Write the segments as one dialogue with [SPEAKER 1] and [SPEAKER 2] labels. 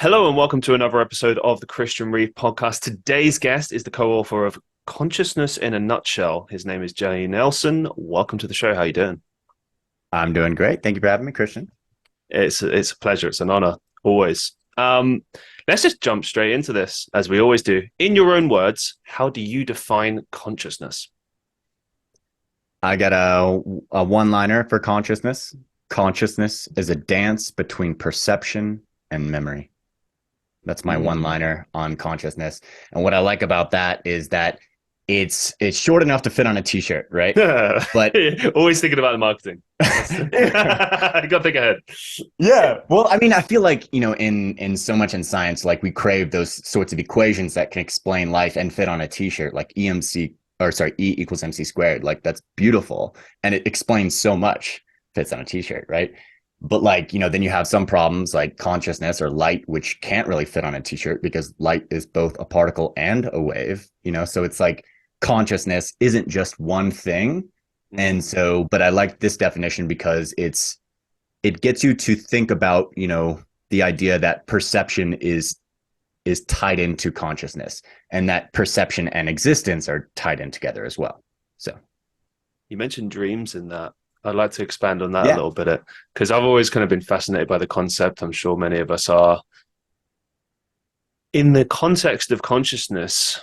[SPEAKER 1] Hello and welcome to another episode of the Christian Reeve podcast. Today's guest is the co-author of Consciousness in a Nutshell. His name is Jay Nelson. Welcome to the show. How you doing?
[SPEAKER 2] I'm doing great. Thank you for having me, Christian.
[SPEAKER 1] It's a pleasure. It's an honor, always. Let's just jump straight into this, as we always do. In your own words, how do you define consciousness?
[SPEAKER 2] I got a one-liner for consciousness. Consciousness is a dance between perception and memory. That's my
[SPEAKER 1] Mm.
[SPEAKER 2] one-liner on consciousness. And what I like about that is that it's short enough to fit on a t-shirt, right? But
[SPEAKER 1] Always thinking about the marketing. I got to think ahead.
[SPEAKER 2] yeah, well, I mean, I feel like, in so much in science, like we crave those sorts of equations that can explain life and fit on a t-shirt, like E equals MC squared. Like that's beautiful. And it explains so much, fits on a t-shirt, right? But like, then you have some problems like consciousness or light, which can't really fit on a t-shirt because light is both a particle and a wave, so it's like consciousness isn't just one thing. And so, but I like this definition because it gets you to think about, the idea that perception is tied into consciousness and that perception and existence are tied in together as well. So,
[SPEAKER 1] You mentioned dreams in that. I'd like to expand on that a
[SPEAKER 2] yeah.
[SPEAKER 1] little bit because I've always kind of been fascinated by the concept. I'm sure many of us are. In the context of consciousness,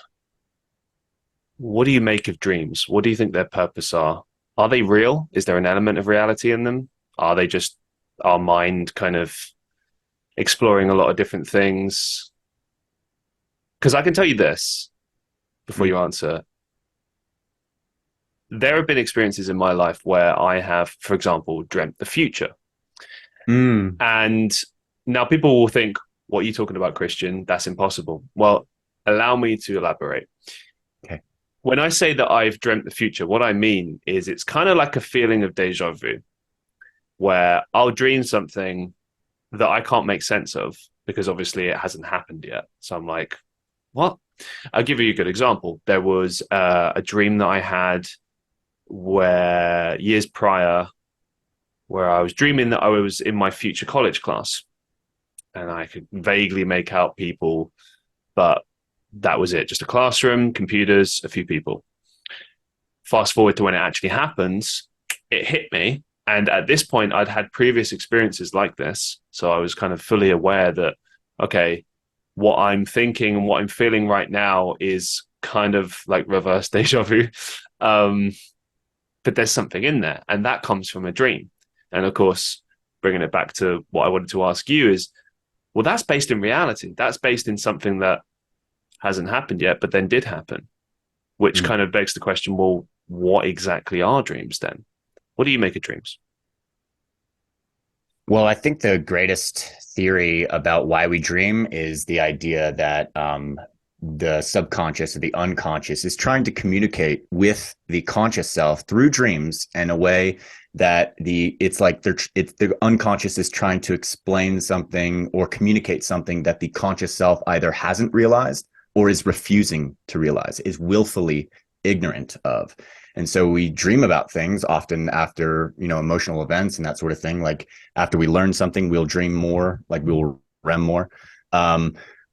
[SPEAKER 1] what do you make of dreams? What do you think their purpose are? Are they real? Is there an element of reality in them? Are they just our mind kind of exploring a lot of different things? Because I can tell you this before
[SPEAKER 2] Mm.
[SPEAKER 1] you answer. There have been experiences in my life where I have, for example, dreamt the future.
[SPEAKER 2] Mm.
[SPEAKER 1] And now people will think, what are you talking about, Christian? That's impossible. Well, allow me to elaborate.
[SPEAKER 2] Okay.
[SPEAKER 1] When I say that I've dreamt the future, what I mean is it's kind of like a feeling of deja vu, where I'll dream something that I can't make sense of because obviously it hasn't happened yet. So I'm like, what? I'll give you a good example. There was a dream that I had where years prior, where I was dreaming that I was in my future college class and I could vaguely make out people, but that was it. Just a classroom, computers, a few people. Fast forward to when it actually happens, it hit me. And at this point, I'd had previous experiences like this. So I was kind of fully aware that, okay, what I'm thinking and what I'm feeling right now is kind of like reverse deja vu. Um, but there's something in there. And that comes from a dream. And of course, bringing it back to what I wanted to ask you is, well, that's based in reality. That's based in something that hasn't happened yet, but then did happen, which
[SPEAKER 2] Mm.
[SPEAKER 1] kind of begs the question, well, what exactly are dreams then? What do you make of dreams?
[SPEAKER 2] Well, I think the greatest theory about why we dream is the idea that the subconscious or the unconscious is trying to communicate with the conscious self through dreams in a way that the unconscious is trying to explain something or communicate something that the conscious self either hasn't realized or is refusing to realize, is willfully ignorant of. And so we dream about things often after, emotional events and that sort of thing. Like after we learn something, we'll dream more, like we'll REM more.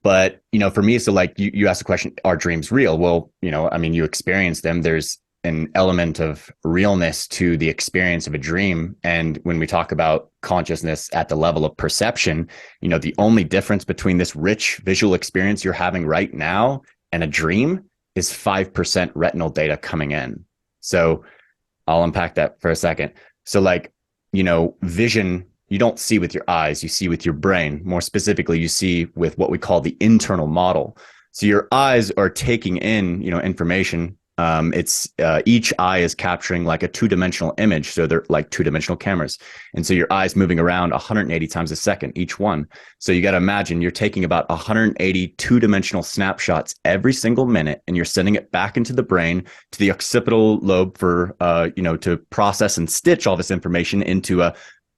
[SPEAKER 2] But, for me, so like you asked the question, are dreams real? Well, I mean, you experience them. There's an element of realness to the experience of a dream. And when we talk about consciousness at the level of perception, the only difference between this rich visual experience you're having right now and a dream is 5% retinal data coming in. So I'll unpack that for a second. So like, vision, you don't see with your eyes, you see with your brain. More specifically, you see with what we call the internal model. So your eyes are taking in, information. It's each eye is capturing like a two-dimensional image. So they're like two-dimensional cameras. And so your eye's moving around 180 times a second, each one. So you got to imagine you're taking about 180 two-dimensional snapshots every single minute, and you're sending it back into the brain to the occipital lobe for, to process and stitch all this information into a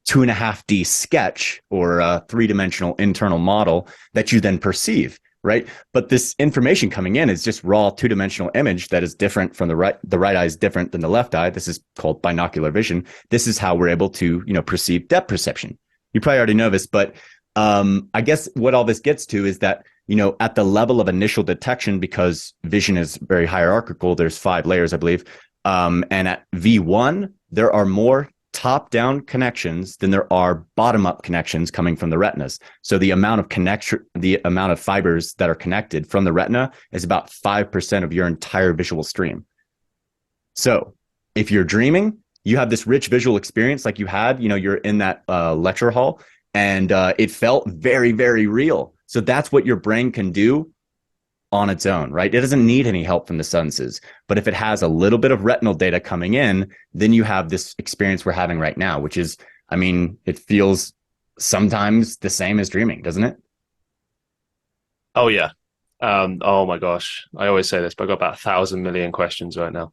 [SPEAKER 2] 2.5D sketch or a three-dimensional internal model that you then perceive. Right. But this information coming in is just raw two-dimensional image that is different from the right eye is different than the left eye. This is called binocular vision. This is how we're able to, perceive depth perception. You probably already know this, but I guess what all this gets to is that, at the level of initial detection, because vision is very hierarchical, there's 5 layers, I believe. And at V1, there are more top-down connections than there are bottom-up connections coming from the retinas. So the amount of fibers that are connected from the retina is about 5% of your entire visual stream. So if you're dreaming, you have this rich visual experience like you had, you're in that lecture hall, and it felt very, very real. So that's what your brain can do on its own, right? It doesn't need any help from the senses. But if it has a little bit of retinal data coming in, then you have this experience we're having right now, which is, I mean, it feels sometimes the same as dreaming, doesn't it?
[SPEAKER 1] Oh yeah. Oh my gosh. I always say this, but I've got about 1,000 million questions right now.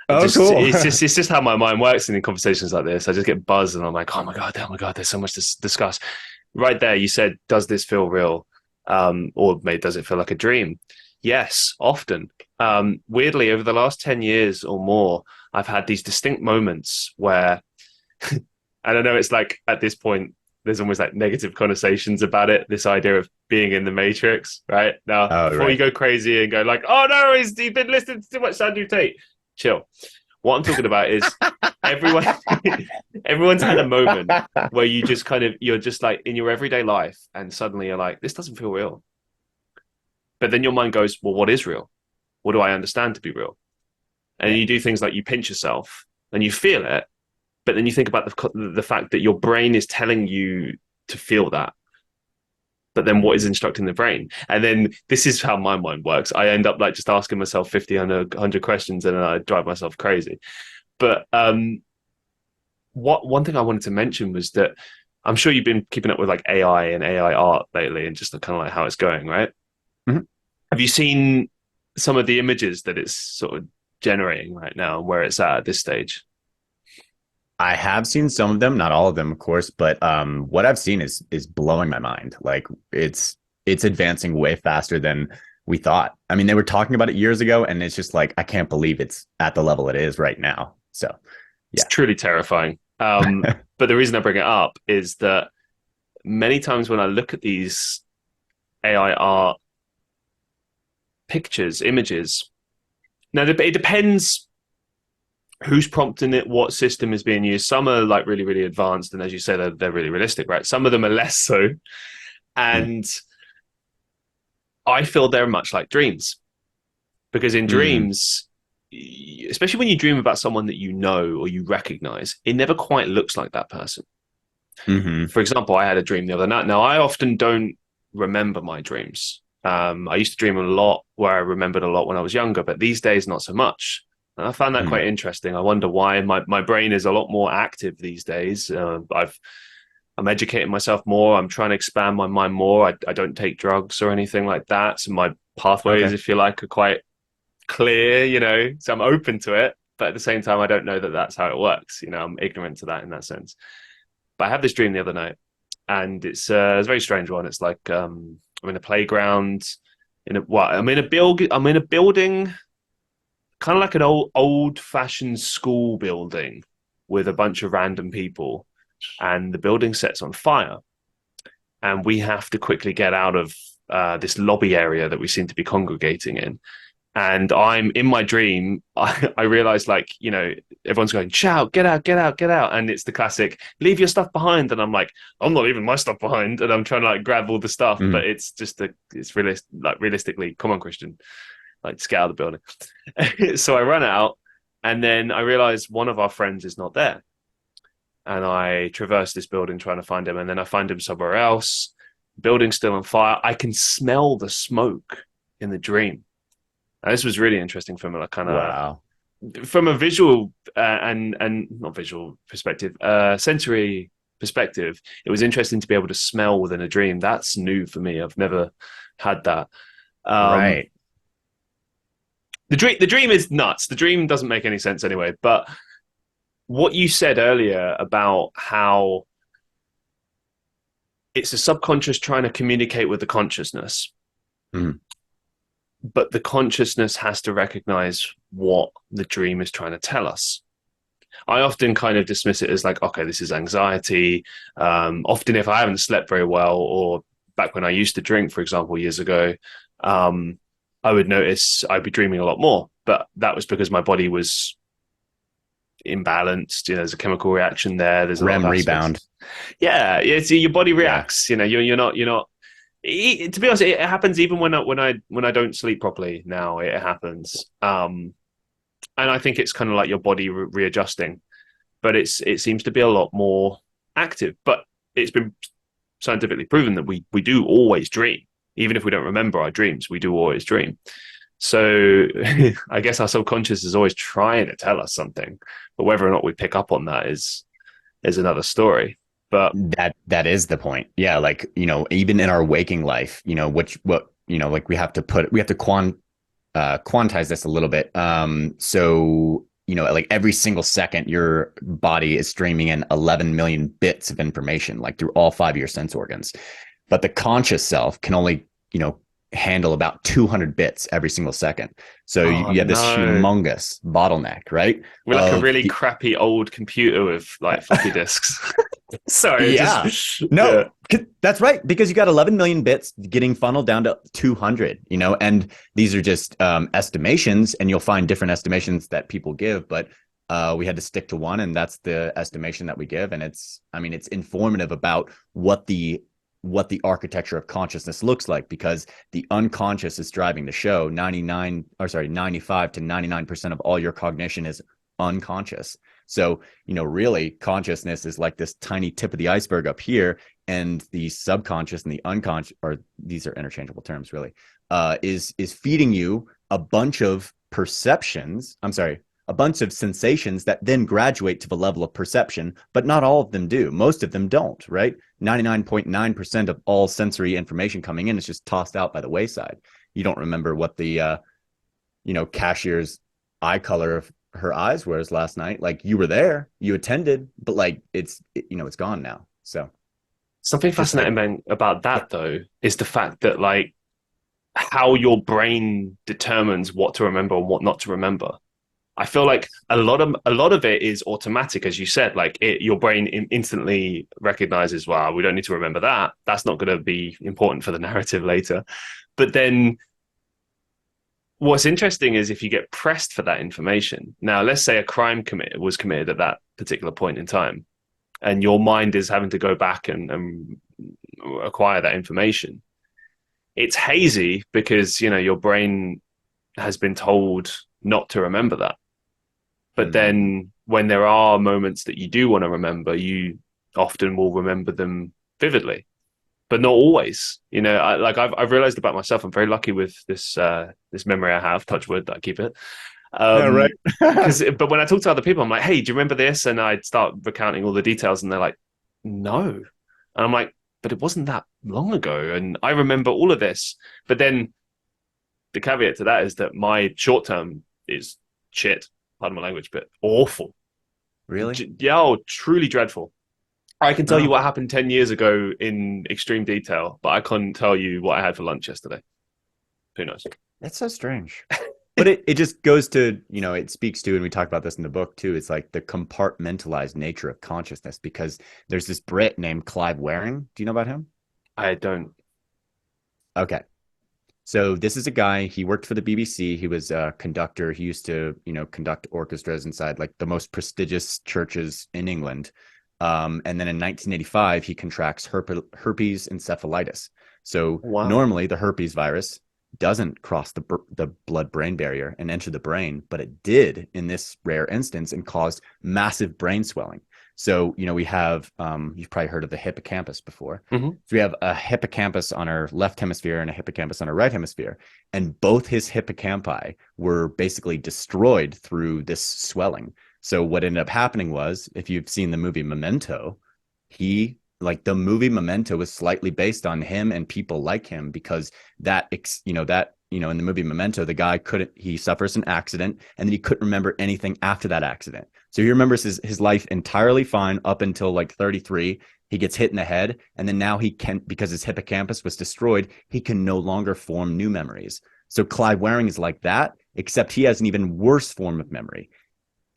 [SPEAKER 2] Oh, cool.
[SPEAKER 1] It's just how my mind works in conversations like this. I just get buzzed and I'm like, oh my god, there's so much to discuss. Right there, you said, does this feel real? Or maybe does it feel like a dream? Yes, often. Weirdly, over the last 10 years or more, I've had these distinct moments where, and I know it's like at this point, there's almost like negative connotations about it. This idea of being in the Matrix, right? Now,
[SPEAKER 2] Oh,
[SPEAKER 1] before you
[SPEAKER 2] right.
[SPEAKER 1] go crazy and go like, "Oh no, he's been listening to too much Sandu Tate," chill. What I'm talking about is everyone, everyone's had a moment where you just kind of you're just like in your everyday life, and suddenly you're like, "This doesn't feel real." But then your mind goes, "Well, what is real? What do I understand to be real?" And
[SPEAKER 2] Yeah.
[SPEAKER 1] you do things like you pinch yourself and you feel it, but then you think about the fact that your brain is telling you to feel that, but then what is instructing the brain? And then this is how my mind works. I end up like just asking myself 50 100 questions, and then I drive myself crazy. But what one thing I wanted to mention was that I'm sure you've been keeping up with like AI and AI art lately, and just kind of like how it's going, right?
[SPEAKER 2] Mhm.
[SPEAKER 1] Have you seen some of the images that it's sort of generating right now and where it's at this stage?
[SPEAKER 2] I have seen some of them, not all of them, of course, but what I've seen is blowing my mind. Like it's advancing way faster than we thought. I mean, they were talking about it years ago, and it's just like I can't believe it's at the level it is right now. So
[SPEAKER 1] It's
[SPEAKER 2] yeah.
[SPEAKER 1] truly terrifying. But the reason I bring it up is that many times when I look at these AI art pictures, images, now it depends who's prompting it, what system is being used. Some are like really, really advanced, and as you say, they're really realistic, right? Some of them are less so,
[SPEAKER 2] Mm,
[SPEAKER 1] and I feel they're much like dreams because in
[SPEAKER 2] mm,
[SPEAKER 1] dreams, especially when you dream about someone that you know or you recognize, it never quite looks like that person.
[SPEAKER 2] hmm.
[SPEAKER 1] For example, I had a dream the other night. Now, I often don't remember my dreams. I used to dream a lot where I remembered a lot when I was younger, but these days, not so much. And I found that
[SPEAKER 2] Mm.
[SPEAKER 1] quite interesting. I wonder why my brain is a lot more active these days. I'm educating myself more. I'm trying to expand my mind more. I don't take drugs or anything like that. So my pathways,
[SPEAKER 2] Okay.
[SPEAKER 1] if you like, are quite clear, so I'm open to it. But at the same time, I don't know that that's how it works. I'm ignorant to that in that sense. But I had this dream the other night, and it's a very strange one. It's like I'm in a playground, I'm in a building, kind of like an old fashioned school building with a bunch of random people, and the building sets on fire, and we have to quickly get out of this lobby area that we seem to be congregating in. And I'm in my dream. I realize, like, everyone's going, shout, get out, get out, get out. And it's the classic, leave your stuff behind. And I'm like, I'm not leaving my stuff behind. And I'm trying to like grab all the stuff, but
[SPEAKER 2] Mm.
[SPEAKER 1] it's realistically, come on, Christian, like, just get out of the building. So I run out, and then I realize one of our friends is not there. And I traverse this building trying to find him. And then I find him somewhere else. Building's still on fire. I can smell the smoke in the dream. And this was really interesting from a kind of
[SPEAKER 2] Wow.
[SPEAKER 1] from a visual and not visual perspective, sensory perspective. It was interesting to be able to smell within a dream. That's new for me. I've never had that. Um,
[SPEAKER 2] Right.
[SPEAKER 1] the dream is nuts. The dream doesn't make any sense anyway. But what you said earlier about how it's the subconscious trying to communicate with the consciousness,
[SPEAKER 2] Mm.
[SPEAKER 1] but the consciousness has to recognize what the dream is trying to tell us. I often kind of dismiss it as like, okay, this is anxiety. Often, if I haven't slept very well, or back when I used to drink, for example, years ago, um, I would notice I'd be dreaming a lot more. But that was because my body was imbalanced. There's a chemical reaction there. There's a lot of
[SPEAKER 2] REM
[SPEAKER 1] aspects.
[SPEAKER 2] rebound.
[SPEAKER 1] Yeah, it's your body
[SPEAKER 2] Yeah.
[SPEAKER 1] reacts. You're not. To be honest, it happens even when I don't sleep properly. Now it happens, and I think it's kind of like your body readjusting. But it seems to be a lot more active. But it's been scientifically proven that we do always dream, even if we don't remember our dreams. We do always dream. So I guess our subconscious is always trying to tell us something, but whether or not we pick up on that is another story. But
[SPEAKER 2] That is the point. Yeah, like, even in our waking life, like we have to quantize this a little bit. So, like every single second, your body is streaming in 11 million bits of information, like through all five of your sense organs. But the conscious self can only, handle about 200 bits every single second. So
[SPEAKER 1] oh
[SPEAKER 2] you have this
[SPEAKER 1] no,
[SPEAKER 2] humongous bottleneck, right?
[SPEAKER 1] we're like a
[SPEAKER 2] Of
[SPEAKER 1] really
[SPEAKER 2] the
[SPEAKER 1] crappy old computer with like floppy disks. Sorry,
[SPEAKER 2] Yeah.
[SPEAKER 1] just
[SPEAKER 2] No,
[SPEAKER 1] yeah.
[SPEAKER 2] that's right. Because you got 11 million bits getting funneled down to 200, and these are just estimations, and you'll find different estimations that people give, but we had to stick to one, and that's the estimation that we give. And it's informative about what the architecture of consciousness looks like, because the unconscious is driving the show. 95 to 99% of all your cognition is unconscious. So, really consciousness is like this tiny tip of the iceberg up here, and the subconscious and the unconscious, or these are interchangeable terms really, is feeding you a bunch of perceptions. I'm sorry, a bunch of sensations that then graduate to the level of perception, but not all of them do. Most of them don't, right? 99.9% of all sensory information coming in is just tossed out by the wayside. You don't remember what the cashier's eye color of her eyes was last night. Like, you were there, you attended, but like it's gone now. So
[SPEAKER 1] Something
[SPEAKER 2] just like,
[SPEAKER 1] fascinating about
[SPEAKER 2] yeah.
[SPEAKER 1] that though is the fact that like how your brain determines what to remember and what not to remember. I feel like
[SPEAKER 2] Yes.
[SPEAKER 1] a lot of it is automatic, as you said. Like your brain instantly recognizes, "Wow, we don't need to remember that. That's not going to be important for the narrative later." But then, what's interesting is if you get pressed for that information. Now, let's say a crime was committed at that particular point in time, and your mind is having to go back and acquire that information. It's hazy because your brain has been told not to remember that. But
[SPEAKER 2] Mm.
[SPEAKER 1] then when there are moments that you do want to remember, you often will remember them vividly, but not always. I've realized about myself. I'm very lucky with this memory I have. Touch wood that I keep it.
[SPEAKER 2] Yeah, right.
[SPEAKER 1] But when I talk to other people, I'm like, "Hey, do you remember this?" And I'd start recounting all the details, and they're like, "No," and I'm like, "But it wasn't that long ago, and I remember all of this." But then the caveat to that is that my short term is shit. Pardon my language, but awful.
[SPEAKER 2] Really?
[SPEAKER 1] Yeah, oh, truly dreadful. I can tell you
[SPEAKER 2] Oh,
[SPEAKER 1] what happened 10 years ago in extreme detail, but I couldn't tell you what I had for lunch yesterday. Who knows?
[SPEAKER 2] that's so strange. But it just goes to, it speaks to, and we talk about this in the book too, it's like the compartmentalized nature of consciousness, because there's this Brit named Clive Waring. Do you know about him?
[SPEAKER 1] I don't.
[SPEAKER 2] Okay. So this is a guy, he worked for the BBC. He was a conductor. He used to, conduct orchestras inside like the most prestigious churches in England. And then in 1985, he contracts herpes encephalitis. So
[SPEAKER 1] Wow.
[SPEAKER 2] normally the herpes virus doesn't cross the blood-brain barrier and enter the brain, but it did in this rare instance and caused massive brain swelling. So, we have, you've probably heard of the hippocampus before.
[SPEAKER 1] Mm-hmm.
[SPEAKER 2] So we have a hippocampus on our left hemisphere and a hippocampus on our right hemisphere. And both his hippocampi were basically destroyed through this swelling. So what ended up happening was, if you've seen the movie Memento, the movie Memento was slightly based on him and people like him, because in the movie Memento, the guy he suffers an accident and then he couldn't remember anything after that accident. So he remembers his life entirely fine up until like 33. He gets hit in the head, and then now he can, because his hippocampus was destroyed, he can no longer form new memories. So Clive Waring is like that, except he has an even worse form of memory.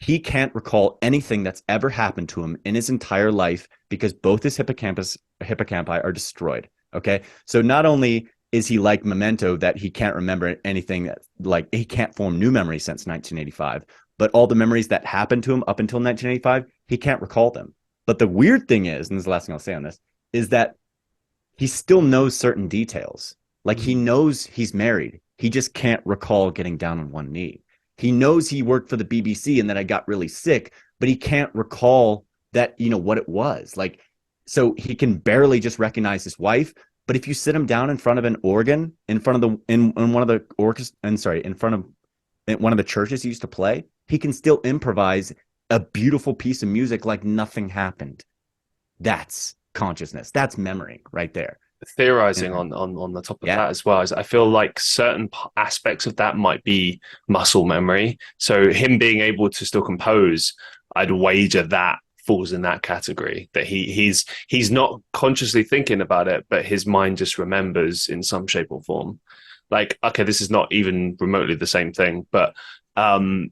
[SPEAKER 2] he can't recall anything that's ever happened to him in his entire life because both his hippocampi are destroyed. Okay. So not only is he like Memento, that he can't remember anything, that like he can't form new memories since 1985, but all the memories that happened to him up until 1985, he can't recall them. But the weird thing is, and this is the last thing I'll say on this, is that he still knows certain details. Like he knows he's married. He just can't recall getting down on one knee. He knows he worked for the BBC and that I got really sick, but he can't recall that, what it was. Like, so he can barely just recognize his wife. But if you sit him down in front of an organ, in front of the in one of the orchestra, and sorry, in front of one of the churches he used to play, he can still improvise a beautiful piece of music like nothing happened. That's consciousness. That's memory right there.
[SPEAKER 1] Theorizing
[SPEAKER 2] And
[SPEAKER 1] on the top of
[SPEAKER 2] yeah,
[SPEAKER 1] that as well is I feel like certain aspects of that might be muscle memory. So him being able to still compose, I'd wager that falls in that category, that he's not consciously thinking about it, but his mind just remembers in some shape or form. Like, okay, this is not even remotely the same thing, but in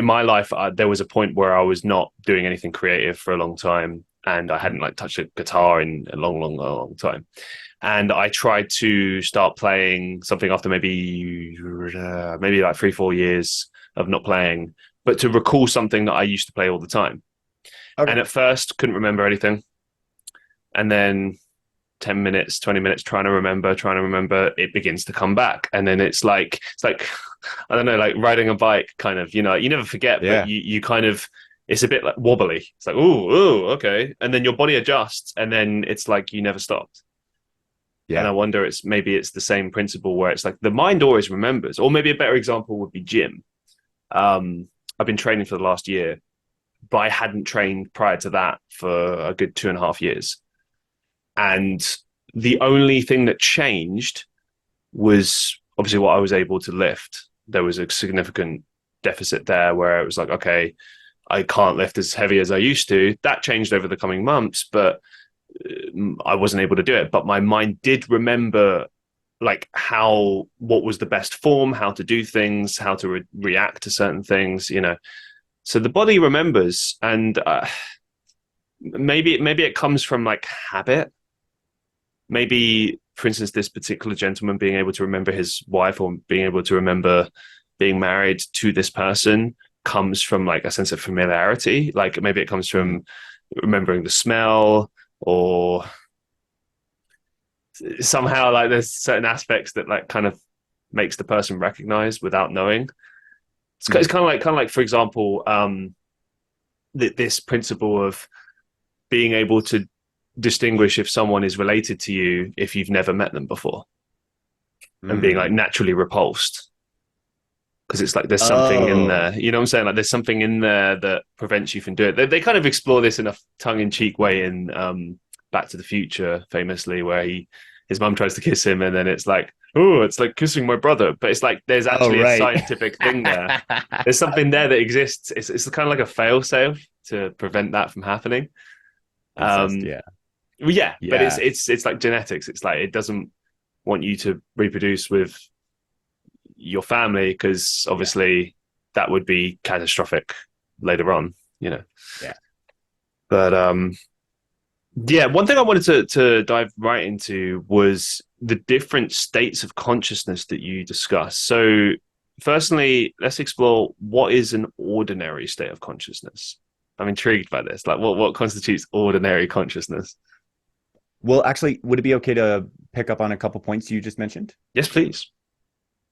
[SPEAKER 1] my life, there was a point where I was not doing anything creative for a long time, and I hadn't like touched a guitar in a long time. And I tried to start playing something after maybe like 3-4 years of not playing, but to recall something that I used to play all the time.
[SPEAKER 2] okay,
[SPEAKER 1] And at first, couldn't remember anything, and then 10 minutes 20 minutes trying to remember, it begins to come back, and then it's like I don't know, like riding a bike, kind of, you never forget, but
[SPEAKER 2] yeah,
[SPEAKER 1] you kind of, it's a bit like wobbly. It's like, ooh, okay, and then your body adjusts, and then it's like you never stopped. And I
[SPEAKER 2] yeah.
[SPEAKER 1] wonder, maybe it's the same principle where it's like the mind always remembers. Or maybe a better example would be gym. I've been training for the last year, but I hadn't trained prior to that for a good 2.5 years. And the only thing that changed was obviously what I was able to lift. There was a significant deficit there where it was like, okay, I can't lift as heavy as I used to. That changed over the coming months, but I wasn't able to do it. But my mind did remember, like, what was the best form, how to do things, how to react to certain things. So the body remembers, and maybe it comes from like habit. Maybe, for instance, this particular gentleman being able to remember his wife, or being able to remember being married to this person, comes from like a sense of familiarity. Like maybe it comes
[SPEAKER 2] Mhm.
[SPEAKER 1] from remembering the smell, or somehow like there's certain aspects that like kind of makes the person recognize without knowing. It's
[SPEAKER 2] Mhm.
[SPEAKER 1] kind of like, for example, this principle of being able to distinguish if someone is related to you if you've never met them before, and being like
[SPEAKER 2] Mm.
[SPEAKER 1] naturally repulsed, because it's like there's something in
[SPEAKER 2] Oh,
[SPEAKER 1] there. You know what I'm saying? Like there's something in there that prevents you from doing it. They kind of explore this in a tongue-in-cheek way in Back to the Future, famously, where his mum tries to kiss him, and then it's like, oh, it's like kissing my brother. But it's like there's
[SPEAKER 2] oh,
[SPEAKER 1] actually a
[SPEAKER 2] right.
[SPEAKER 1] scientific thing there. There's something there that exists. It's kind of like a fail-safe to prevent that from happening.
[SPEAKER 2] Incest,
[SPEAKER 1] Um,
[SPEAKER 2] yeah,
[SPEAKER 1] well, yeah, but it's
[SPEAKER 2] yeah,
[SPEAKER 1] it's it's like genetics. It's like it doesn't want you to reproduce with your family, because
[SPEAKER 2] yeah,
[SPEAKER 1] obviously that would be catastrophic later on.
[SPEAKER 2] yeah.
[SPEAKER 1] But yeah, one thing I wanted to dive right into was the different states of consciousness that you discuss. So, firstly, let's explore what is an ordinary state of consciousness. I'm intrigued by this. Like, what constitutes ordinary consciousness?
[SPEAKER 2] Well, actually, would it be okay to pick up on a couple points you just mentioned?
[SPEAKER 1] Yes, please.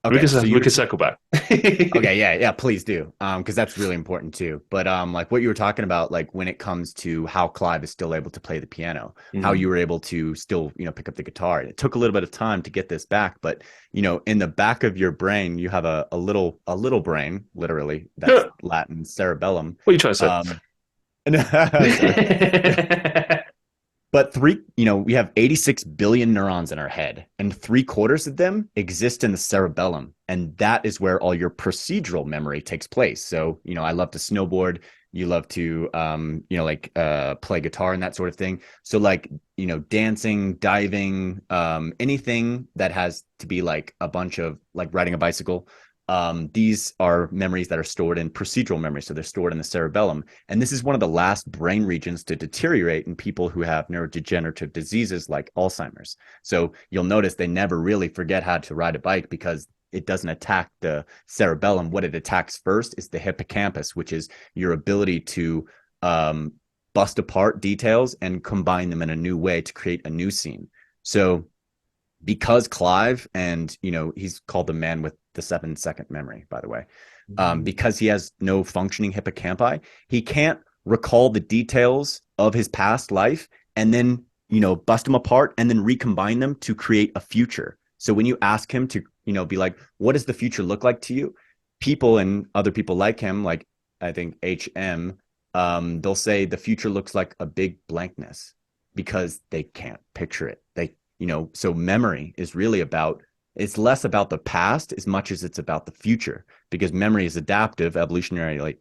[SPEAKER 1] We
[SPEAKER 2] Okay, so
[SPEAKER 1] can
[SPEAKER 2] you
[SPEAKER 1] we
[SPEAKER 2] were
[SPEAKER 1] can circle back.
[SPEAKER 2] okay, yeah, yeah, please do. Because that's really important too. But like what you were talking about, like when it comes to how Clive is still able to play the piano, how you
[SPEAKER 1] Mm.
[SPEAKER 2] were able to still, pick up the guitar. It took a little bit of time to get this back, but in the back of your brain, you have a little brain, literally, that's
[SPEAKER 1] What
[SPEAKER 2] Latin cerebellum.
[SPEAKER 1] are you trying to
[SPEAKER 2] Um, sorry.
[SPEAKER 1] say?
[SPEAKER 2] But we have 86 billion neurons in our head, and three-quarters of them exist in the cerebellum. And that is where all your procedural memory takes place. So, I love to snowboard. You love to, play guitar and that sort of thing. So, like, dancing, diving, anything that has to be like a bunch of like riding a bicycle, These are memories that are stored in procedural memory. So they're stored in the cerebellum. And this is one of the last brain regions to deteriorate in people who have neurodegenerative diseases like Alzheimer's. So you'll notice they never really forget how to ride a bike because it doesn't attack the cerebellum. What it attacks first is the hippocampus, which is your ability to bust apart details and combine them in a new way to create a new scene. So because Clive, and he's called the man with the 7-second memory, by the way, because he has no functioning hippocampi, he can't recall the details of his past life and then bust them apart and then recombine them to create a future. So when you ask him to be like, what does the future look like to you, people and other people like him, like I think HM, they'll say the future looks like a big blankness because they can't picture it. So memory is really it's less about the past as much as it's about the future, because memory is adaptive, evolutionarily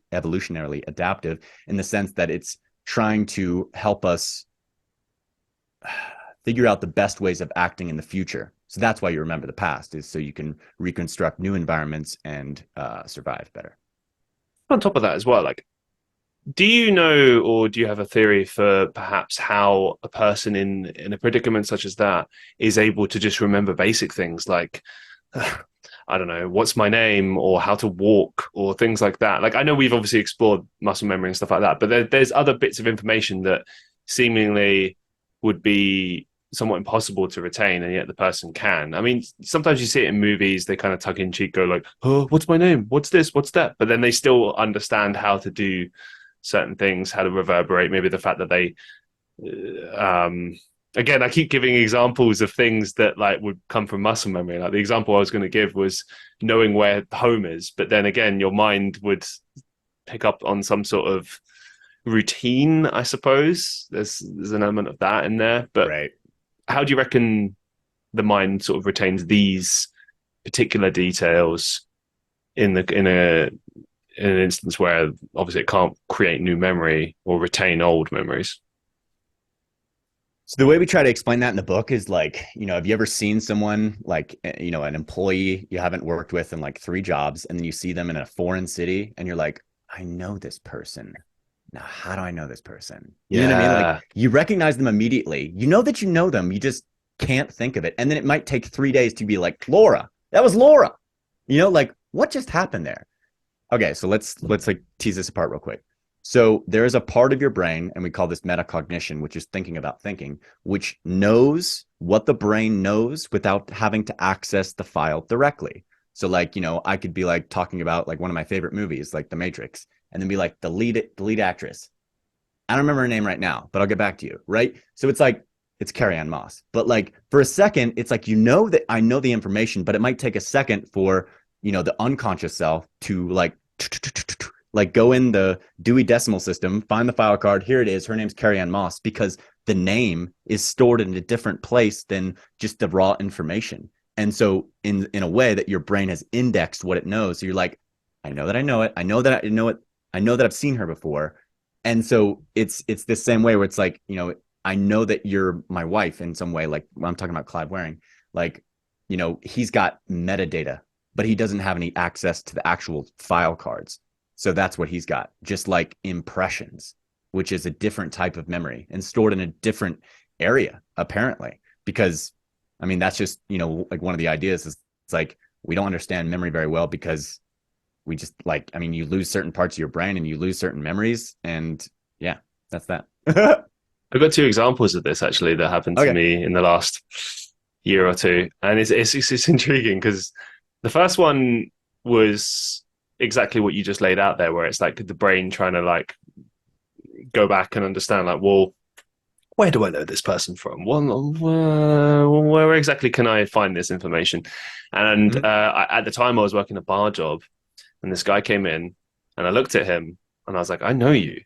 [SPEAKER 2] adaptive, in the sense that it's trying to help us figure out the best ways of acting in the future. So that's why you remember the past, is so you can reconstruct new environments and survive better.
[SPEAKER 1] On top of that as well, like, do you know, or do you have a theory for perhaps how a person in a predicament such as that is able to just remember basic things like, I don't know, what's my name, or how to walk, or things like that? Like, I know we've obviously explored muscle memory and stuff like that, but there's other bits of information that seemingly would be somewhat impossible to retain, and yet the person can. I mean, sometimes you see it in movies, they kind of tug in cheek, go like, oh, what's my name? What's this? What's that? But then they still understand how to do certain things, how to reverberate, maybe the fact that they again, I keep giving examples of things that like would come from muscle memory. Like the example I was going to give was knowing where home is, but then again your mind would pick up on some sort of routine, I suppose. There's an element of that in there, but
[SPEAKER 2] Right.
[SPEAKER 1] how do you reckon the mind sort of retains these particular details in an instance where obviously it can't create new memory or retain old memories?
[SPEAKER 2] So the way we try to explain that in the book is like, have you ever seen someone like, an employee you haven't worked with in like 3 jobs, and then you see them in a foreign city and you're like, I know this person. Now, how do I know this person? You know what I mean? Like,
[SPEAKER 1] Yeah.
[SPEAKER 2] you recognize them immediately. You know that you know them. You just can't think of it. And then it might take 3 days to be like, Laura, that was Laura. Like, what just happened there? Okay, so let's like tease this apart real quick. So there is a part of your brain, and we call this metacognition, which is thinking about thinking, which knows what the brain knows without having to access the file directly. So like, I could be like talking about like one of my favorite movies, like The Matrix, and then be like the lead actress. I don't remember her name right now, but I'll get back to you, right? So it's like, it's Carrie Ann Moss. But like for a second, it's like, that I know the information, but it might take a second for, the unconscious self to like go in the Dewey Decimal System, find the file card. Here it is. Her name's Carrie Ann Moss, because the name is stored in a different place than just the raw information. And so in a way that your brain has indexed what it knows. So you're like, I know that I know it. I know that I know it. I know that I've seen her before. And so it's the same way where it's like, I know that you're my wife in some way. Like when I'm talking about Clive Waring, like, he's got metadata, but he doesn't have any access to the actual file cards. So that's what he's got, just like impressions, which is a different type of memory and stored in a different area, apparently. Because, I mean, that's just, like one of the ideas is it's like we don't understand memory very well because we just like, I mean, you lose certain parts of your brain and you lose certain memories. And yeah, that's that.
[SPEAKER 1] I've got 2 examples of this actually that happened to
[SPEAKER 2] Okay.
[SPEAKER 1] me in the last year or two, and it's intriguing because the first one was exactly what you just laid out there, where it's like the brain trying to like go back and understand, like, well, where do I know this person from? Well, where exactly can I find this information? And
[SPEAKER 2] Mm-hmm.
[SPEAKER 1] at the time, I was working a bar job, and this guy came in, and I looked at him, and I was like, I know you.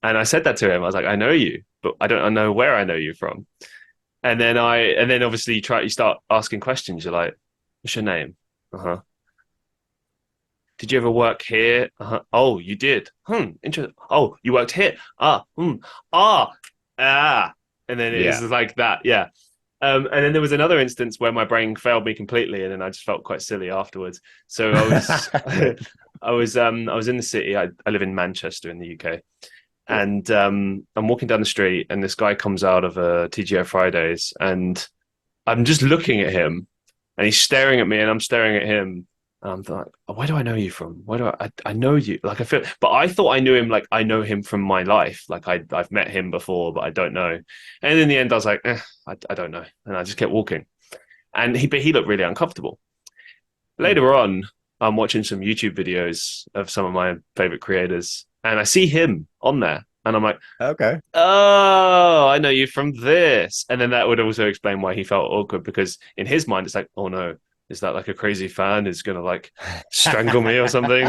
[SPEAKER 1] And I said that to him. I was like, I know you, but I don't know where I know you from. And then obviously you start asking questions. You're like, what's your name? Uh huh. Did you ever work here? Uh-huh. Oh, you did. Interesting. Oh, you worked here. Ah, ah, ah. And then it's
[SPEAKER 2] Yeah.
[SPEAKER 1] like that. Yeah. And then there was another instance where my brain failed me completely, and then I just felt quite silly afterwards. So I was,
[SPEAKER 2] Right.
[SPEAKER 1] I was in the city. I live in Manchester in the UK,
[SPEAKER 2] Cool.
[SPEAKER 1] and I'm walking down the street, and this guy comes out of a TGI Fridays, and I'm just looking at him, and he's staring at me, and I'm staring at him. And I'm like, where do I know you from? Where do I know you? Like I feel, but I thought I knew him. Like I know him from my life. Like I've met him before, but I don't know. And in the end, I was like, I don't know, and I just kept walking. And but he looked really uncomfortable.
[SPEAKER 2] Hmm.
[SPEAKER 1] Later on, I'm watching some YouTube videos of some of my favorite creators, and I see him on there, and I'm like,
[SPEAKER 2] Okay.
[SPEAKER 1] oh, I know you from this. And then that would also explain why he felt awkward because in his mind, it's like, oh no, is that like a crazy fan who's going to like strangle me or something?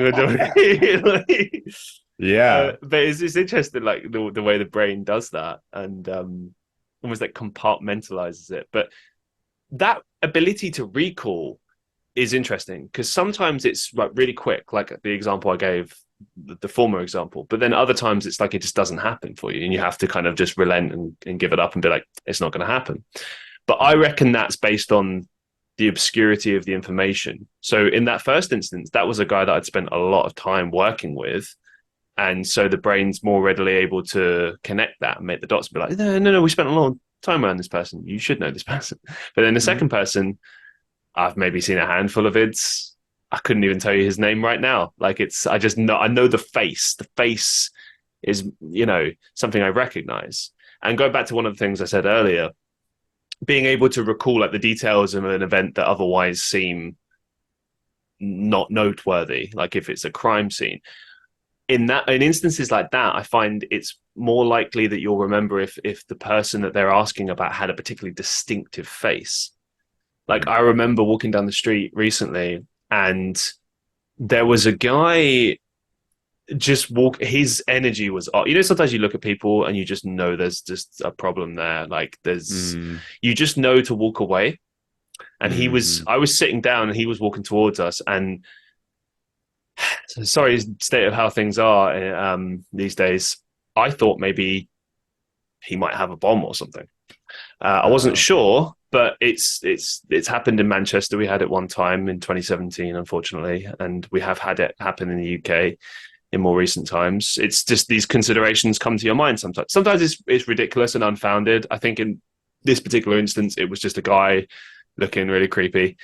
[SPEAKER 2] Yeah.
[SPEAKER 1] But it's interesting, like the way the brain does that and almost like compartmentalizes it. But that ability to recall is interesting because sometimes it's like really quick, like the example I gave, the former example, but then other times it's like it just doesn't happen for you and you have to kind of just relent and give it up and be like, it's not going to happen. But I
[SPEAKER 2] Mhm.
[SPEAKER 1] reckon that's based on the obscurity of the information. So in that first instance, that was a guy that I'd spent a lot of time working with. And so the brain's more readily able to connect that and make the dots and be like, no, we spent a long time around this person. You should know this person. But then the
[SPEAKER 2] Mhm.
[SPEAKER 1] second person, I've maybe seen a handful of vids. I couldn't even tell you his name right now. Like I just know, I know the face. The face is, something I recognize. And going back to one of the things I said earlier, being able to recall like the details of an event that otherwise seem not noteworthy, like if it's a crime scene. In instances like that, I find it's more likely that you'll remember if the person that they're asking about had a particularly distinctive face. Like
[SPEAKER 2] Mhm.
[SPEAKER 1] I remember walking down the street recently and there was a guy just walk his energy was sometimes you look at people and you just know there's just a problem there, like there's
[SPEAKER 2] Mhm.
[SPEAKER 1] you just know to walk away. And
[SPEAKER 2] Mhm.
[SPEAKER 1] I was sitting down and he was walking towards us, and sorry, state of how things are these days, I thought maybe he might have a bomb or something. I wasn't
[SPEAKER 2] Oh.
[SPEAKER 1] sure, but it's happened in Manchester. We had it one time in 2017, unfortunately, and we have had it happen in the UK in more recent times. It's just these considerations come to your mind sometimes. Sometimes it's ridiculous and unfounded. I think in this particular instance, it was just a guy looking really creepy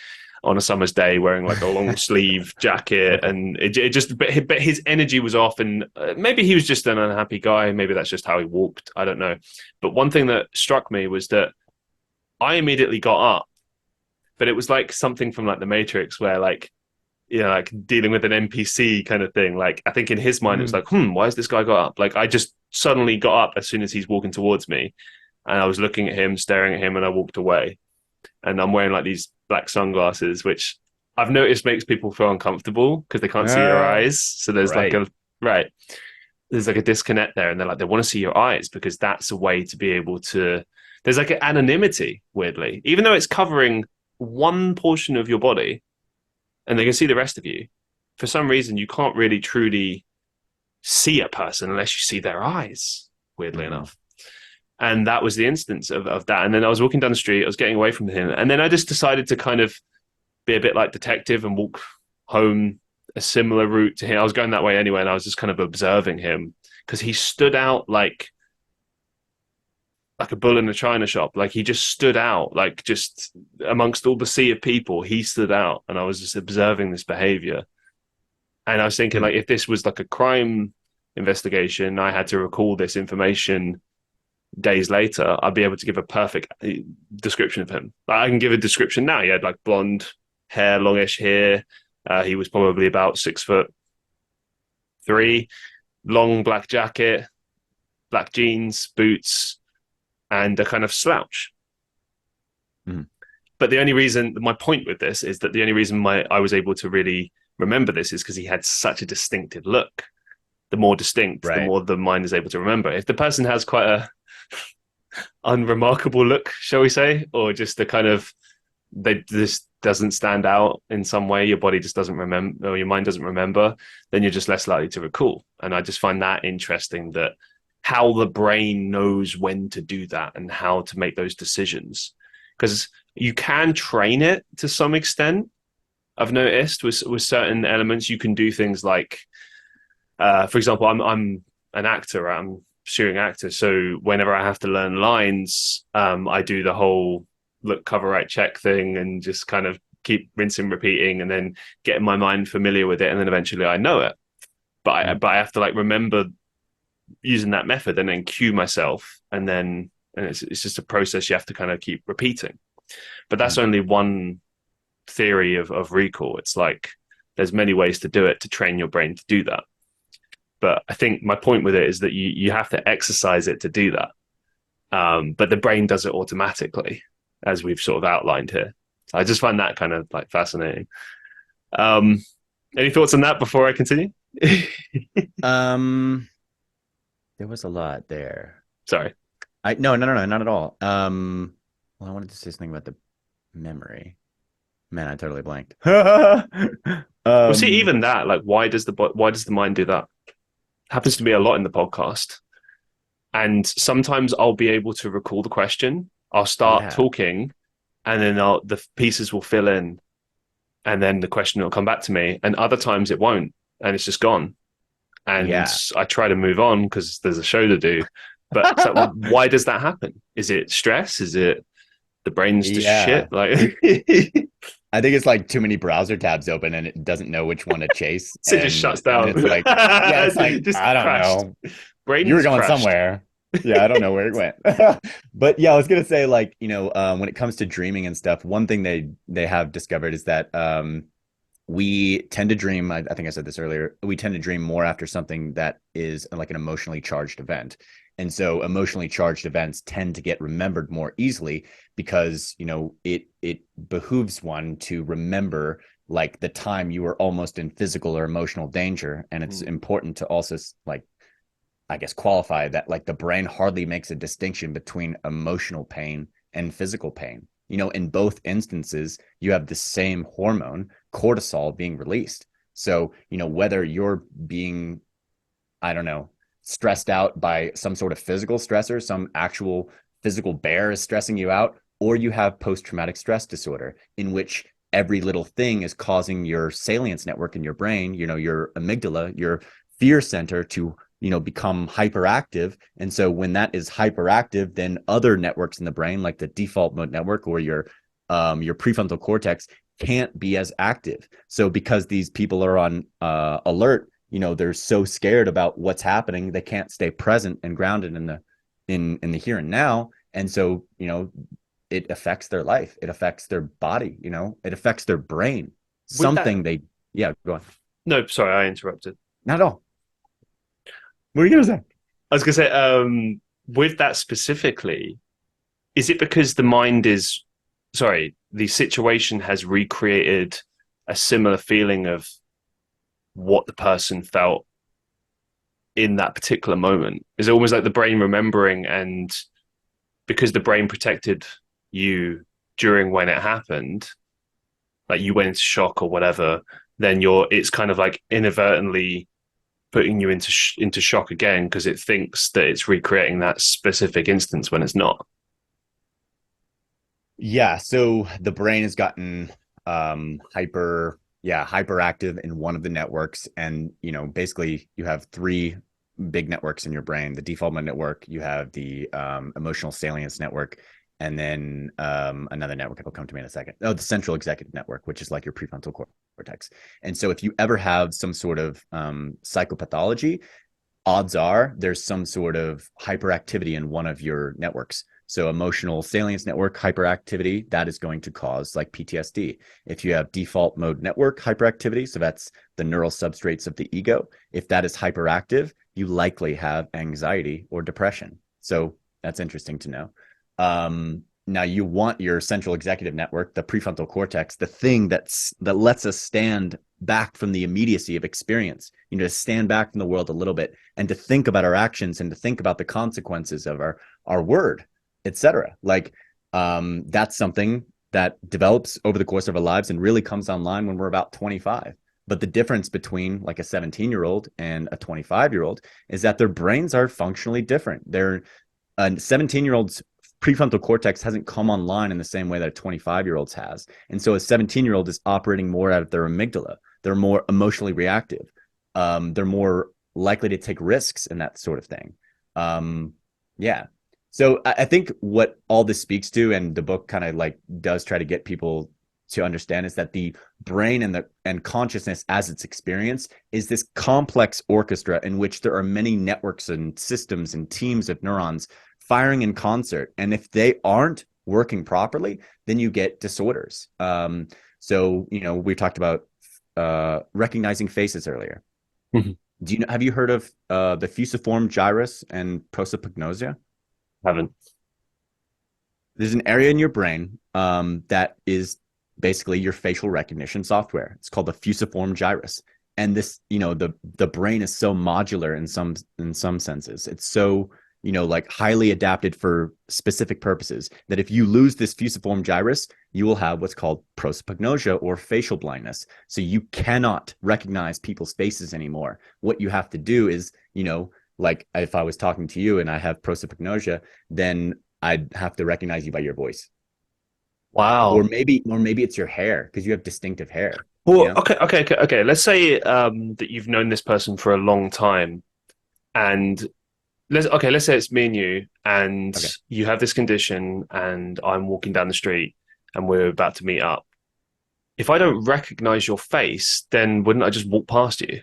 [SPEAKER 1] on a summer's day wearing like a long sleeve jacket,
[SPEAKER 2] Okay.
[SPEAKER 1] and it just but his energy was off, and maybe he was just an unhappy guy, maybe that's just how he walked, I don't know. But one thing that struck me was that I immediately got up, but it was like something from like the Matrix where like like dealing with an NPC kind of thing. Like I think in his mind it was
[SPEAKER 2] Mhm.
[SPEAKER 1] like, why has this guy got up? Like I just suddenly got up as soon as he's walking towards me, and I was looking at him, staring at him, and I walked away. And I'm wearing like these black sunglasses, which I've noticed makes people feel uncomfortable because they can't see your
[SPEAKER 2] Uh,
[SPEAKER 1] eyes. So there's like
[SPEAKER 2] right.
[SPEAKER 1] a right, there's like a disconnect there, and they're like they want to see your eyes because that's a way to be able to. There's like an anonymity, weirdly, even though it's covering one portion of your body and they can see the rest of you. For some reason, you can't really truly see a person unless you see their eyes, weirdly
[SPEAKER 2] Mhm.
[SPEAKER 1] enough. And that was the instance of that. And then I was walking down the street, I was getting away from him. And then I just decided to kind of be a bit like detective and walk home a similar route to him. I was going that way anyway, and I was just kind of observing him because he stood out like a bull in a china shop. Like he just stood out, like just amongst all the sea of people, he stood out. And I was just observing this behavior. And I was thinking,
[SPEAKER 2] Hmm.
[SPEAKER 1] like, if this was like a crime investigation, I had to recall this information days later, I'd be able to give a perfect description of him. Like, I can give a description now. He had like blonde hair, longish hair. He was probably about 6'3", long black jacket, black jeans, boots, and a kind of slouch.
[SPEAKER 2] Hmm.
[SPEAKER 1] But the only reason, my point with this is that the only reason I was able to really remember this is because he had such a distinctive look. The more distinct, the
[SPEAKER 2] Right.
[SPEAKER 1] more the mind is able to remember. If the person has quite a unremarkable look, shall we say, or just a kind of they this doesn't stand out in some way, your body just doesn't remember or your mind doesn't remember, then you're just less likely to recall. And I just find that interesting that how the brain knows when to do that and how to make those decisions because you can train it to some extent. I've noticed with certain elements, you can do things like, for example, I'm an actor. I'm pursuing actor, so whenever I have to learn lines, I do the whole look, cover, right, check thing, and just kind of keep rinsing, repeating, and then getting my mind familiar with it, and then eventually I know it. But I have to like remember using that method and then cue myself, and it's just a process you have to kind of keep repeating. But that's only one theory of recall. It's like there's many ways to do it to train your brain to do that. But I think my point with it is that you have to exercise it to do that. But the brain does it automatically, as we've sort of outlined here. So I just find that kind of like fascinating. Um, any thoughts on that before I continue?
[SPEAKER 2] Um, there was a lot there.
[SPEAKER 1] Sorry.
[SPEAKER 2] No, not at all. Well, I wanted to say something about the memory. Man, I totally blanked.
[SPEAKER 1] Well, see, even that, like, why does the mind do that? Happens to me a lot in the podcast, and sometimes I'll be able to recall the question. I'll start
[SPEAKER 2] Yeah,
[SPEAKER 1] talking, and then the pieces will fill in, and then the question will come back to me. And other times it won't, and it's just gone. And
[SPEAKER 2] yeah.
[SPEAKER 1] I try to move on because there's a show to do. But it's like, why does that happen? Is it stress? Is it the brain's just
[SPEAKER 2] Yeah.
[SPEAKER 1] shit? Like,
[SPEAKER 2] I think it's like too many browser tabs open and it doesn't know which one to chase.
[SPEAKER 1] so it just shuts
[SPEAKER 2] And
[SPEAKER 1] down.
[SPEAKER 2] it's like, yeah, it's like,
[SPEAKER 1] Just
[SPEAKER 2] I don't
[SPEAKER 1] crashed.
[SPEAKER 2] know. You were
[SPEAKER 1] Brain's
[SPEAKER 2] going
[SPEAKER 1] crashed.
[SPEAKER 2] somewhere. Yeah, I don't know where it went. But yeah, I was gonna say, like, when it comes to dreaming and stuff, one thing they have discovered is that we tend to dream. I think I said this earlier. We tend to dream more after something that is like an emotionally charged event. And so emotionally charged events tend to get remembered more easily because, it behooves one to remember like the time you were almost in physical or emotional danger. And it's
[SPEAKER 1] Mm.
[SPEAKER 2] important to also like, I guess, qualify that like the brain hardly makes a distinction between emotional pain and physical pain. In both instances, you have the same hormone, cortisol, being released. So, whether you're being, I don't know, stressed out by some sort of physical stressor, some actual physical bear is stressing you out, or you have post traumatic stress disorder in which every little thing is causing your salience network in your brain, your amygdala, your fear center to become hyperactive. And so when that is hyperactive, then other networks in the brain, like the default mode network or your prefrontal cortex, can't be as active. So because these people are on alert, they're so scared about what's happening, they can't stay present and grounded in the here and now. And so it affects their life, it affects their body, it affects their brain.
[SPEAKER 1] With that,
[SPEAKER 2] Something they Yeah, go on.
[SPEAKER 1] no, sorry, I interrupted.
[SPEAKER 2] Not at all. What are you gonna say?
[SPEAKER 1] I was going to say, with that specifically, is it because the mind is, sorry, the situation has recreated a similar feeling of what the person felt in that particular moment? Is it almost like the brain remembering, and because the brain protected you during when it happened, like you went into shock or whatever, then it's kind of like inadvertently putting you into shock again because it thinks that it's recreating that specific instance when it's not.
[SPEAKER 2] Yeah, so the brain has gotten hyperactive in one of the networks. And basically you have three big networks in your brain: the default mode network, you have the emotional salience network, and then another network that'll come to me in a second. Oh, the central executive network, which is like your prefrontal cortex. And so if you ever have some sort of psychopathology, odds are there's some sort of hyperactivity in one of your networks. So emotional salience network hyperactivity, that is going to cause like PTSD. If you have default mode network hyperactivity, so that's the neural substrates of the ego, if that is hyperactive, you likely have anxiety or depression. So that's interesting to know. Now you want your central executive network, the prefrontal cortex, the thing that lets us stand back from the immediacy of experience, to stand back from the world a little bit and to think about our actions and to think about the consequences of our word, etc. Like that's something that develops over the course of our lives and really comes online when we're about 25. But the difference between like a 17-year-old and a 25-year-old is that their brains are functionally different. A 17-year-old's prefrontal cortex hasn't come online in the same way that a 25-year-old has. And so a 17-year-old is operating more out of their amygdala. They're more emotionally reactive. They're more likely to take risks and that sort of thing. Yeah. So I think what all this speaks to, and the book kind of like does try to get people to understand, is that the brain and consciousness as it's experienced is this complex orchestra in which there are many networks and systems and teams of neurons firing in concert. And if they aren't working properly, then you get disorders. So, we talked about recognizing faces earlier.
[SPEAKER 1] Mhm.
[SPEAKER 2] Have you heard of the fusiform gyrus and prosopagnosia?
[SPEAKER 1] Haven't.
[SPEAKER 2] There's an area in your brain that is basically your facial recognition software. It's called the fusiform gyrus. And this, the brain is so modular in some senses. It's so, like highly adapted for specific purposes that if you lose this fusiform gyrus, you will have what's called prosopagnosia or facial blindness. So you cannot recognize people's faces anymore. What you have to do is, like if I was talking to you and I have prosopagnosia, then I'd have to recognize you by your voice. Or
[SPEAKER 1] Wow.
[SPEAKER 2] maybe it's your hair because you have distinctive hair, you
[SPEAKER 1] Well,
[SPEAKER 2] know?
[SPEAKER 1] okay. Let's say that you've known this person for a long time, and let's say it's me and you, and
[SPEAKER 2] Okay.
[SPEAKER 1] you have this condition, and I'm walking down the street, and we're about to meet up. If I don't recognize your face, then wouldn't I just walk past you?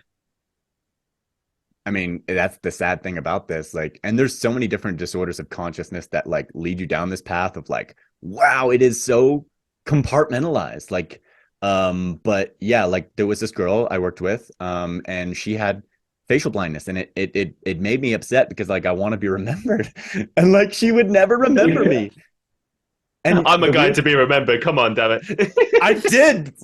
[SPEAKER 2] I mean, that's the sad thing about this. Like, and there's so many different disorders of consciousness that like lead you down this path of like, wow, it is so compartmentalized. Like, but yeah, like there was this girl I worked with, and she had facial blindness, and it made me upset because like I want to be remembered, and like she would never remember
[SPEAKER 1] Yeah.
[SPEAKER 2] me. And
[SPEAKER 1] I'm a
[SPEAKER 2] the
[SPEAKER 1] guy
[SPEAKER 2] weird,
[SPEAKER 1] to be remembered. Come on, damn
[SPEAKER 2] I
[SPEAKER 1] it.
[SPEAKER 2] did.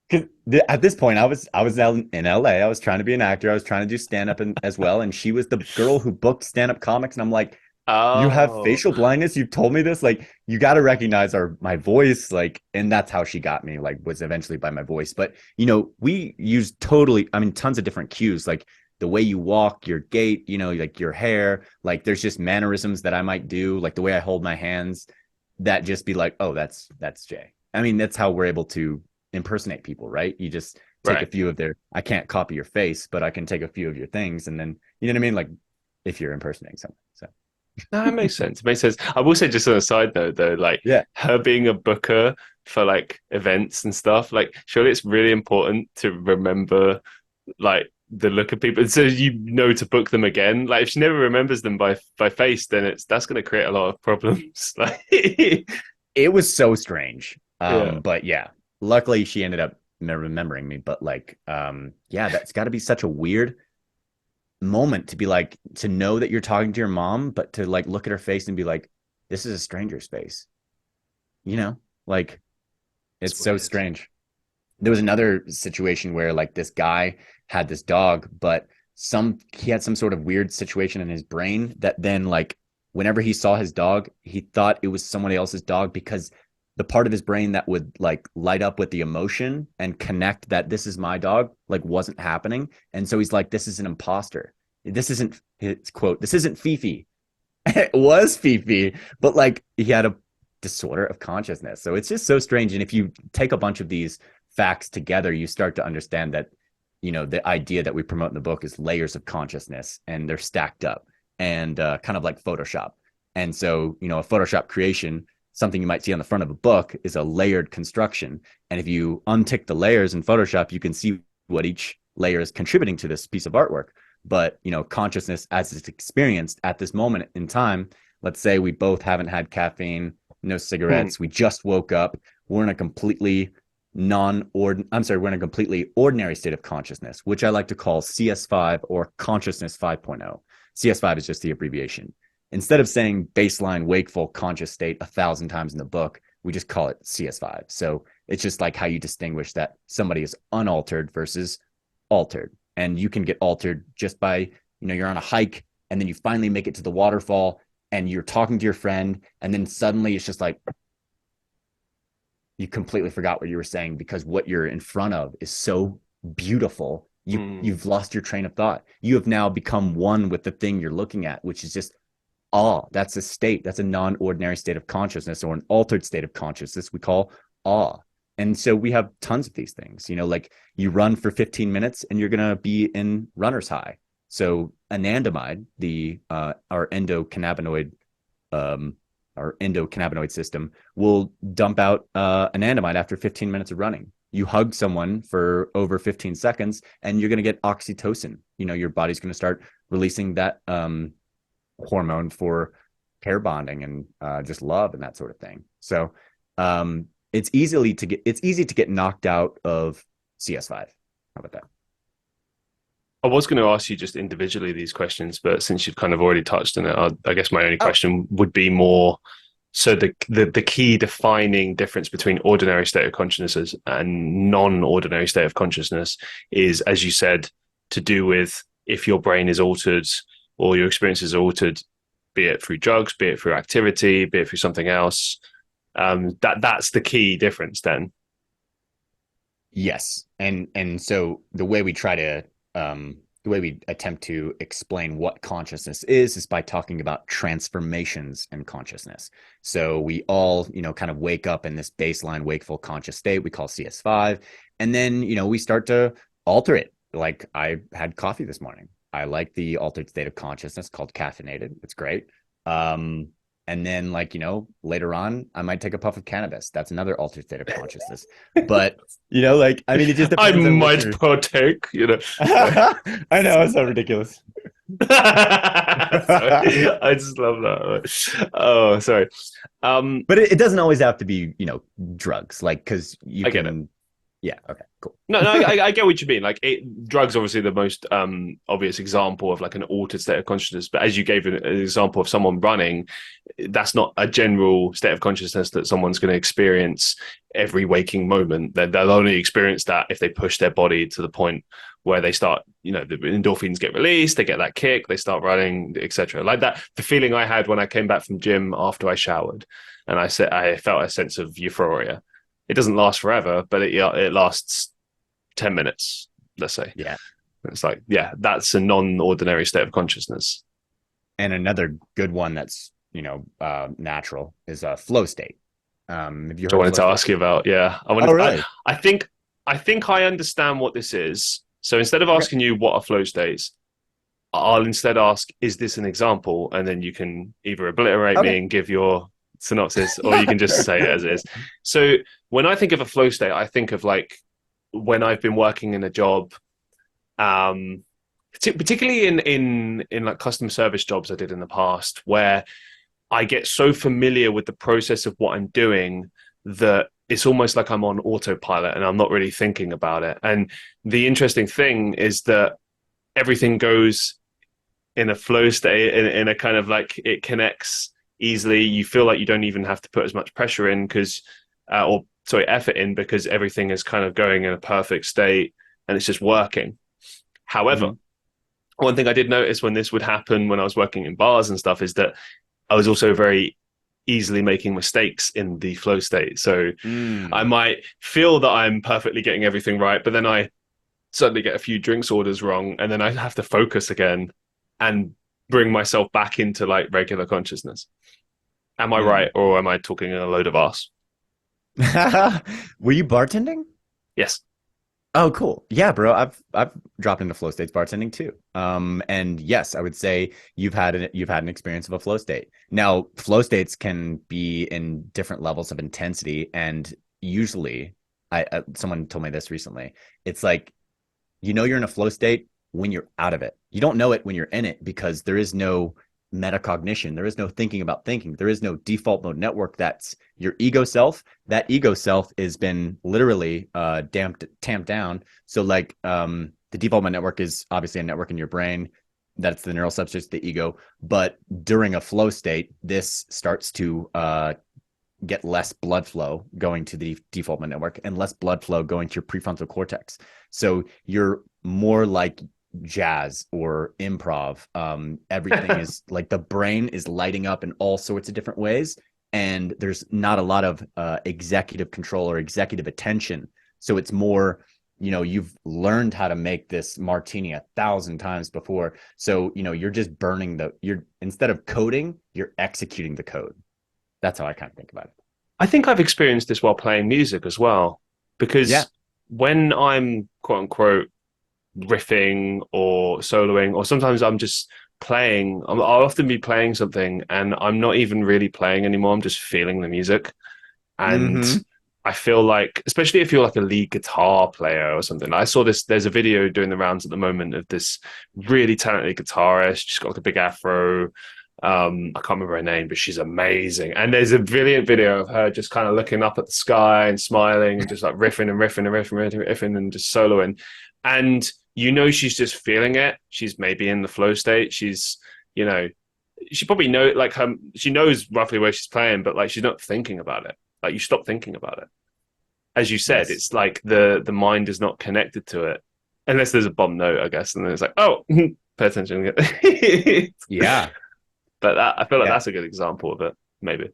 [SPEAKER 2] Because at this point, I was out in LA. I was trying to be an actor. I was trying to do stand up as well. And she was the girl who booked stand up comics. And I'm like, you have
[SPEAKER 1] Oh,
[SPEAKER 2] facial blindness. You've told me this. Like, you got to recognize my voice. Like, and that's how she got me. Like, was eventually by my voice. But we use tons of different cues. Like the way you walk, your gait. Like your hair. Like, there's just mannerisms that I might do. Like the way I hold my hands. That just be like, oh, that's Jay. I mean, that's how we're able to impersonate people, right? You just take a
[SPEAKER 1] right.
[SPEAKER 2] few of I can't copy your face, but I can take a few of your things, and then you know what I mean? Like if you're impersonating someone. So
[SPEAKER 1] No, it makes sense. It makes sense. I will say, just on a side note, though, like
[SPEAKER 2] yeah.
[SPEAKER 1] her being a booker for like events and stuff, like surely it's really important to remember like the look of people, so you know to book them again. Like if she never remembers them by face, then that's going to create a lot of problems. Like,
[SPEAKER 2] It was so strange.
[SPEAKER 1] yeah,
[SPEAKER 2] But yeah, luckily she ended up remembering me. But like, yeah, that's got to be such a weird moment to be like to know that you're talking to your mom, but to like look at her face and be like, this is a stranger's face, you know? Like
[SPEAKER 1] it's
[SPEAKER 2] it's so
[SPEAKER 1] weird.
[SPEAKER 2] strange. There was another situation where like this guy had this dog, but he had some sort of weird situation in his brain that then like whenever he saw his dog, he thought it was somebody else's dog because the part of his brain that would like light up with the emotion and connect that this is my dog like wasn't happening. And so he's like, this is an imposter. This isn't his quote, this isn't Fifi. It was Fifi, but like he had a disorder of consciousness. So it's just so strange. And if you take a bunch of these facts together, you start to understand that, the idea that we promote in the book is layers of consciousness and they're stacked up and kind of like Photoshop. And so, a Photoshop creation, something you might see on the front of a book is a layered construction. And if you untick the layers in Photoshop, you can see what each layer is contributing to this piece of artwork. But consciousness as it's experienced at this moment in time, let's say we both haven't had caffeine, no
[SPEAKER 1] Hmm.
[SPEAKER 2] cigarettes, we just woke up, we're in a completely we're in a completely ordinary state of consciousness, which I like to call CS5 or consciousness 5.0. CS5 is just the abbreviation. Instead of saying baseline wakeful conscious state 1,000 times in the book, we just call it CS5. So it's just like how you distinguish that somebody is unaltered versus altered. And you can get altered just by, you're on a hike and then you finally make it to the waterfall and you're talking to your friend. And then suddenly it's just like, you completely forgot what you were saying because what you're in front of is so beautiful.
[SPEAKER 1] Hmm.
[SPEAKER 2] You've lost your train of thought. You have now become one with the thing you're looking at, which is just awe. That's a state. That's a non-ordinary state of consciousness or an altered state of consciousness we call awe. And so we have tons of these things, like you run for 15 minutes and you're going to be in runner's high. So anandamide, um, our endocannabinoid system will dump out anandamide after 15 minutes of running. You hug someone for over 15 seconds and you're going to get oxytocin. Your body's going to start releasing that hormone for pair bonding and just love and that sort of thing. So it's easy to get knocked out of CS5. How about that?
[SPEAKER 1] I was going to ask you just individually these questions, but since you've kind of already touched on it, I guess my only question would be more so the key defining difference between ordinary state of consciousness and non-ordinary state of consciousness is, as you said, to do with if your brain is altered or your experiences are altered, be it through drugs, be it through activity, be it through something else. That's the key difference then.
[SPEAKER 2] Yes. And so the way we attempt to explain what consciousness is by talking about transformations in consciousness. So we all, kind of wake up in this baseline wakeful conscious state we call CS5. And then, we start to alter it. Like I had coffee this morning. I like the altered state of consciousness called caffeinated. It's great. And then later on, I might take a puff of cannabis. That's another altered state of consciousness. But, it just
[SPEAKER 1] I
[SPEAKER 2] depends on what
[SPEAKER 1] might partake,
[SPEAKER 2] I know, it's so ridiculous.
[SPEAKER 1] Sorry, I just love that. Oh, sorry.
[SPEAKER 2] But it doesn't always have to be, drugs, because you
[SPEAKER 1] get it.
[SPEAKER 2] Yeah. Okay. Cool.
[SPEAKER 1] No, I get what you mean. Drugs, obviously, the most obvious example of an altered state of consciousness. But as you gave an example of someone running, that's not a general state of consciousness that someone's going to experience every waking moment. They'll only experience that if they push their body to the point where they start, the endorphins get released, they get that kick, they start running, etc. Like that, the feeling I had when I came back from gym after I showered, and I felt a sense of euphoria. It doesn't last forever, but it lasts 10 minutes, let's say.
[SPEAKER 2] Yeah.
[SPEAKER 1] It's that's a non-ordinary state of consciousness.
[SPEAKER 2] And another good one that's, natural is a flow state. Have you heard
[SPEAKER 1] I wanted to ask you about,
[SPEAKER 2] really?
[SPEAKER 1] I think I understand what this is. So instead of asking you what are flow states, I'll instead ask, is this an example? And then you can either obliterate me and give your synopsis, or you can just say it as is. So when I think of a flow state, I think of when I've been working in a job, particularly in customer service jobs I did in the past, where I get so familiar with the process of what I'm doing that it's almost like I'm on autopilot and I'm not really thinking about it. And the interesting thing is that everything goes in a flow state, in a kind of it connects easily. You feel like you don't even have to put as much pressure in effort in, because everything is kind of going in a perfect state and it's just working. However, one thing I did notice when this would happen when I was working in bars and stuff is that I was also very easily making mistakes in the flow state. So I might feel that I'm perfectly getting everything right, but then I suddenly get a few drinks orders wrong, and then I have to focus again and bring myself back into regular consciousness. Am I right, or am I talking a load of ass?
[SPEAKER 2] Were you bartending?
[SPEAKER 1] Yes.
[SPEAKER 2] Oh, cool. Yeah, bro. I've dropped into flow states bartending too. And yes, I would say you've had an experience of a flow state. Now, flow states can be in different levels of intensity, and usually, someone told me this recently. It's you're in a flow state when you're out of it. You don't know it when you're in it, because there is no metacognition. There is no thinking about thinking. There is no default mode network. That's your ego self. That ego self has been literally tamped down. So the default mode network is obviously a network in your brain. That's the neural substrate, the ego. But during a flow state, this starts to get less blood flow going to the default mode network and less blood flow going to your prefrontal cortex. So you're more like jazz or improv. Everything is the brain is lighting up in all sorts of different ways, and there's not a lot of executive control or executive attention. So it's more you've learned how to make this martini 1,000 times before. So, you're just you're instead of coding, you're executing the code. That's how I kind of think about it.
[SPEAKER 1] I think I've experienced this while playing music as well,
[SPEAKER 2] Yeah.
[SPEAKER 1] because when I'm quote unquote riffing or soloing, or sometimes I'm just playing, I'll often be playing something and I'm not even really playing anymore. I'm just feeling the music. And
[SPEAKER 2] Mm-hmm.
[SPEAKER 1] I feel like, especially if you're like a lead guitar player or something, I saw this, there's a video doing the rounds at the moment of this really talented guitarist. She's got like a big afro. I can't remember her name, but she's amazing. And there's a brilliant video of her just kind of looking up at the sky and smiling and just like riffing and riffing and riffing and riffing and just soloing. And she's just feeling it. She's maybe in the flow state. She's, you know, she probably she knows roughly where she's playing, but like she's not thinking about it. Like you stop thinking about it. As you said,
[SPEAKER 2] Yes.
[SPEAKER 1] it's like the mind is not connected to it unless there's a bomb note, I guess, and then it's like, oh, pay attention.
[SPEAKER 2] Yeah.
[SPEAKER 1] But I feel like
[SPEAKER 2] Yeah.
[SPEAKER 1] that's a good example of it, maybe.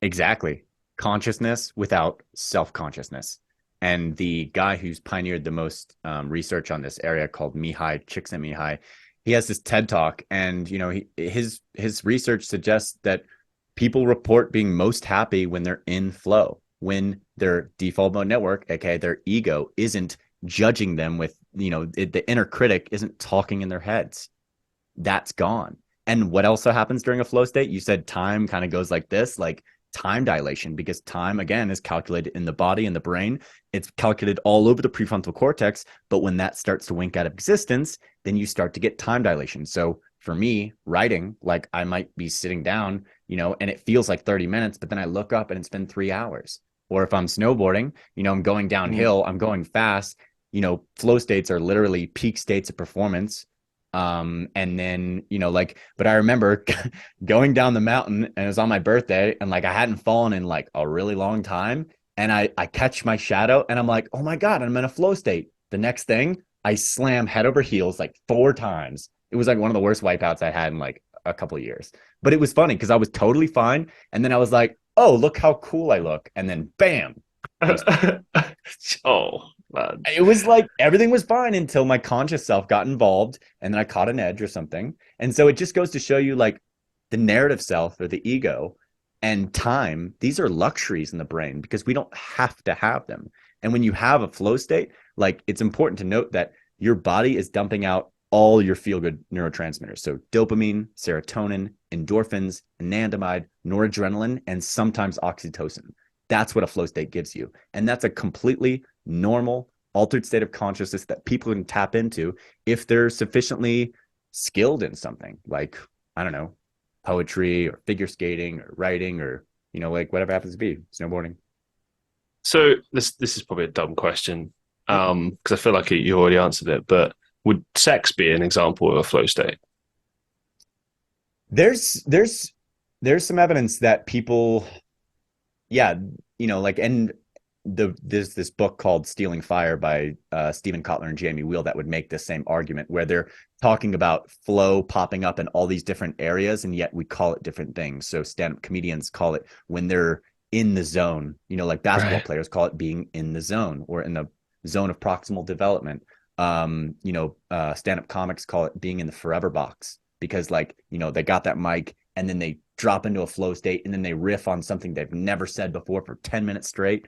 [SPEAKER 2] Exactly. Consciousness without self-consciousness. And the guy who's pioneered the most research on this area called Mihai Csikszentmihalyi, he has this TED talk, and his research suggests that people report being most happy when they're in flow, when their default mode network, aka their ego, isn't judging them with the inner critic isn't talking in their heads. That's gone. And what also happens during a flow state? You said time kind of goes like this, like time dilation, because time, again, is calculated in the body and the brain. It's calculated all over the prefrontal cortex. But when that starts to wink out of existence, then you start to get time dilation. So for me, writing, like I might be sitting down, and it feels like 30 minutes, but then I look up and it's been 3 hours. Or if I'm snowboarding, I'm going
[SPEAKER 1] Mm.
[SPEAKER 2] downhill, I'm going fast. Flow states are literally peak states of performance. And then, but I remember going down the mountain, and it was on my birthday, and like I hadn't fallen in like a really long time. And I catch my shadow and I'm like, oh my God, I'm in a flow state. The next thing, I slam head over heels like 4 times. It was like one of the worst wipeouts I had in like a couple of years. But it was funny because I was totally fine. And then I was like, oh, look how cool I look. And then bam, face plant.
[SPEAKER 1] Oh man.
[SPEAKER 2] It was like everything was fine until my conscious self got involved, and then I caught an edge or something. And so it just goes to show you, like, the narrative self or the ego and time, these are luxuries in the brain because we don't have to have them. And when you have a flow state, like, it's important to note that your body is dumping out all your feel good neurotransmitters. So dopamine, serotonin, endorphins, anandamide, noradrenaline, and sometimes oxytocin. That's what a flow state gives you. And that's a completely normal, altered state of consciousness that people can tap into if they're sufficiently skilled in something like, I don't know, poetry or figure skating or writing or, like whatever happens to be, snowboarding.
[SPEAKER 1] So this is probably a dumb question, because I feel like you already answered it, but would sex be an example of a flow state?
[SPEAKER 2] There's some evidence that people, yeah, and there's this book called Stealing Fire by Stephen Kotler and Jamie Wheel that would make this same argument, where they're talking about flow popping up in all these different areas, and yet we call it different things. So stand-up comedians call it when they're in the zone, like basketball
[SPEAKER 1] Right.
[SPEAKER 2] players call it being in the zone or in the zone of proximal development. Stand-up comics call it being in the forever box because, like, they got that mic and then they drop into a flow state and then they riff on something they've never said before for 10 minutes straight.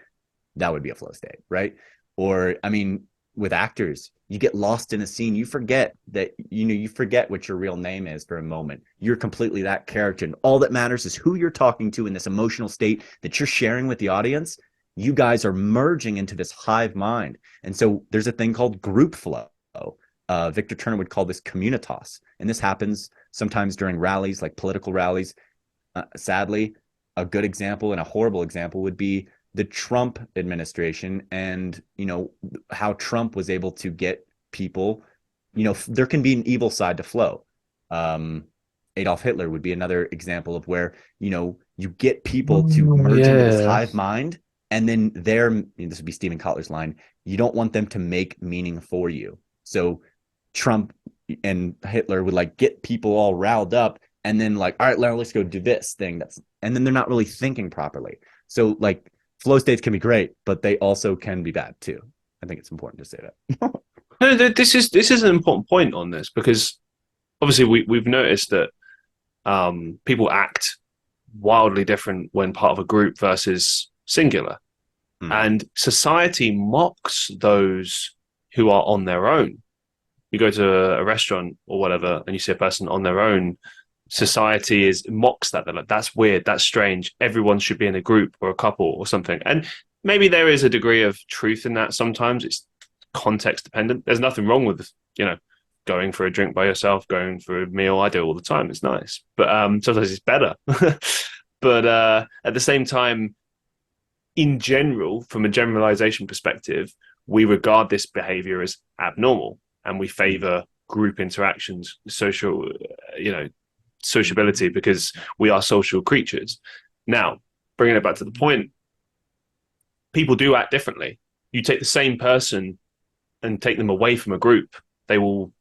[SPEAKER 2] That would be a flow state, right? Or, I mean, with actors, you get lost in a scene, you forget that, you forget what your real name is for a moment. You're completely that character. And all that matters is who you're talking to in this emotional state that you're sharing with the audience. You guys are merging into this hive mind. And so there's a thing called group flow. Victor Turner would call this communitas. And this happens sometimes during rallies, like political rallies. Sadly, a good example and a horrible example would be the Trump administration, and how Trump was able to get people. There can be an evil side to flow. um Adolf Hitler would be another example of where you get people to
[SPEAKER 1] Oh,
[SPEAKER 2] merge into this
[SPEAKER 1] yeah.
[SPEAKER 2] hive mind, and then this would be Stephen Kotler's line, you don't want them to make meaning for you. So Trump and Hitler would like get people all riled up, and then like, all right, let's go do this thing, and then they're not really thinking properly. So like, flow states can be great, but they also can be bad too. I think it's important to say that.
[SPEAKER 1] No, this is an important point on this because obviously we've noticed that people act wildly different when part of a group versus singular.
[SPEAKER 2] Mm-hmm.
[SPEAKER 1] And society mocks those who are on their own. You go to a restaurant or whatever, and you see a person on their own. Society is mocks that. They're like, that's weird, that's strange. Everyone should be in a group or a couple or something. And maybe there is a degree of truth in that. Sometimes it's context dependent. There's nothing wrong with going for a drink by yourself, going for a meal. I do it all the time. It's nice, but sometimes it's better. But at the same time, in general, from a generalization perspective, we regard this behavior as abnormal and we favor group interactions, sociability because we are social creatures. Now, bringing it back to the point, people do act differently. You take the same person and take them away from a group, they will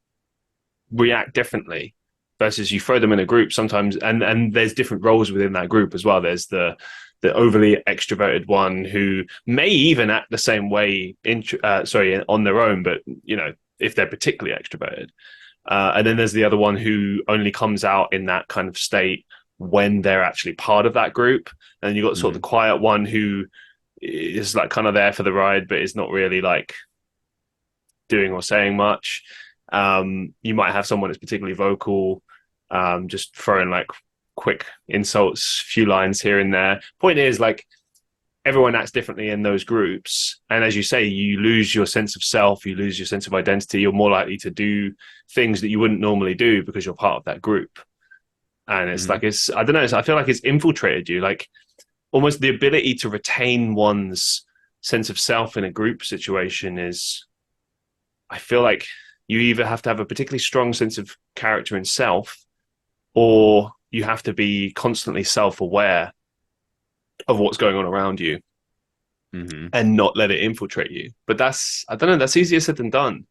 [SPEAKER 1] react differently versus you throw them in a group sometimes and there's different roles within that group as well. There's the overly extroverted one who may even act the same way on their own, but if they're particularly extroverted, and then there's the other one who only comes out in that kind of state when they're actually part of that group. And then you've got sort of the quiet one who is like kind of there for the ride but is not really like doing or saying much. You might have someone that's particularly vocal, just throwing like quick insults, few lines here and there. Point is, like, everyone acts differently in those groups. And as you say, you lose your sense of self, you lose your sense of identity. You're more likely to do things that you wouldn't normally do because you're part of that group. And it's like, I don't know, I feel like it's infiltrated you. Like almost the ability to retain one's sense of self in a group situation is, I feel like you either have to have a particularly strong sense of character in self, or you have to be constantly self-aware of what's going on around you and not let it infiltrate you. But I don't know, that's easier said than done.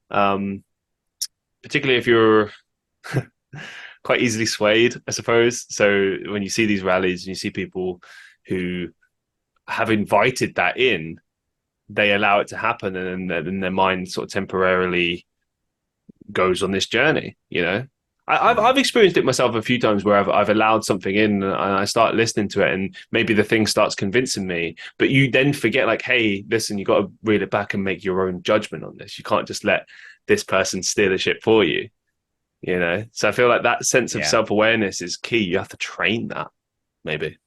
[SPEAKER 1] Particularly if you're quite easily swayed, I suppose. So when you see these rallies and you see people who have invited that in, they allow it to happen, and then their mind sort of temporarily goes on this journey. I've experienced it myself a few times where I've allowed something in and I start listening to it, and maybe the thing starts convincing me, but you then forget, like, hey, listen, you got to reel it back and make your own judgment on this. You can't just let this person steer the ship for you. So I feel like that sense of self-awareness is key. You have to train that, maybe.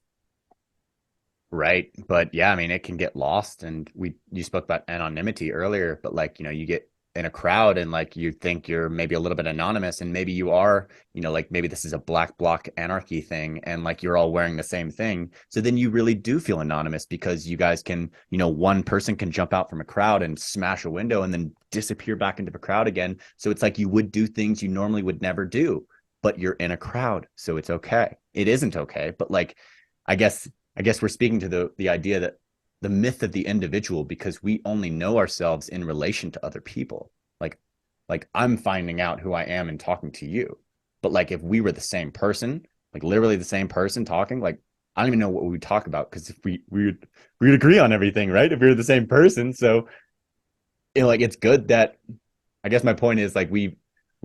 [SPEAKER 2] Right. But yeah, I mean, it can get lost. And you spoke about anonymity earlier, but like, you get in a crowd and like you think you're maybe a little bit anonymous, and maybe you are, like maybe this is a black bloc anarchy thing and like you're all wearing the same thing. So then you really do feel anonymous because you guys can, one person can jump out from a crowd and smash a window and then disappear back into the crowd again. So it's like you would do things you normally would never do, but you're in a crowd. So it's okay. It isn't okay. But like, I guess we're speaking to the idea that the myth of the individual, because we only know ourselves in relation to other people. Like I'm finding out who I am and talking to you. But like if we were the same person, like literally the same person talking, like I don't even know what we would talk about, because if we would agree on everything, right? If we were the same person. So like it's good that, I guess my point is, like we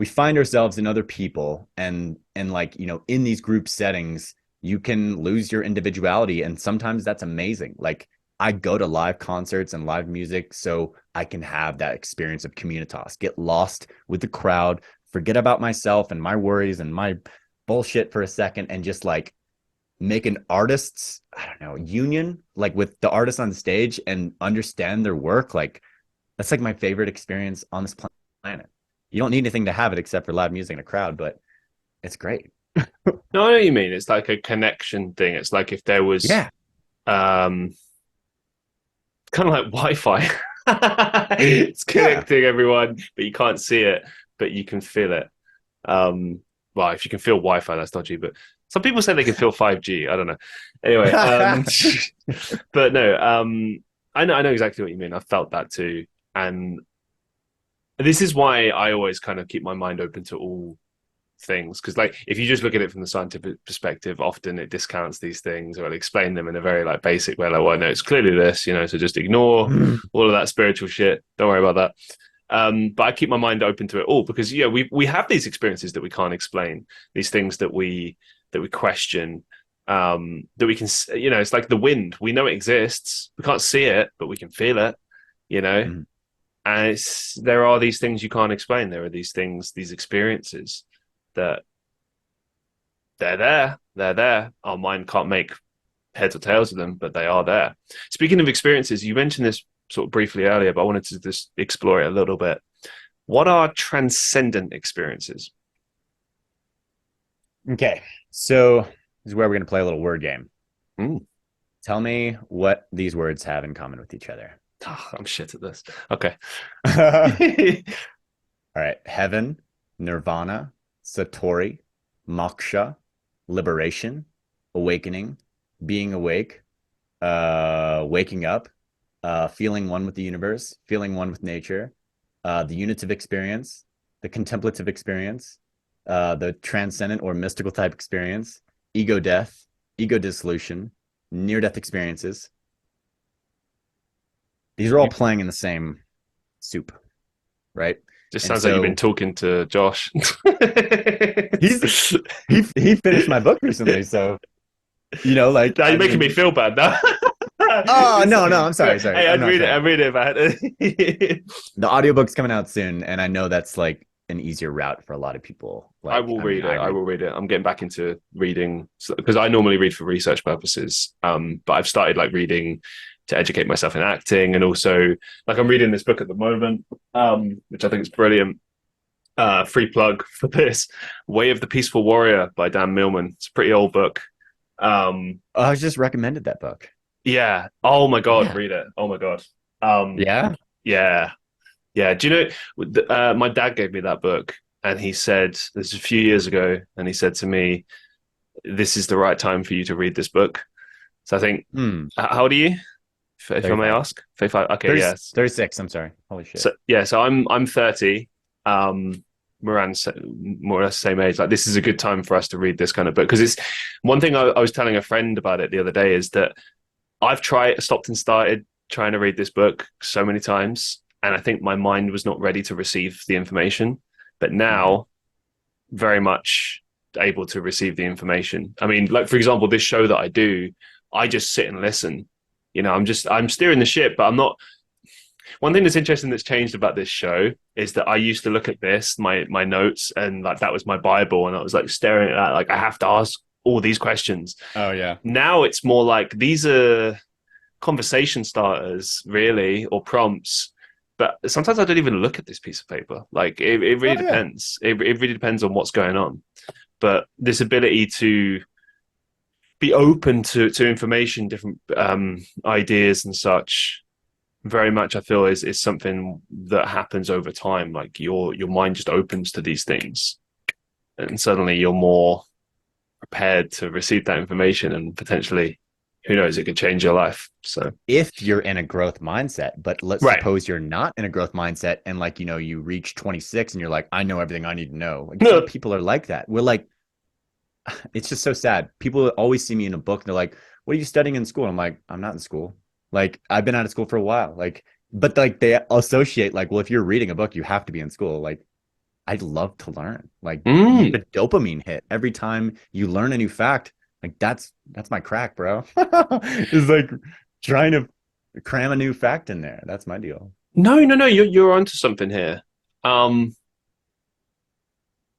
[SPEAKER 2] find ourselves in other people, and like, in these group settings, you can lose your individuality, and sometimes that's amazing. Like I go to live concerts and live music so I can have that experience of communitas, get lost with the crowd, forget about myself and my worries and my bullshit for a second, and just like make an artist's, I don't know, union, like with the artist on stage, and understand their work. Like that's like my favorite experience on this planet. You don't need anything to have it except for live music and a crowd, but it's great.
[SPEAKER 1] No, I know what you mean. It's like a connection thing. It's like if there was
[SPEAKER 2] Yeah.
[SPEAKER 1] kind of like Wi-Fi. It's connecting everyone, but you can't see it, but you can feel it. Well, if you can feel Wi-Fi, that's dodgy, but some people say they can feel 5G. I don't know. Anyway, but no, I know exactly what you mean. I felt that too. And this is why I always kind of keep my mind open to all things, because like if you just look at it from the scientific perspective, often it discounts these things or it'll explain them in a very like basic way, like, well, no, it's clearly this, so just ignore all of that spiritual shit, don't worry about that. But I keep my mind open to it all, because we have these experiences that we can't explain, these things that we question, that we can, it's like the wind. We know it exists, we can't see it, but we can feel it, you know.
[SPEAKER 2] Mhm.
[SPEAKER 1] And there are these things you can't explain. There are these things, these experiences that they're there. Our mind can't make heads or tails of them, but they are there. Speaking of experiences, you mentioned this sort of briefly earlier, but I wanted to just explore it a little bit. What are transcendent experiences?
[SPEAKER 2] Okay, so this is where we're going to play a little word game.
[SPEAKER 1] Mm.
[SPEAKER 2] Tell me what these words have in common with each other.
[SPEAKER 1] Oh, I'm shit at this. Okay.
[SPEAKER 2] All right. Heaven, nirvana, satori, moksha, liberation, awakening, being awake, waking up, feeling one with the universe, feeling one with nature, the unitive experience, the contemplative experience, the transcendent or mystical type experience, ego death, ego dissolution, near death experiences. These are all playing in the same soup, right?
[SPEAKER 1] Just
[SPEAKER 2] And
[SPEAKER 1] sounds like you've been
[SPEAKER 2] so
[SPEAKER 1] talking to Josh.
[SPEAKER 2] he's he finished my book recently, so like
[SPEAKER 1] Now you're
[SPEAKER 2] I
[SPEAKER 1] making me
[SPEAKER 2] mean,
[SPEAKER 1] feel bad now.
[SPEAKER 2] oh no, I'm sorry.
[SPEAKER 1] Hey,
[SPEAKER 2] I'm
[SPEAKER 1] I'd
[SPEAKER 2] not
[SPEAKER 1] read it.
[SPEAKER 2] saying
[SPEAKER 1] I'd read it if I had.
[SPEAKER 2] the audiobook's coming out soon, and I know that's like an easier route for a lot of people.
[SPEAKER 1] I
[SPEAKER 2] Like,
[SPEAKER 1] will
[SPEAKER 2] I mean,
[SPEAKER 1] read
[SPEAKER 2] I
[SPEAKER 1] it. I
[SPEAKER 2] read.
[SPEAKER 1] will read it. I'm getting back into reading because I normally read for research purposes. But I've started like reading to educate myself in acting, and also like I'm reading this book at the moment, which I think is brilliant. Free plug for this: Way of the Peaceful Warrior by Dan Millman. It's a pretty old book.
[SPEAKER 2] I was just recommended that book.
[SPEAKER 1] Yeah. Oh my God,
[SPEAKER 2] Yeah,
[SPEAKER 1] read it. Oh my God. Um,
[SPEAKER 2] yeah.
[SPEAKER 1] yeah. Yeah. Do you know, my dad gave me that book, and he said, this is a few years ago, and he said to me, this is the right time for you to read this book. So I think,
[SPEAKER 2] Hmm.
[SPEAKER 1] how old are you? If I may
[SPEAKER 2] 35.
[SPEAKER 1] ask? 35. Okay.
[SPEAKER 2] 30,
[SPEAKER 1] Yes.
[SPEAKER 2] 36. I'm sorry. Holy shit.
[SPEAKER 1] So, yeah. So I'm 30. We're around more or less the same age. Like, this is a good time for us to read this kind of book, because it's one thing I was telling a friend about it the other day is that I've stopped and started trying to read this book so many times, and I think my mind was not ready to receive the information. But
[SPEAKER 2] Mhm.
[SPEAKER 1] now, very much able to receive the information. I mean, like for example, this show that I do, I just sit and listen. I'm steering the ship, but I'm not. One thing that's interesting that's changed about this show is that I used to look at this, my notes, and like that was my Bible, and I was like staring at that, like I have to ask all these questions.
[SPEAKER 2] Oh yeah.
[SPEAKER 1] Now it's more like these are conversation starters, really, or prompts. But sometimes I don't even look at this piece of paper. Like it really
[SPEAKER 2] Oh yeah.
[SPEAKER 1] depends. It really depends on what's going on. But this ability to be open to information, different ideas and such, very much I feel is something that happens over time. Like your mind just opens to these things, and suddenly you're more prepared to receive that information, and potentially, who knows, it could change your life. So
[SPEAKER 2] If you're in a growth mindset, but let's
[SPEAKER 1] right.
[SPEAKER 2] suppose you're not in a growth mindset and like, you reach 26 and you're like, I know everything I need to know. Like some
[SPEAKER 1] No.
[SPEAKER 2] people are like that. We're like, it's just so sad. People always see me in a book and they're like, what are you studying in school? I'm like, I'm not in school. Like I've been out of school for a while. Like, but like they associate like, well, if you're reading a book, you have to be in school. Like I'd love to learn. Like you get
[SPEAKER 1] Mm.
[SPEAKER 2] a dopamine hit every time you learn a new fact. Like that's my crack, bro. It's like trying to cram a new fact in there. That's my deal.
[SPEAKER 1] No. You're onto something here.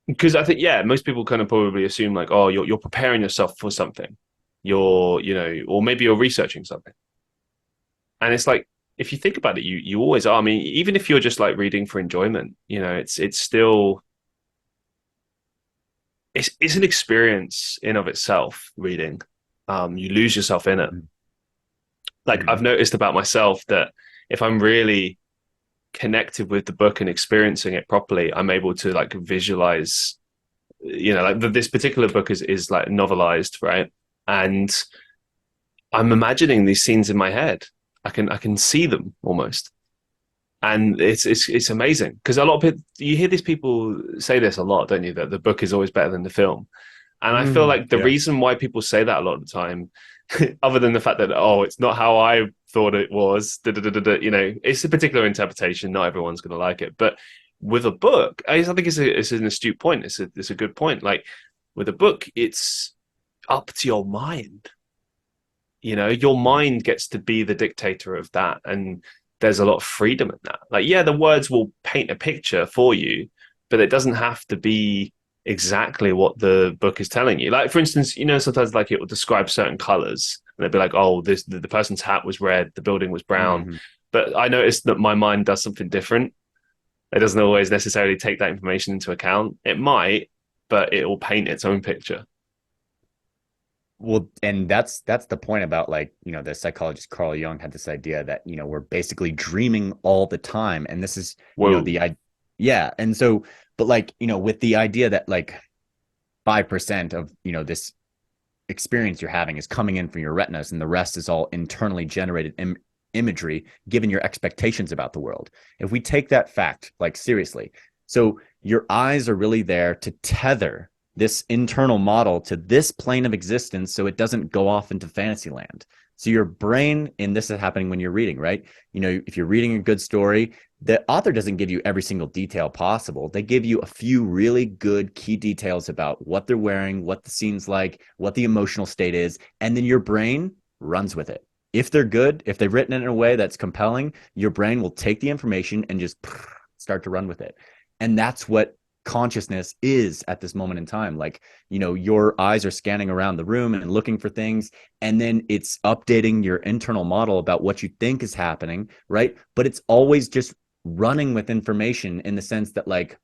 [SPEAKER 1] Because I think most people kind of probably assume like, oh, you're preparing yourself for something. Or maybe you're researching something. And it's like, if you think about it, you always are. I mean, even if you're just like reading for enjoyment, it's still it's an experience in of itself, reading. You lose yourself in it. Like I've
[SPEAKER 2] Mm-hmm.
[SPEAKER 1] noticed about myself that if I'm really connected with the book and experiencing it properly, I'm able to like visualize, like this particular book is like novelized, right? And I'm imagining these scenes in my head. I can see them almost. And it's amazing because a lot of people, you hear these people say this a lot, don't you? That the book is always better than the film. And I feel like the
[SPEAKER 2] Yeah.
[SPEAKER 1] reason why people say that a lot of the time, other than the fact that, oh, it's not how I thought it was, you know, it's a particular interpretation. Not everyone's going to like it. But with a book, I think it's an astute point. It's a good point. Like with a book, it's up to your mind. You know, your mind gets to be the dictator of that. And there's a lot of freedom in that. Like, yeah, the words will paint a picture for you, but it doesn't have to be exactly what the book is telling you. Like, for instance, you know, sometimes like it will describe certain colors and it'd be like, oh, this the person's hat was red, the building was brown.
[SPEAKER 2] Mm-hmm.
[SPEAKER 1] But I noticed that my mind does something different. It doesn't always necessarily take that information into account. It might, but it will paint its own picture.
[SPEAKER 2] Well, and that's the point about like, the psychologist Carl Jung had this idea that, we're basically dreaming all the time. And this is,
[SPEAKER 1] Whoa.
[SPEAKER 2] the yeah. And so, but like, with the idea that like 5% of, this experience you're having is coming in from your retinas and the rest is all internally generated imagery given your expectations about the world. If we take that fact like seriously, so your eyes are really there to tether this internal model to this plane of existence so it doesn't go off into fantasy land. So your brain, and this is happening when you're reading, right? If you're reading a good story, the author doesn't give you every single detail possible. They give you a few really good key details about what they're wearing, what the scene's like, what the emotional state is, and then your brain runs with it. If they're good, if they've written it in a way that's compelling, your brain will take the information and just start to run with it. And that's what consciousness is at this moment in time. Like, your eyes are scanning around the room and looking for things, and then it's updating your internal model about what you think is happening, right? But it's always just running with information in the sense that like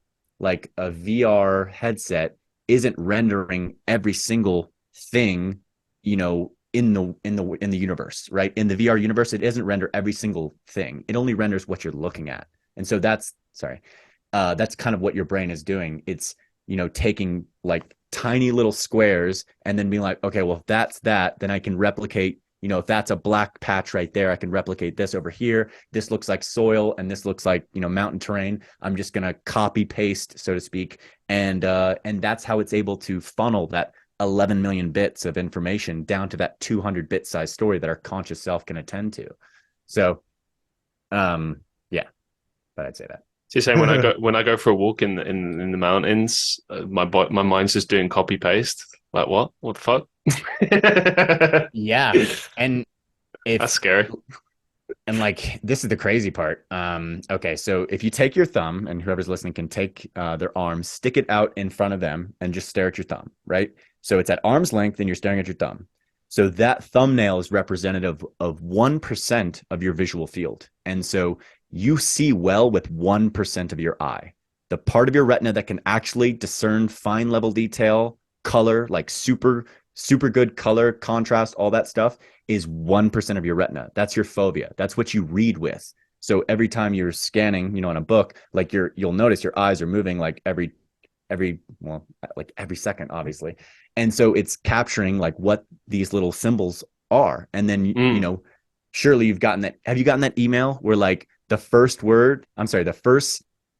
[SPEAKER 2] a VR headset isn't rendering every single thing, in the universe, right? In the VR universe, it doesn't render every single thing. It only renders what you're looking at. And so that's kind of what your brain is doing. It's, taking like tiny little squares and then being like, okay, well, if that's that, then I can replicate, if that's a black patch right there, I can replicate this over here. This looks like soil and this looks like, mountain terrain. I'm just going to copy paste, so to speak. And that's how it's able to funnel that 11 million bits of information down to that 200 bit size story that our conscious self can attend to. So, yeah, but I'd say that.
[SPEAKER 1] So you're saying when I go for a walk in the mountains, my mind's just doing copy paste. Like what? What the fuck?
[SPEAKER 2] Yeah. And
[SPEAKER 1] That's
[SPEAKER 2] if
[SPEAKER 1] scary.
[SPEAKER 2] and like this is the crazy part. Okay, so if you take your thumb, and whoever's listening can take their arm, stick it out in front of them and just stare at your thumb, right? So it's at arm's length and you're staring at your thumb. So that thumbnail is representative of 1% of your visual field. And so you see well with 1% of your eye. The part of your retina that can actually discern fine level detail, color, like super good color, contrast, all that stuff is 1% of your retina. That's your fovea. That's what you read with. So every time you're scanning, in a book, like you'll notice your eyes are moving like every second, obviously. And so it's capturing like what these little symbols are. And then,
[SPEAKER 1] Mm,
[SPEAKER 2] surely you've gotten that. Have you gotten that email where like the first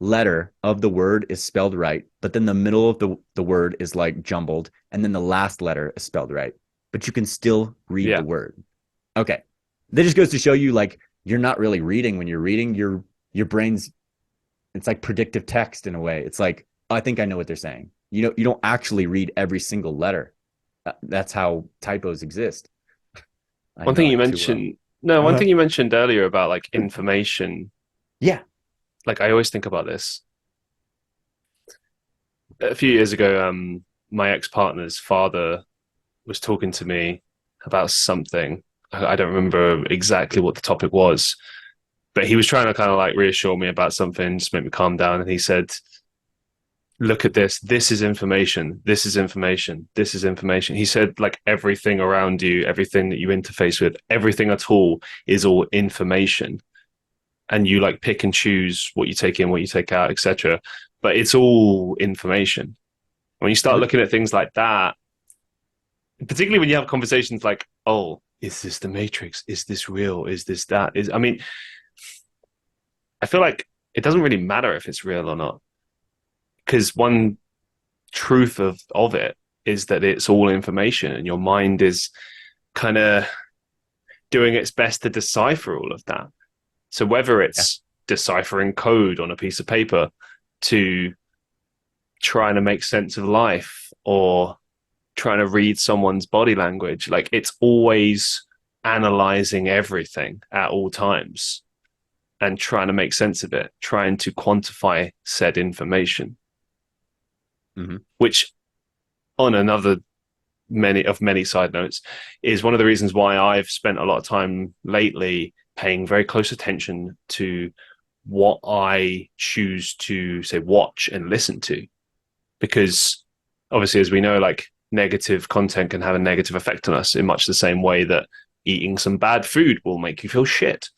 [SPEAKER 2] letter of the word is spelled right, but then the middle of the word is like jumbled, and then the last letter is spelled right, but you can still read the
[SPEAKER 1] yeah.
[SPEAKER 2] word. Okay. That just goes to show you like you're not really reading when you're reading. Your brain's it's like predictive text in a way. It's like, oh, I think I know what they're saying. You don't actually read every single letter. That's how typos exist. I
[SPEAKER 1] One
[SPEAKER 2] know
[SPEAKER 1] thing you
[SPEAKER 2] it too well.
[SPEAKER 1] mentioned, no, one
[SPEAKER 2] Uh-huh.
[SPEAKER 1] thing you mentioned earlier about like information.
[SPEAKER 2] Yeah.
[SPEAKER 1] Like I always think about this. A few years ago, my ex-partner's father was talking to me about something. I don't remember exactly what the topic was, but he was trying to kind of like reassure me about something, just make me calm down. And he said, look at this. This is information. This is information. This is information. He said, like everything around you, everything that you interface with, everything at all is all information. And you like pick and choose what you take in, what you take out, etc. But it's all information. When you start looking at things like that, particularly when you have conversations like, oh, is this the Matrix? Is this real? Is this that? I mean, I feel like it doesn't really matter if it's real or not, because one truth of it is that it's all information, and your mind is kind of doing its best to decipher all of that. So whether
[SPEAKER 2] Yeah.
[SPEAKER 1] it's deciphering code on a piece of paper to trying to make sense of life or trying to read someone's body language, like it's always analyzing everything at all times and trying to make sense of it, trying to quantify said information,
[SPEAKER 2] Hmm.
[SPEAKER 1] which on another many side notes is one of the reasons why I've spent a lot of time lately paying very close attention to what I choose to say watch and listen to, because obviously, as we know, like negative content can have a negative effect on us in much the same way that eating some bad food will make you feel shit.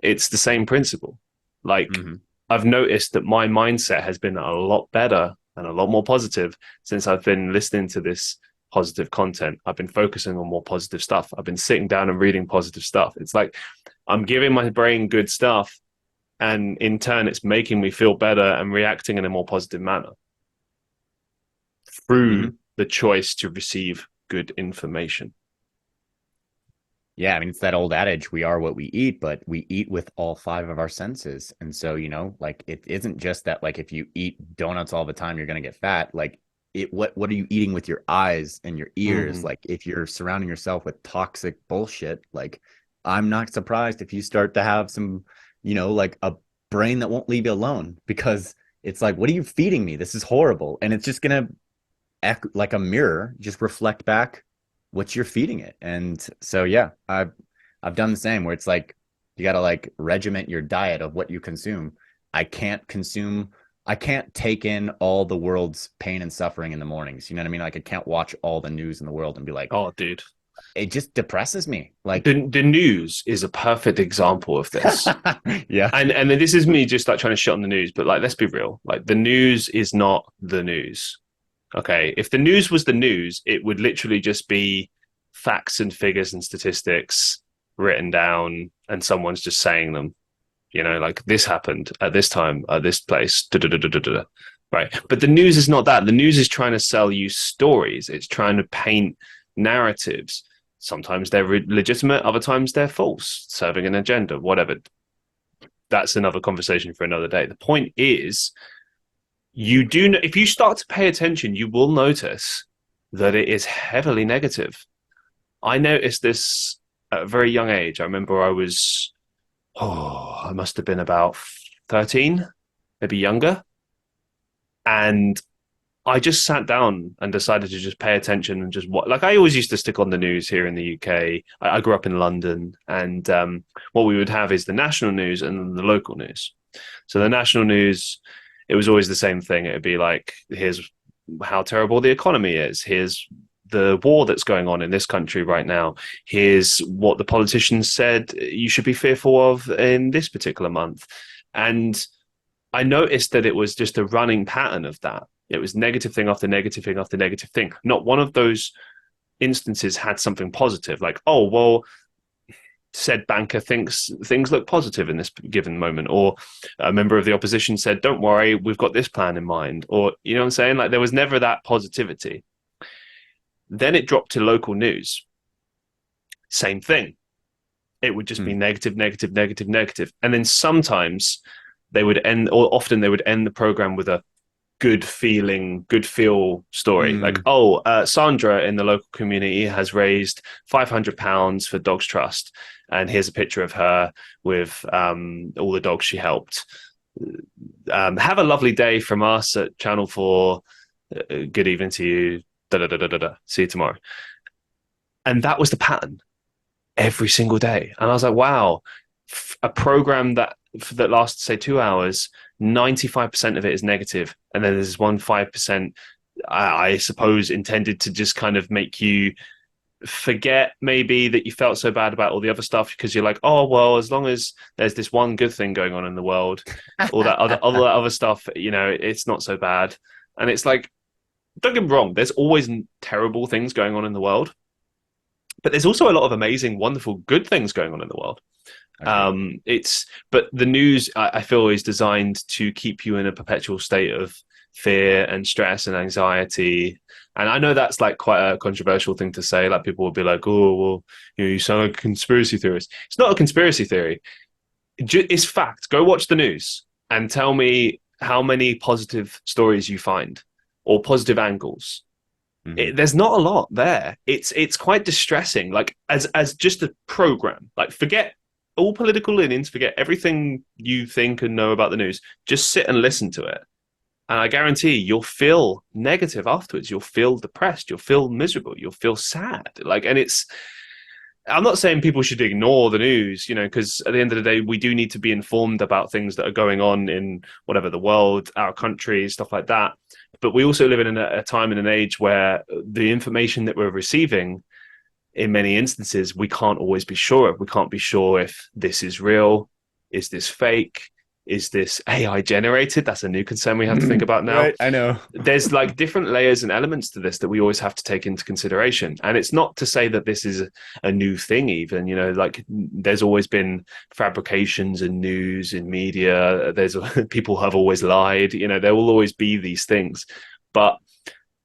[SPEAKER 1] It's the same principle. Like,
[SPEAKER 2] Hmm.
[SPEAKER 1] I've noticed that my mindset has been a lot better and a lot more positive since I've been listening to this positive content. I've been focusing on more positive stuff. I've been sitting down and reading positive stuff. It's like I'm giving my brain good stuff, and in turn, it's making me feel better and reacting in a more positive manner through
[SPEAKER 2] Hmm.
[SPEAKER 1] the choice to receive good information.
[SPEAKER 2] Yeah, I mean, it's that old adage, we are what we eat, but we eat with all five of our senses. And so, like it isn't just that like if you eat donuts all the time, you're gonna get fat. Like what are you eating with your eyes and your ears?
[SPEAKER 1] Mm-hmm.
[SPEAKER 2] Like if you're surrounding yourself with toxic bullshit, like I'm not surprised if you start to have some, like a brain that won't leave you alone because it's like, what are you feeding me? This is horrible. And it's just gonna act like a mirror, just reflect back what you're feeding it. And so yeah, I've done the same where it's like you got to like regiment your diet of what you consume. I can't consume I can't take in all the world's pain and suffering in the mornings. You know what I mean? Like I can't watch all the news in the world and be like,
[SPEAKER 1] Oh, dude,
[SPEAKER 2] it just depresses me. Like
[SPEAKER 1] the news is a perfect example of this.
[SPEAKER 2] yeah.
[SPEAKER 1] And this is me just like trying to shit on the news, but like let's be real. Like the news is not the news. Okay, if the news was the news, it would literally just be facts and figures and statistics written down, and someone's just saying them. You know, like this happened at this time, at this place. Da, da, da, da, da, da. Right. But the news is not that. The news is trying to sell you stories. It's trying to paint narratives. Sometimes they're legitimate, other times they're false, serving an agenda, whatever. That's another conversation for another day. The point is, you do, if you start to pay attention, you will notice that it is heavily negative. I noticed this at a very young age. I remember I must have been about 13, maybe younger. And I just sat down and decided to just pay attention and just what, like I always used to stick on the news here in the UK. I grew up in London, and what we would have is the national news and the local news. So the national news, it was always the same thing. It would be like, here's how terrible the economy is. Here's the war that's going on in this country right now. Here's what the politicians said you should be fearful of in this particular month. And I noticed that it was just a running pattern of that. It was negative thing after negative thing after negative thing. Not one of those instances had something positive, like, oh, well, said banker thinks things look positive in this given moment, or a member of the opposition said, don't worry, we've got this plan in mind, or, you know what I'm saying? Like, there was never that positivity. Then it dropped to local news. Same thing. It would just be
[SPEAKER 2] Hmm.
[SPEAKER 1] negative, negative, negative, negative. And then sometimes they would end, or often they would end the program with a good feeling, good feel story. Like,
[SPEAKER 2] Hmm.
[SPEAKER 1] oh, Sandra in the local community has raised £500 for Dogs Trust. And here's a picture of her with all the dogs she helped. Have a lovely day from us at Channel 4. Good evening to you. Da, da, da, da, da, da. See you tomorrow. And that was the pattern every single day. And I was like, wow, a program that lasts, say, 2 hours, 95% of it is negative, and then there's 1 5%, I suppose, intended to just kind of make you forget maybe that you felt so bad about all the other stuff, because you're like, oh well, as long as there's this one good thing going on in the world, all that other stuff, it's not so bad. And it's like, don't get me wrong, there's always terrible things going on in the world, but there's also a lot of amazing, wonderful, good things going on in the world.
[SPEAKER 2] Agreed.
[SPEAKER 1] But the news, I feel, is designed to keep you in a perpetual state of fear and stress and anxiety. And I know that's like quite a controversial thing to say. Like people will be like, "Oh, well, you sound like a conspiracy theorist." It's not a conspiracy theory. It's fact. Go watch the news and tell me how many positive stories you find or positive angles.
[SPEAKER 2] Hmm.
[SPEAKER 1] There's not a lot there. It's quite distressing. Like as just a program. Like forget all political leanings. Forget everything you think and know about the news. Just sit and listen to it. And I guarantee you'll feel negative afterwards. You'll feel depressed. You'll feel miserable. You'll feel sad. Like, and it's I'm not saying people should ignore the news, because at the end of the day, we do need to be informed about things that are going on in whatever the world, our country, stuff like that. But we also live in a time and an age where the information that we're receiving, in many instances, we can't always be sure of. We can't be sure if this is real, is this fake, is this AI generated? That's a new concern we have to think about now.
[SPEAKER 2] Right, I know.
[SPEAKER 1] There's like different layers and elements to this that we always have to take into consideration. And it's not to say that this is a new thing, even, like there's always been fabrications in news, in media. There's people have always lied, there will always be these things. But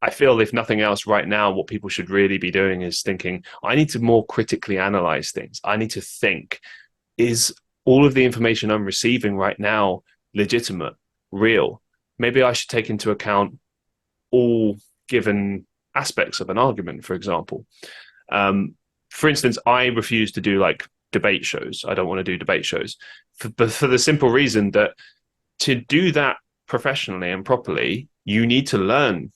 [SPEAKER 1] I feel if nothing else right now, what people should really be doing is thinking, I need to more critically analyze things. I need to think, is all of the information I'm receiving right now legitimate, real? Maybe I should take into account all given aspects of an argument, for example. For instance, I refuse to do like debate shows. I don't want to do debate shows but for the simple reason that to do that professionally and properly, you need to learn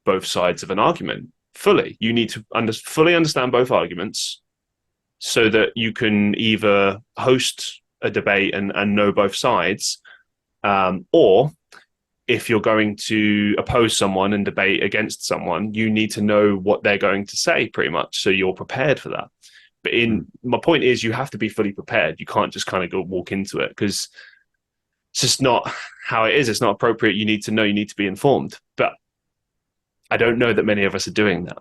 [SPEAKER 1] both sides of an argument fully. You need to fully understand both arguments so that you can either host a debate and know both sides, or if you're going to oppose someone and debate against someone, you need to know what they're going to say pretty much, so you're prepared for that. But my point is, you have to be fully prepared. You can't just kind of go walk into it because it's just not how it is. It's not appropriate. You need to know. You need to be informed. But I don't know that many of us are doing that.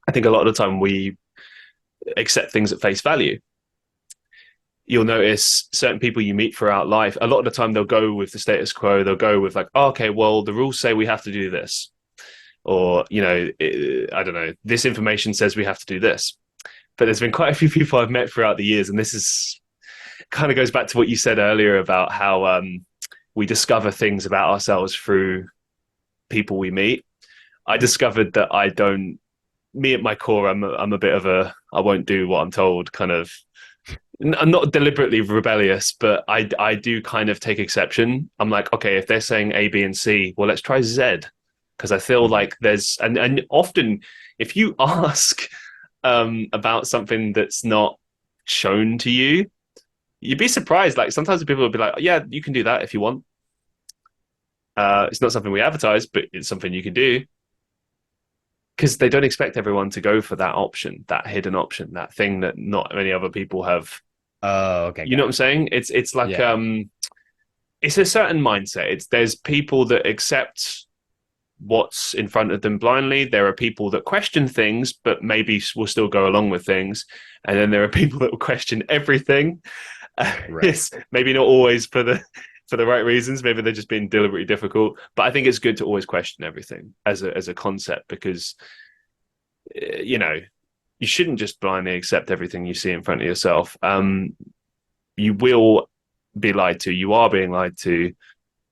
[SPEAKER 1] I think a lot of the time we accept things at face value. You'll notice certain people you meet throughout life, a lot of the time they'll go with the status quo. They'll go with like, oh, okay, well, the rules say we have to do this. Or, I don't know, this information says we have to do this. But there's been quite a few people I've met throughout the years. And this is kind of goes back to what you said earlier about how we discover things about ourselves through people we meet. I discovered that I don't, me at my core, I'm a bit of I won't do what I'm told kind of. I'm not deliberately rebellious, but I do kind of take exception. I'm like, okay, if they're saying A, B, and C, well, let's try Z, because I feel like there's and often if you ask about something that's not shown to you, you'd be surprised. Like sometimes people will be like, yeah, you can do that if you want. It's not something we advertise, but it's something you can do, because they don't expect everyone to go for that option, that hidden option, that thing that not many other people have.
[SPEAKER 2] Oh, okay.
[SPEAKER 1] You know what I'm saying? It's like
[SPEAKER 2] Yeah.
[SPEAKER 1] it's a certain mindset. There's people that accept what's in front of them blindly. There are people that question things, but maybe will still go along with things. And then there are people that will question everything.
[SPEAKER 2] Right.
[SPEAKER 1] It's maybe not always for the right reasons. Maybe they're just being deliberately difficult. But I think it's good to always question everything as a concept, because you shouldn't just blindly accept everything you see in front of yourself. You will be lied to. You are being lied to,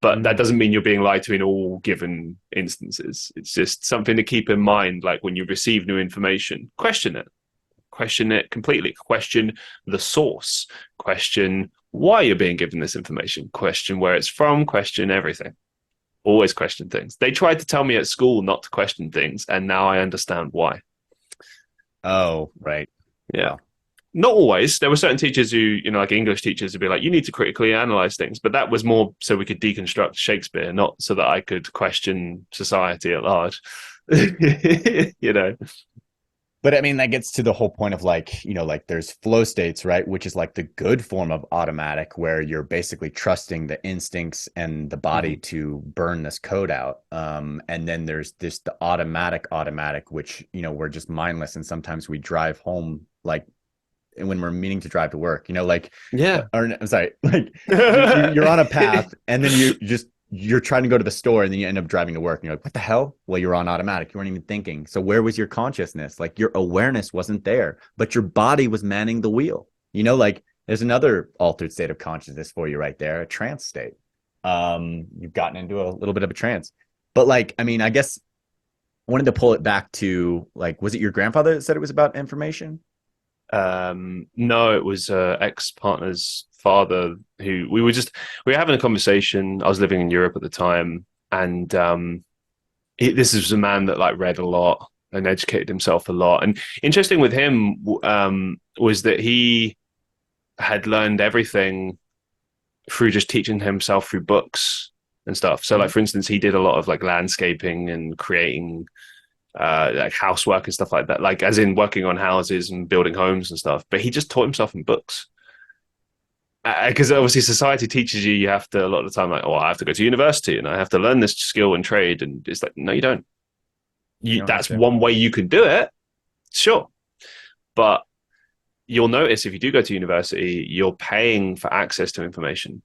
[SPEAKER 1] but that doesn't mean you're being lied to in all given instances. It's just something to keep in mind. Like when you receive new information, question it completely, question the source, question why you're being given this information, question where it's from, question everything. Always question things. They tried to tell me at school not to question things, and now I understand why.
[SPEAKER 2] Oh, right.
[SPEAKER 1] Yeah.
[SPEAKER 2] Wow.
[SPEAKER 1] Not always. There were certain teachers who, like English teachers, would be like, you need to critically analyze things. But that was more so we could deconstruct Shakespeare, not so that I could question society at large. you know?
[SPEAKER 2] But I mean, that gets to the whole point of like there's flow states, right? Which is like the good form of automatic, where you're basically trusting the instincts and the body
[SPEAKER 1] Mm-hmm.
[SPEAKER 2] to burn this code out. And then there's the automatic, which, we're just mindless. And sometimes we drive home like when we're meaning to drive to work, like,
[SPEAKER 1] Yeah.
[SPEAKER 2] or I'm sorry, like you're on a path and then you're trying to go to the store and then you end up driving to work and you're like, what the hell? Well, you're on automatic. You weren't even thinking. So where was your consciousness? Like your awareness wasn't there, but your body was manning the wheel. Like there's another altered state of consciousness for you right there, a trance state. You've gotten into a little bit of a trance. But like, I mean, I guess I wanted to pull it back to like, was it your grandfather that said it was about information?
[SPEAKER 1] No, it was ex-partner's father who we were having a conversation. I was living in Europe at the time, and this is a man that like read a lot and educated himself a lot. And interesting with him was that he had learned everything through just teaching himself through books and stuff. So, like
[SPEAKER 2] Mhm.
[SPEAKER 1] for instance, he did a lot of like landscaping and creating like housework and stuff like that, like as in working on houses and building homes and stuff. But he just taught himself in books because obviously society teaches you have to a lot of the time like, oh, I have to go to university and I have to learn this skill and trade, and it's like no, you don't.
[SPEAKER 2] You don't have
[SPEAKER 1] That's
[SPEAKER 2] to.
[SPEAKER 1] one way you can do it, sure, but you'll notice if you do go to university, you're paying for access to information,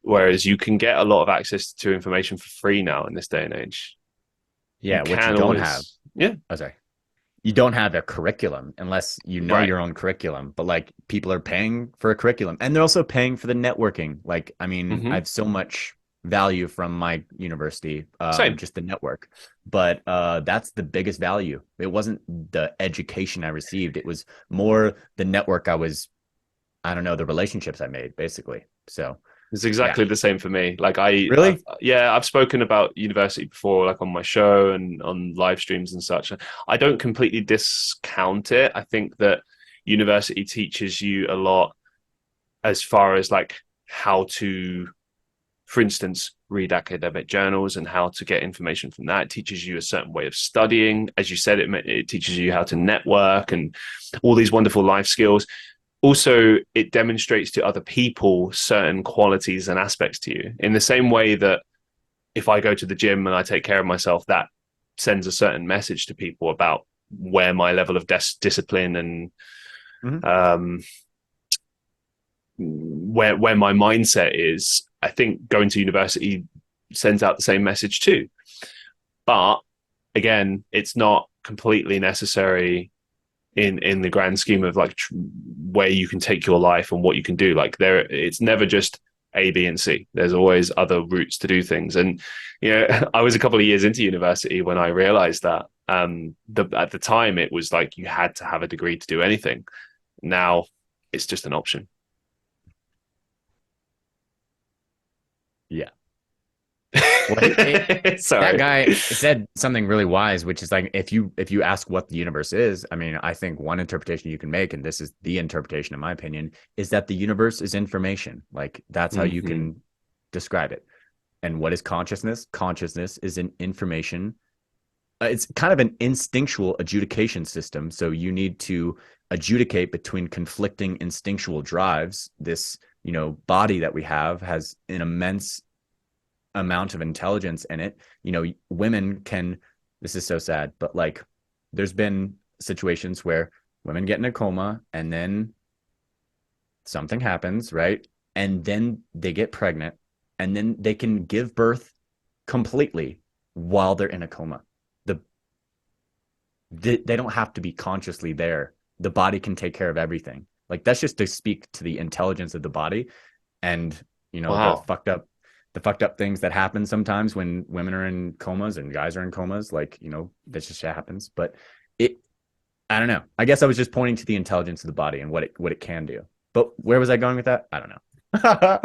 [SPEAKER 1] whereas you can get a lot of access to information for free now in this day and age. You
[SPEAKER 2] Yeah, what you
[SPEAKER 1] can
[SPEAKER 2] don't have.
[SPEAKER 1] always, yeah,
[SPEAKER 2] Oh, sorry. You don't have a curriculum unless you know
[SPEAKER 1] right.
[SPEAKER 2] your own curriculum. But like people are paying for a curriculum and they're also paying for the networking. Like, I mean, I
[SPEAKER 1] Mm-hmm.
[SPEAKER 2] have so much value from my university,
[SPEAKER 1] Same.
[SPEAKER 2] just the network. But that's the biggest value. It wasn't the education I received. It was more the network I don't know, the relationships I made, basically. So
[SPEAKER 1] It's
[SPEAKER 2] yeah.
[SPEAKER 1] exactly the same for me. Like
[SPEAKER 2] Really?
[SPEAKER 1] yeah, I've spoken about university before, like on my show and on live streams and such. I don't completely discount it. I think that university teaches you a lot as far as like how to, for instance, read academic journals and how to get information from that. It teaches you a certain way of studying. As you said, it teaches you how to network and all these wonderful life skills. Also, it demonstrates to other people certain qualities and aspects to you in the same way that if I go to the gym and I take care of myself, that sends a certain message to people about where my level of discipline and
[SPEAKER 2] Mhm.
[SPEAKER 1] um, where my mindset is. I think going to university sends out the same message too. But again, it's not completely necessary in the grand scheme of like where you can take your life and what you can do. Like it's never just A, B, and C. There's always other routes to do things. And I was a couple of years into university when I realized that. At the time, it was like you had to have a degree to do anything. Now it's just an option.
[SPEAKER 2] Yeah. Well, that
[SPEAKER 1] Sorry.
[SPEAKER 2] guy said something really wise, which is like if you ask what the universe is, I mean, I think one interpretation you can make, and this is the interpretation in my opinion, is that the universe is information. Like that's how you
[SPEAKER 1] Mm-hmm.
[SPEAKER 2] can describe it. And what is consciousness? Consciousness is an information. It's kind of an instinctual adjudication system. So you need to adjudicate between conflicting instinctual drives. This, body that we have has an immense amount of intelligence in it. Women can, this is so sad, but like there's been situations where women get in a coma and then something happens, right? And then they get pregnant and then they can give birth completely while they're in a coma. The they don't have to be consciously there. The body can take care of everything. Like that's just to speak to the intelligence of the body and the
[SPEAKER 1] Wow.
[SPEAKER 2] fucked up things that happen sometimes when women are in comas and guys are in comas. Like that just happens. But it, I don't know. I guess I was just pointing to the intelligence of the body and what it can do. But where was I going with that? I don't know.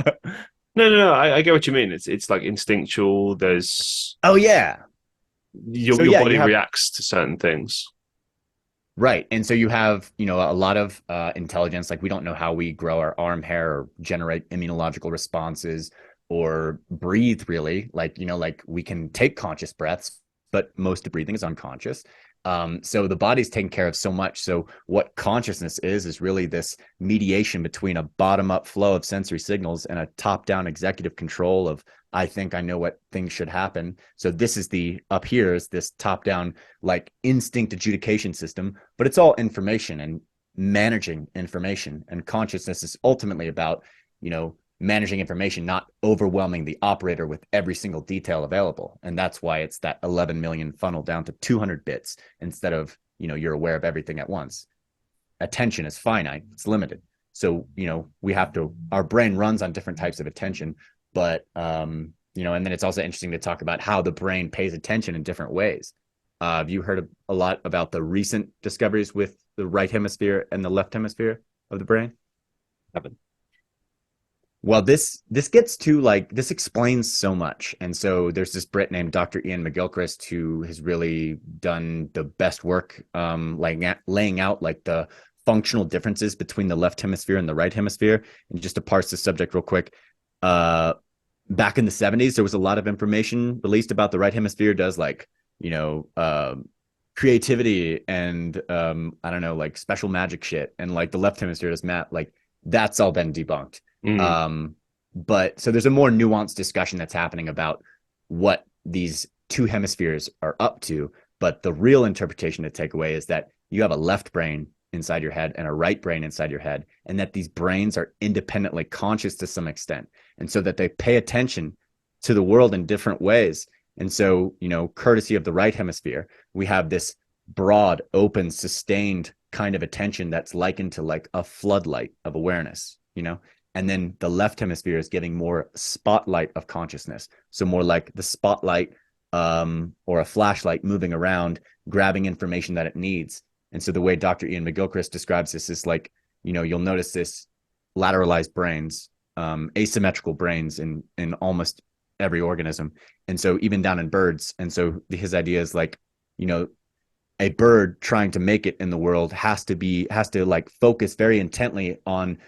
[SPEAKER 1] No, no, no. I get what you mean. It's like instinctual. There's
[SPEAKER 2] Oh yeah. So
[SPEAKER 1] your
[SPEAKER 2] yeah, you
[SPEAKER 1] body
[SPEAKER 2] have
[SPEAKER 1] reacts to certain things.
[SPEAKER 2] right. And so you have, a lot of intelligence. Like we don't know how we grow our arm hair or generate immunological responses or breathe really. Like we can take conscious breaths, but most of breathing is unconscious. So the body's taken care of so much. So what consciousness is really this mediation between a bottom up flow of sensory signals and a top down executive control of, I think I know what things should happen. So this is the up here is this top down like instinct adjudication system, but it's all information. And managing information, and consciousness is ultimately about, managing information, not overwhelming the operator with every single detail available. And that's why it's that 11 million funnel down to 200 bits instead of, you're aware of everything at once. Attention is finite, it's limited. So, we have to, our brain runs on different types of attention, but, and then it's also interesting to talk about how the brain pays attention in different ways. Have you heard a lot about the recent discoveries with the right hemisphere and the left hemisphere of the brain?
[SPEAKER 1] Haven't.
[SPEAKER 2] Well, this gets to like this explains so much. And so there's this Brit named Dr. Ian McGilchrist who has really done the best work laying out like the functional differences between the left hemisphere and the right hemisphere. And just to parse the subject real quick, back in the 70s, there was a lot of information released about the right hemisphere does like, creativity and I don't know, like special magic shit. And like the left hemisphere does math, like that's all been debunked.
[SPEAKER 1] Mm.
[SPEAKER 2] But so there's a more nuanced discussion that's happening about what these two hemispheres are up to. But the real interpretation to take away is that you have a left brain inside your head and a right brain inside your head, and that these brains are independently conscious to some extent. And so that they pay attention to the world in different ways. And so, courtesy of the right hemisphere, we have this broad, open, sustained kind of attention that's likened to like a floodlight of awareness, and then the left hemisphere is giving more spotlight of consciousness. So more like the spotlight or a flashlight moving around, grabbing information that it needs. And so the way Dr. Ian McGilchrist describes this is like, you'll notice this lateralized brains, asymmetrical brains in almost every organism. And so even down in birds. And so his idea is like, a bird trying to make it in the world has to like focus very intently on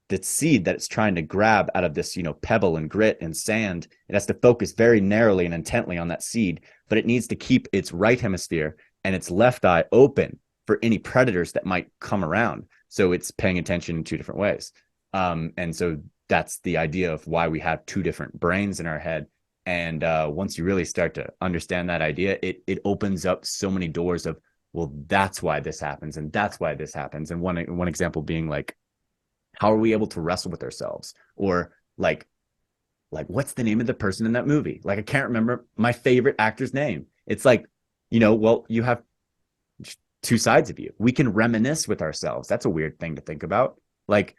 [SPEAKER 2] the seed that it's trying to grab out of this, pebble and grit and sand. It has to focus very narrowly and intently on that seed, but it needs to keep its right hemisphere and its left eye open for any predators that might come around. So it's paying attention in two different ways. And so that's the idea of why we have two different brains in our head. And once you really start to understand that idea, it opens up so many doors of, well, that's why this happens, and that's why this happens. And one example being like, how are we able to wrestle with ourselves? Or like what's the name of the person in that movie? Like I can't remember my favorite actor's name. It's like, well, you have two sides of you. We can reminisce with ourselves. That's a weird thing to think about. Like,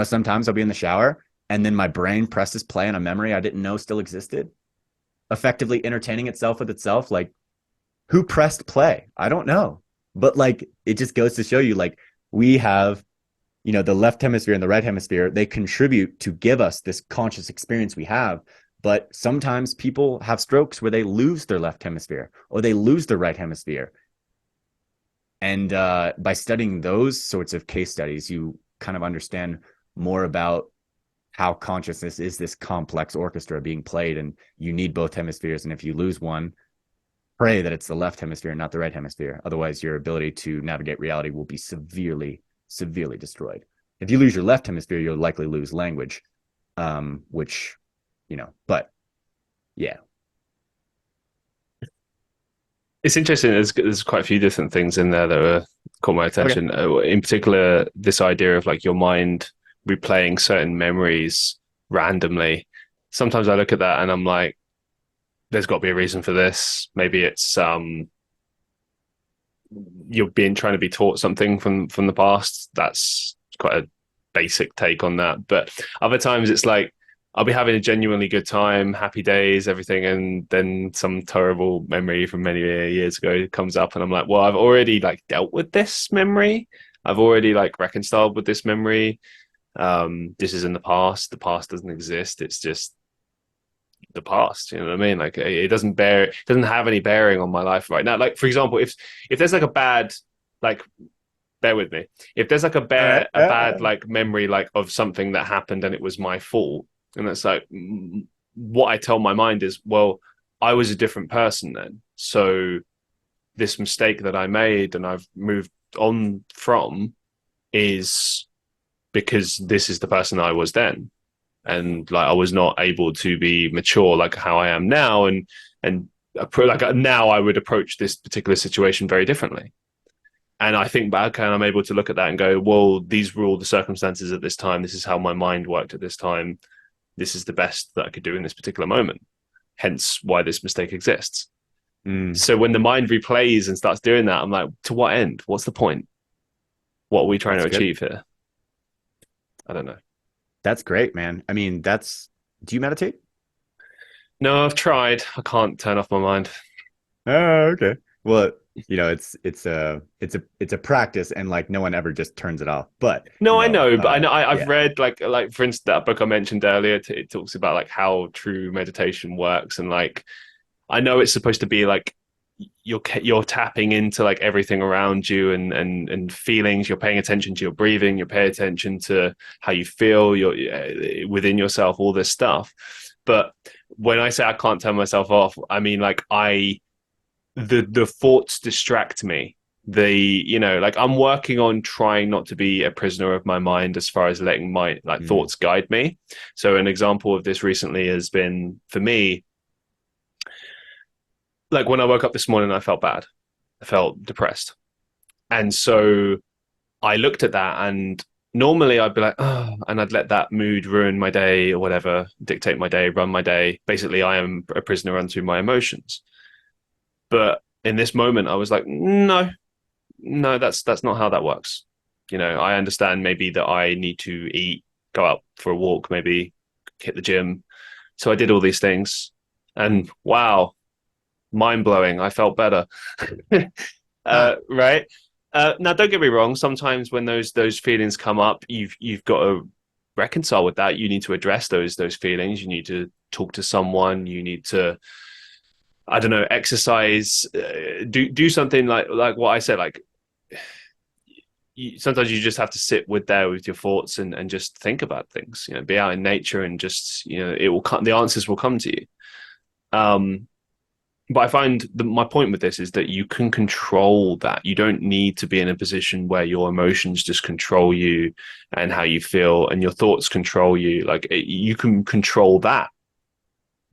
[SPEAKER 2] sometimes I'll be in the shower and then my brain presses play on a memory I didn't know still existed, effectively entertaining itself with itself. Like, who pressed play? I don't know. But like, it just goes to show you, like, we have, the left hemisphere and the right hemisphere, they contribute to give us this conscious experience we have. But sometimes people have strokes where they lose their left hemisphere or they lose their right hemisphere. And by studying those sorts of case studies, you kind of understand more about how consciousness is this complex orchestra being played, and you need both hemispheres. And if you lose one, pray that it's the left hemisphere, not the right hemisphere. Otherwise, your ability to navigate reality will be severely, severely destroyed. If you lose your left hemisphere, you'll likely lose language, which, but yeah.
[SPEAKER 1] It's interesting. There's quite a few different things in there that caught my
[SPEAKER 2] Okay.
[SPEAKER 1] attention. In particular, this idea of like your mind replaying certain memories randomly. Sometimes I look at that and I'm like, there's got to be a reason for this. Maybe it's you're being trying to be taught something from the past. That's quite a basic take on that. But other times it's like I'll be having a genuinely good time, happy days, everything, and then some terrible memory from many years ago comes up, and I'm like, well, I've already like dealt with this memory. I've already like reconciled with this memory. This is in the past. The past doesn't exist. It's just the past. You know what I mean? Like it doesn't have any bearing on my life right now. Like for example, if there's like a bad like bear with me. If there's like
[SPEAKER 2] All right.
[SPEAKER 1] a bad like memory like of something that happened and it was my fault, and it's like what I tell my mind is, well, I was a different person then. So this mistake that I made and I've moved on from is because this is the person I was then. And like I was not able to be mature like how I am now, and like now I would approach this particular situation very differently. And I think back and I'm able to look at that and go, well, these were all the circumstances at this time. This is how my mind worked at this time. This is the best that I could do in this particular moment. Hence why this mistake exists.
[SPEAKER 2] Mm,
[SPEAKER 1] So when the mind replays and starts doing that, I'm like, to what end? What's the point? What are we trying to
[SPEAKER 2] that's good.
[SPEAKER 1] achieve here? I don't know.
[SPEAKER 2] That's great, man. I mean, do you meditate?
[SPEAKER 1] No, I've tried. I can't turn off my mind.
[SPEAKER 2] Oh, okay. Well, it's a practice, and like no one ever just turns it off. But
[SPEAKER 1] No, I know, but I know I've
[SPEAKER 2] yeah.
[SPEAKER 1] read like for instance that book I mentioned earlier. It talks about like how true meditation works, and like I know it's supposed to be like you're tapping into like everything around you and feelings. You're paying attention to your breathing. You're paying attention to how you feel. You're within yourself. All this stuff. But when I say I can't turn myself off, I mean like the thoughts distract me. Like I'm working on trying not to be a prisoner of my mind as far as letting my like
[SPEAKER 2] Mm,
[SPEAKER 1] thoughts guide me. So an example of this recently has been for me, like when I woke up this morning, I felt bad. I felt depressed. And so I looked at that and normally I'd be like, oh, and I'd let that mood ruin my day or whatever, dictate my day, run my day. Basically, I am a prisoner unto my emotions. But in this moment, I was like, no, no, that's not how that works. I understand maybe that I need to eat, go out for a walk, maybe hit the gym. So I did all these things, and wow, mind blowing. I felt better.
[SPEAKER 2] huh.
[SPEAKER 1] Right. Now, don't get me wrong. Sometimes when those feelings come up, you've got to reconcile with that. You need to address those feelings. You need to talk to someone. You need to, I don't know, exercise. Do something like what I said. Like sometimes you just have to sit with your thoughts and just think about things. Be out in nature and just it will come. The answers will come to you. Um, but I find my point with this is that you can control that. You don't need to be in a position where your emotions just control you and how you feel and your thoughts control you. Like you can control that,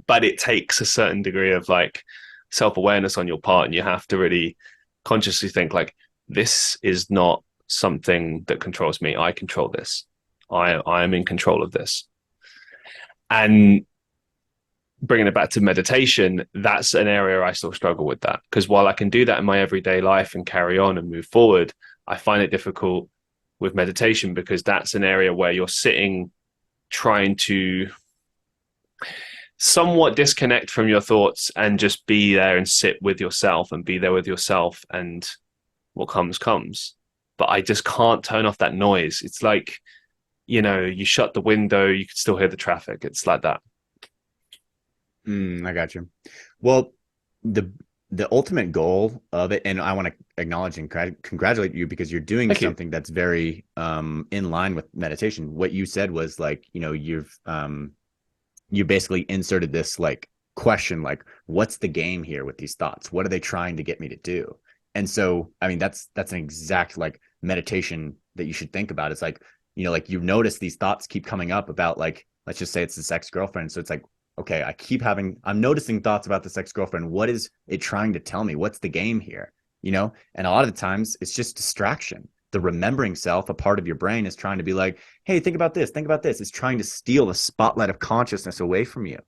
[SPEAKER 1] but it takes a certain degree of like self-awareness on your part, and you have to really consciously think like, this is not something that controls me. I control this. I am in control of this. And bringing it back to meditation, that's an area I still struggle with that. Because while I can do that in my everyday life and carry on and move forward, I find it difficult with meditation because that's an area where you're sitting trying to somewhat disconnect from your thoughts and just be there and sit with yourself and be there with yourself, and what comes comes. But I just can't turn off that noise. It's like, you shut the window, you can still hear the traffic. It's like that.
[SPEAKER 2] I got you. Well, the the ultimate goal of it, and I want to acknowledge and congratulate you because you're doing
[SPEAKER 1] Thank you.
[SPEAKER 2] something that's very in line with meditation. What you said was like, you basically inserted this like question, like, what's the game here with these thoughts? What are they trying to get me to do? And so, I mean, that's an exact like meditation that you should think about. It's like, like you notice these thoughts keep coming up about like, let's just say it's this ex-girlfriend. So it's like, okay, I'm noticing thoughts about this ex-girlfriend. What is it trying to tell me? What's the game here? And a lot of the times it's just distraction. The remembering self, a part of your brain, is trying to be like, hey, think about this, think about this. It's trying to steal the spotlight of consciousness away from you.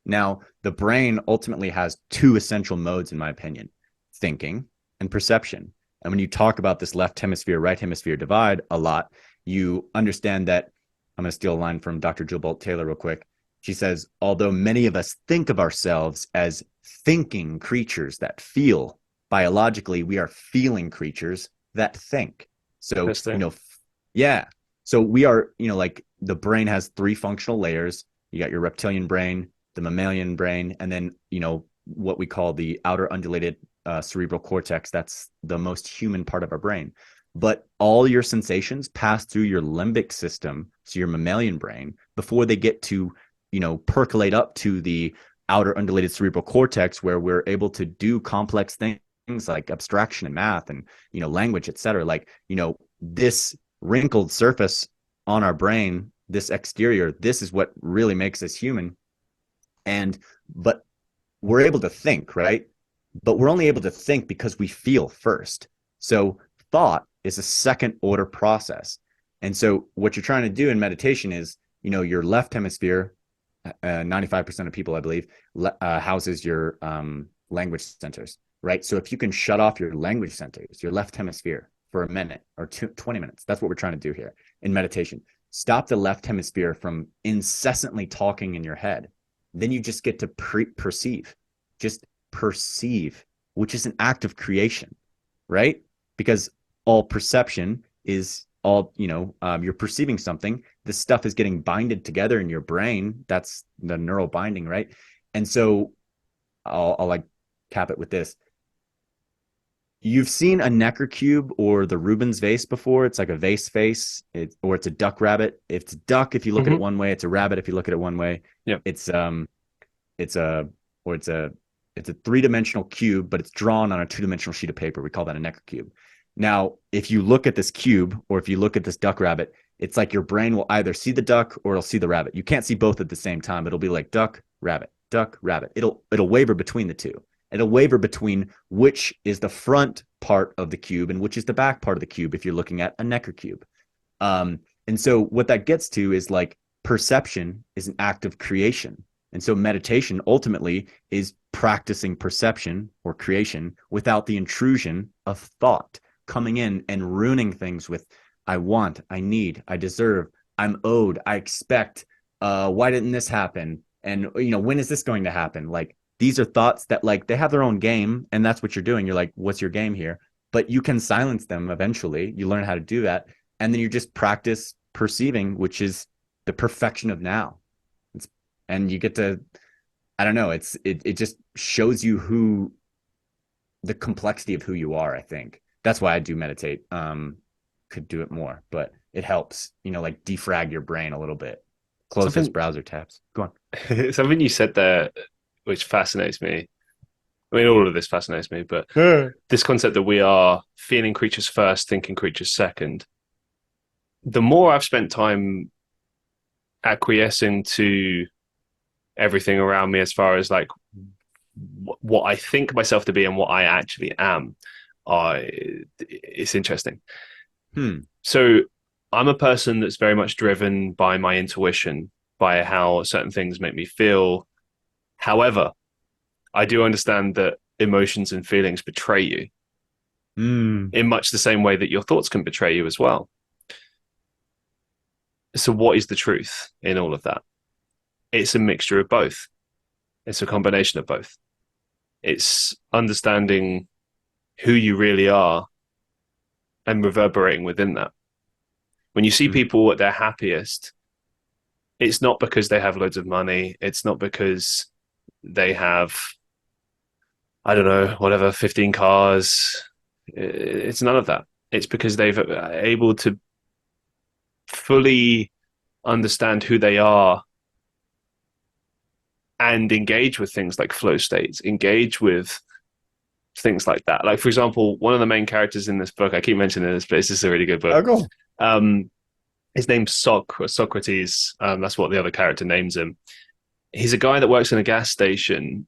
[SPEAKER 2] Now, the brain ultimately has two essential modes, in my opinion: thinking and perception. And when you talk about this left hemisphere, right hemisphere divide a lot, you understand that. I'm going to steal a line from Dr. Jill Bolt Taylor real quick. She says, although many of us think of ourselves as thinking creatures that feel, biologically, we are feeling creatures that think. So,
[SPEAKER 1] Interesting.
[SPEAKER 2] yeah. So we are, like the brain has three functional layers. You got your reptilian brain, the mammalian brain, and then, what we call the outer undulated cerebral cortex. That's the most human part of our brain. But all your sensations pass through your limbic system, so your mammalian brain, before they get to, percolate up to the outer undulated cerebral cortex, where we're able to do complex things like abstraction and math and, language, et cetera. Like, this wrinkled surface on our brain, this exterior, this is what really makes us human. But we're able to think, right? But we're only able to think because we feel first. So thought is a second order process. And so what you're trying to do in meditation is, your left hemisphere, 95% of people, I believe, houses your language centers, right? So if you can shut off your language centers, your left hemisphere for a minute or 20 minutes, that's what we're trying to do here in meditation. Stop the left hemisphere from incessantly talking in your head. Then you just get to perceive, just perceive, which is an act of creation, right? Because all perception is all, you're perceiving something. This stuff is getting binded together in your brain. That's the neural binding, right? And so I'll like cap it with this. You've seen a Necker cube or the Rubens vase before. It's like a vase face, or it's a duck rabbit. If it's a duck, if you look at it one way, it's a rabbit. If you look at it one way,
[SPEAKER 1] Yeah.
[SPEAKER 2] it's a or it's a three-dimensional cube, but it's drawn on a two-dimensional sheet of paper. We call that a Necker cube. Now, if you look at this cube or if you look at this duck rabbit, it's like your brain will either see the duck or it'll see the rabbit. You can't see both at the same time. It'll be like duck, rabbit, duck, rabbit. It'll waver between the two. It'll waver between which is the front part of the cube and which is the back part of the cube if you're looking at a Necker cube. And so what that gets to is like perception is an act of creation. And so meditation ultimately is practicing perception or creation without the intrusion of thought coming in and ruining things with I want, I need, I deserve, I'm owed, I expect, why didn't this happen? And, when is this going to happen? Like, these are thoughts that like they have their own game, and that's what you're doing. You're like, what's your game here? But you can silence them eventually. You learn how to do that. And then you just practice perceiving, which is the perfection of now. And you get to, I don't know, it just shows you the complexity of who you are, I think. That's why I do meditate. Could do it more, but it helps, like defrag your brain a little bit. Close those browser tabs. Go
[SPEAKER 1] on. Something you said there, which fascinates me. I mean, all of this fascinates me, but this concept that we are feeling creatures first, thinking creatures second. The more I've spent time acquiescing to everything around me as far as like what I think myself to be and what I actually am, it's interesting. So I'm a person that's very much driven by my intuition, by how certain things make me feel. However, I do understand that emotions and feelings betray you in much the same way that your thoughts can betray you as well. So what is the truth in all of that? It's a mixture of both. It's a combination of both. It's understanding who you really are and reverberating within that. When you see people at their happiest, it's not because they have loads of money. It's not because they have, I don't know, whatever, 15 cars. It's none of that. It's because they've able to fully understand who they are and engage with things like flow states, engage with things like that. Like, for example, one of the main characters in this book, I keep mentioning this, but it's just a really good book.
[SPEAKER 2] Oh, cool.
[SPEAKER 1] His name's Socrates. That's what the other character names him. He's a guy that works in a gas station,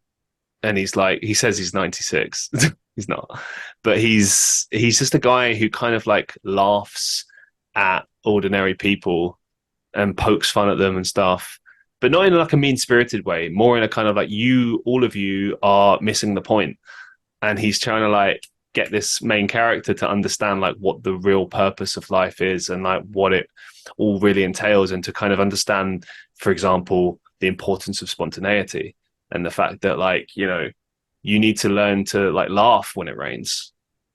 [SPEAKER 1] and he says he's 96. He's not, but he's just a guy who kind of like laughs at ordinary people and pokes fun at them and stuff, but not in like a mean-spirited way, more in a kind of like, all of you are missing the point. And he's trying to like get this main character to understand like what the real purpose of life is and like what it all really entails, and to kind of understand, for example, the importance of spontaneity and the fact that like, you need to learn to like laugh when it rains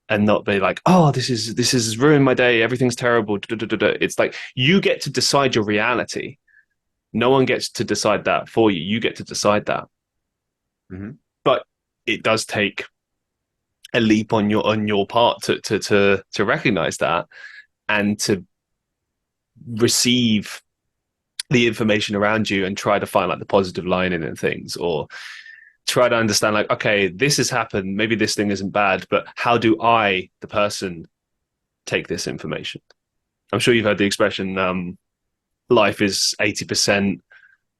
[SPEAKER 1] and not be like, oh, this is ruined my day, everything's terrible. It's like you get to decide your reality. No one gets to decide that for you. You get to decide that. But it does take a leap on your part to recognize that and to receive the information around you and try to find like the positive line in things, or try to understand like, okay, this has happened, maybe this thing isn't bad, but how do I, the person, take this information? I'm sure you've heard the expression, life is 80%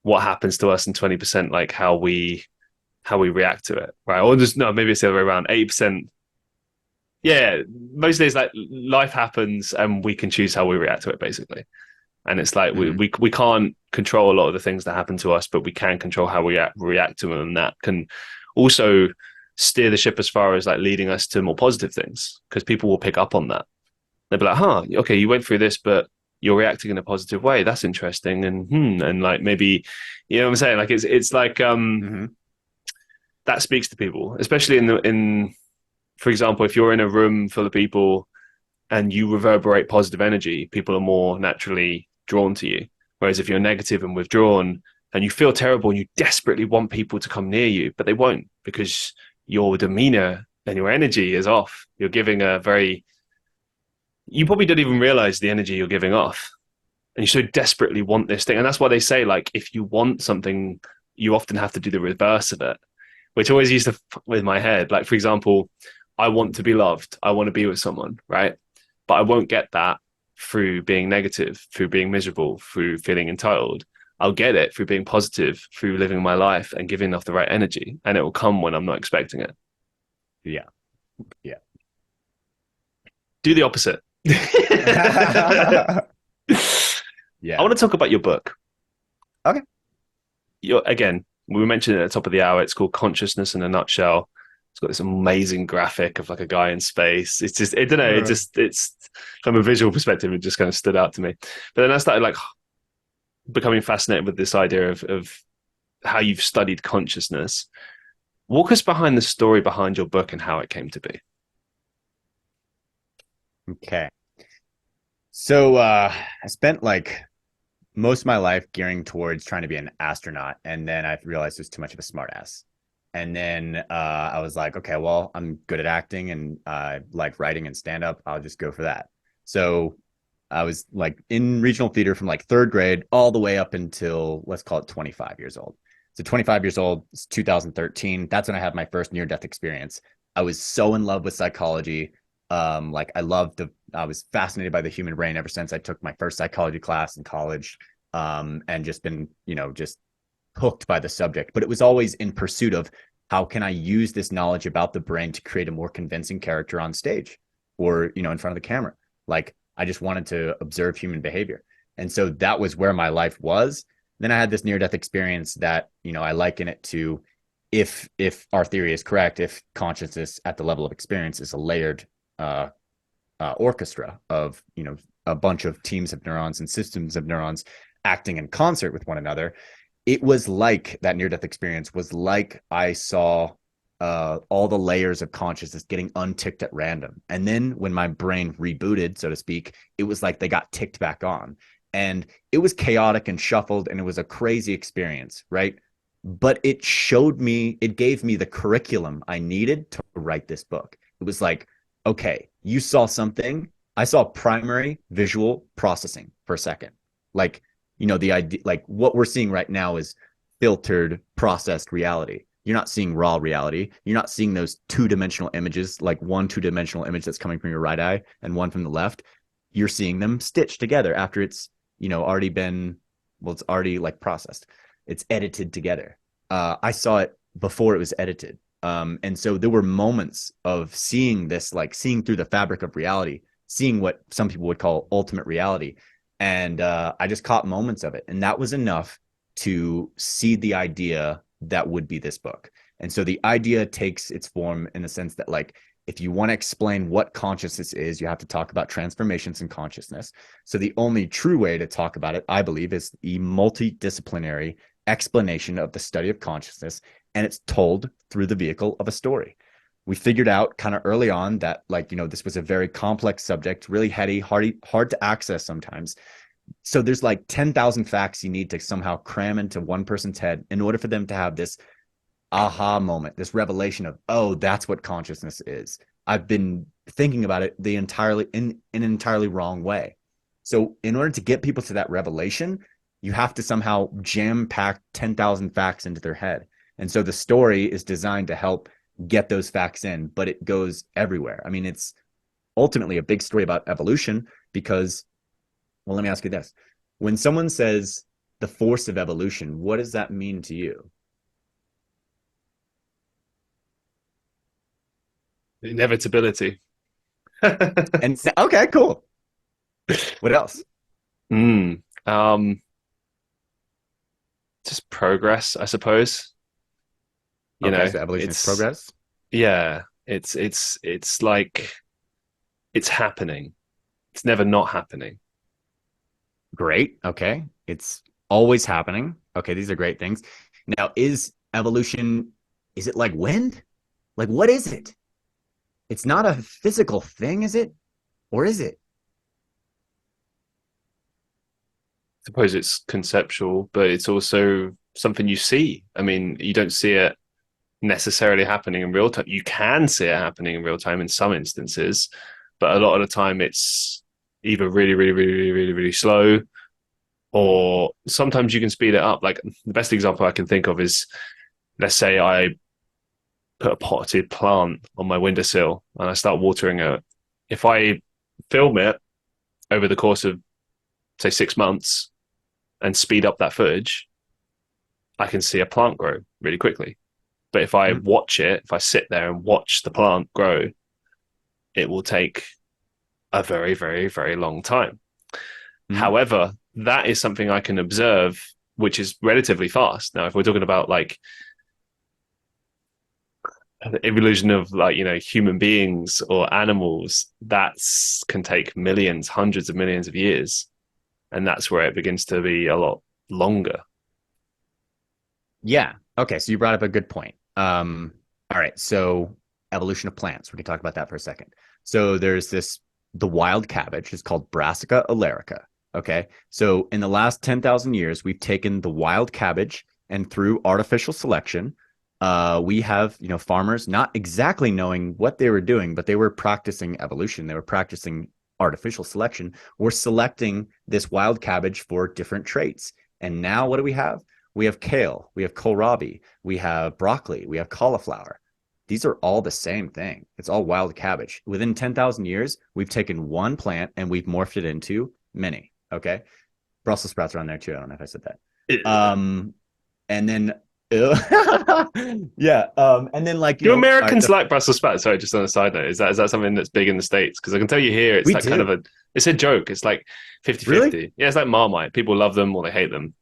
[SPEAKER 1] what happens to us and 20% like how we react to it, right? Or just, no, maybe it's the other way around. 80% yeah, most days like life happens and we can choose how we react to it basically. And it's like
[SPEAKER 2] Mm-hmm.
[SPEAKER 1] we can't control a lot of the things that happen to us, but we can control how we react to them, and that can also steer the ship as far as like leading us to more positive things because people will pick up on that. They'll be like, "Huh, okay, you went through this, but you're reacting in a positive way. That's interesting." And like maybe, you know what I'm saying? Like it's like
[SPEAKER 2] Mm-hmm.
[SPEAKER 1] that speaks to people, especially in for example, if you're in a room full of people and you reverberate positive energy, people are more naturally drawn to you. Whereas if you're negative and withdrawn and you feel terrible and you desperately want people to come near you, but they won't because your demeanor and your energy is off. You're giving a very, you probably don't even realize the energy you're giving off. And you so desperately want this thing. And that's why they say, like, if you want something, you often have to do the reverse of it, which always used to f- with my head. Like, for example, I want to be loved. I want to be with someone, right? But I won't get that through being negative, through being miserable, through feeling entitled. I'll get it through being positive, through living my life and giving off the right energy. And it will come when I'm not expecting it.
[SPEAKER 2] Yeah. Yeah.
[SPEAKER 1] Do the opposite. I
[SPEAKER 2] Yeah.
[SPEAKER 1] want to talk about your book.
[SPEAKER 2] Okay.
[SPEAKER 1] Again, we mentioned it at the top of the hour. It's called Consciousness in a Nutshell. It's got this amazing graphic of like a guy in space. It's just, I don't know, it's from a visual perspective, it just kind of stood out to me. But then I started like becoming fascinated with this idea of how you've studied consciousness. Walk us behind the story behind your book and how it came to be.
[SPEAKER 2] Okay. So I spent like most of my life gearing towards trying to be an astronaut, and then I realized I was too much of a smartass. And then I was like, okay, well, I'm good at acting and like writing and stand up. I'll just go for that. So I was like in regional theater from like third grade all the way up until let's call it 25 years old. So 25 years old, it's 2013. That's when I had my first near death experience. I was so in love with psychology. Like I was fascinated by the human brain ever since I took my first psychology class in college, and just been, just hooked by the subject. But it was always in pursuit of how can I use this knowledge about the brain to create a more convincing character on stage or, in front of the camera. Like I just wanted to observe human behavior. And so that was where my life was. Then I had this near death experience that, I liken it to if our theory is correct, if consciousness at the level of experience is a layered uh, orchestra of a bunch of teams of neurons and systems of neurons acting in concert with one another. It was like that near death experience was like I saw all the layers of consciousness getting unticked at random. And then when my brain rebooted, so to speak, it was like they got ticked back on. And it was chaotic and shuffled, and it was a crazy experience, right? But it gave me the curriculum I needed to write this book. It was like, okay, you saw something. I saw primary visual processing for a second. Like, the idea, like what we're seeing right now is filtered, processed reality. You're not seeing raw reality. You're not seeing those two-dimensional images, like one two-dimensional image that's coming from your right eye and one from the left. You're seeing them stitched together after it's, already been, well, it's already like processed. It's edited together. I saw it before it was edited. And so there were moments of seeing this, like seeing through the fabric of reality, seeing what some people would call ultimate reality. And I just caught moments of it. And that was enough to seed the idea that would be this book. And so the idea takes its form in the sense that, like, if you want to explain what consciousness is, you have to talk about transformations in consciousness. So the only true way to talk about it, I believe, is the multidisciplinary explanation of the study of consciousness, and it's told through the vehicle of a story. We figured out kind of early on that, like, this was a very complex subject, really heady, hard to access sometimes. So there's like 10,000 facts you need to somehow cram into one person's head in order for them to have this aha moment, this revelation of, oh, that's what consciousness is. I've been thinking about it in an entirely wrong way. So in order to get people to that revelation, you have to somehow jam pack 10,000 facts into their head. And so the story is designed to help get those facts in, but it goes everywhere. I mean, it's ultimately a big story about evolution because, well, let me ask you this. When someone says the force of evolution, what does that mean to you?
[SPEAKER 1] Inevitability.
[SPEAKER 2] And okay, cool. What else?
[SPEAKER 1] Mm. Um, just progress, I suppose. You
[SPEAKER 2] Okay,
[SPEAKER 1] know,
[SPEAKER 2] so evolution is
[SPEAKER 1] it's
[SPEAKER 2] progress.
[SPEAKER 1] yeah, it's like it's happening. It's never not happening.
[SPEAKER 2] Great. Okay. It's always happening. Okay, these are great things. Now, is evolution, is it like wind? Like, what is it? It's not a physical thing, is it? Or is it?
[SPEAKER 1] I suppose it's conceptual, but it's also something you see. I mean, you don't see it necessarily happening in real time. You can see it happening in real time in some instances, but a lot of the time it's either really, really, really, really, really, really slow, or sometimes you can speed it up. Like the best example I can think of is, let's say I put a potted plant on my windowsill and I start watering it. If I film it over the course of say 6 months and speed up that footage, I can see a plant grow really quickly. But if I
[SPEAKER 2] Mm-hmm.
[SPEAKER 1] watch it, if I sit there and watch the plant grow, it will take a very, very, very long time.
[SPEAKER 2] Mm-hmm.
[SPEAKER 1] However, that is something I can observe, which is relatively fast. Now, if we're talking about like the evolution of like, human beings or animals, that's can take millions, hundreds of millions of years. And that's where it begins to be a lot longer.
[SPEAKER 2] Yeah. Okay. So you brought up a good point. All right. So evolution of plants. We can talk about that for a second. So there's the wild cabbage is called Brassica oleracea. Okay. So in the last 10,000 years, we've taken the wild cabbage and through artificial selection, we have, farmers not exactly knowing what they were doing, but they were practicing evolution. They were practicing artificial selection. We're selecting this wild cabbage for different traits. And now what do we have? We have kale, we have kohlrabi, we have broccoli, we have cauliflower. These are all the same thing. It's all wild cabbage. Within 10,000 years, we've taken one plant and we've morphed it into many. Okay. Brussels sprouts are on there too. I don't know if I said that. Um, and then, yeah. And then, like,
[SPEAKER 1] Do
[SPEAKER 2] all right,
[SPEAKER 1] Americans like Brussels sprouts? Sorry, just on a side note, is that something that's big in the States? Because I can tell you here, it's
[SPEAKER 2] we
[SPEAKER 1] that kind of
[SPEAKER 2] do.
[SPEAKER 1] it's a joke. It's like 50
[SPEAKER 2] Really?
[SPEAKER 1] 50. Yeah, it's like Marmite. People love them or they hate them.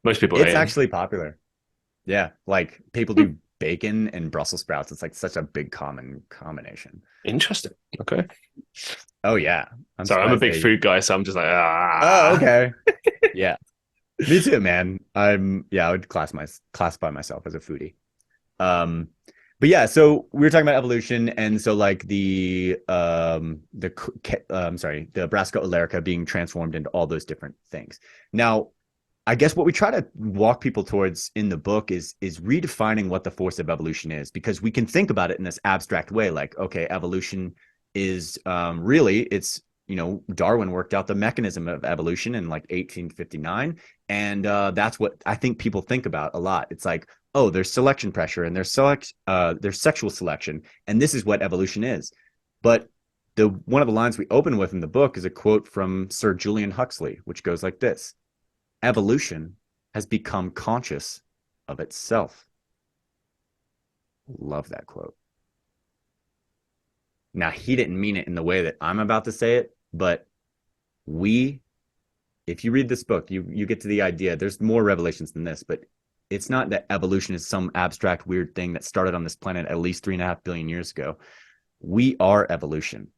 [SPEAKER 1] Most people hate
[SPEAKER 2] It's
[SPEAKER 1] them.
[SPEAKER 2] actually popular. Yeah. Like people
[SPEAKER 1] Hmm,
[SPEAKER 2] do bacon and Brussels sprouts. It's like such a big common combination.
[SPEAKER 1] interesting. Okay.
[SPEAKER 2] Oh, yeah. I'm
[SPEAKER 1] Sorry, I'm a
[SPEAKER 2] surprised
[SPEAKER 1] big
[SPEAKER 2] they.
[SPEAKER 1] food guy, so I'm just like,
[SPEAKER 2] Oh,
[SPEAKER 1] ah.
[SPEAKER 2] okay. Yeah. Me too, man. Yeah, I would classify myself as a foodie. Um, but yeah, so we were talking about evolution, and so like the Brassica oleracea being transformed into all those different things. Now, I guess what we try to walk people towards in the book is redefining what the force of evolution is, because we can think about it in this abstract way, like, okay, evolution is really it's Darwin worked out the mechanism of evolution in like 1859, and that's what I think people think about a lot. It's like, oh, there's selection pressure and there's sexual selection, and this is what evolution is. But the one of the lines we open with in the book is a quote from Sir Julian Huxley, which goes like this: evolution has become conscious of itself. Love that quote. Now, he didn't mean it in the way that I'm about to say it, but we, if you read this book, you get to the idea. There's more revelations than this, but it's not that evolution is some abstract weird thing that started on this planet at least 3.5 billion years ago. We are evolution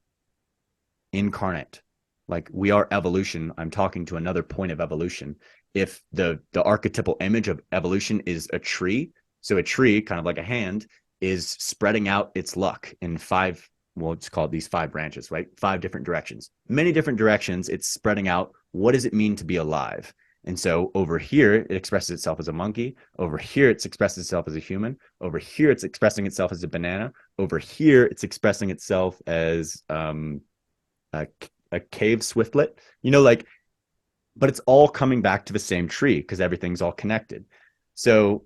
[SPEAKER 2] incarnate. Like we are evolution. I'm talking to another point of evolution. If the archetypal image of evolution is a tree, so a tree, kind of like a hand, is spreading out its luck in five, well, it's called these five branches, right? Five different directions, many different directions. It's spreading out. What does it mean to be alive? And so over here, it expresses itself as a monkey. Over here, it's expresses itself as a human. Over here, it's expressing itself as a banana. Over here, it's expressing itself as a, a cave swiftlet. Like, but it's all coming back to the same tree because everything's all connected. So,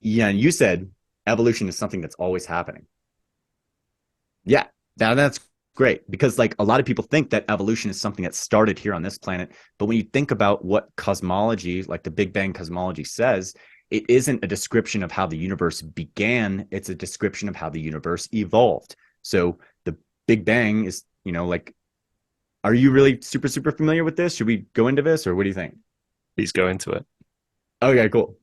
[SPEAKER 2] yeah, and you said evolution is something that's always happening. Yeah, that's great because like a lot of people think that evolution is something that started here on this planet, but when you think about what cosmology, like the Big Bang cosmology says, it isn't a description of how the universe began, it's a description of how the universe evolved. So the Big Bang is, like, are you really super, super familiar with this? Should we go into this or what do you think?
[SPEAKER 1] Please go into it.
[SPEAKER 2] Okay, cool.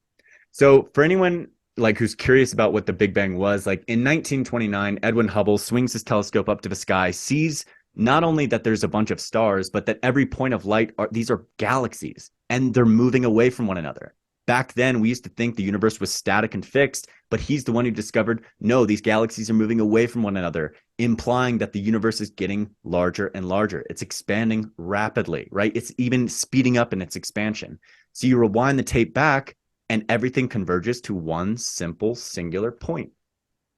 [SPEAKER 2] So for anyone like who's curious about what the Big Bang was, like in 1929, Edwin Hubble swings his telescope up to the sky, sees not only that there's a bunch of stars, but that every point of light these are galaxies and they're moving away from one another. Back then, we used to think the universe was static and fixed, but he's the one who discovered no, these galaxies are moving away from one another, implying that the universe is getting larger and larger. It's expanding rapidly, right? It's even speeding up in its expansion. So you rewind the tape back and everything converges to one simple singular point.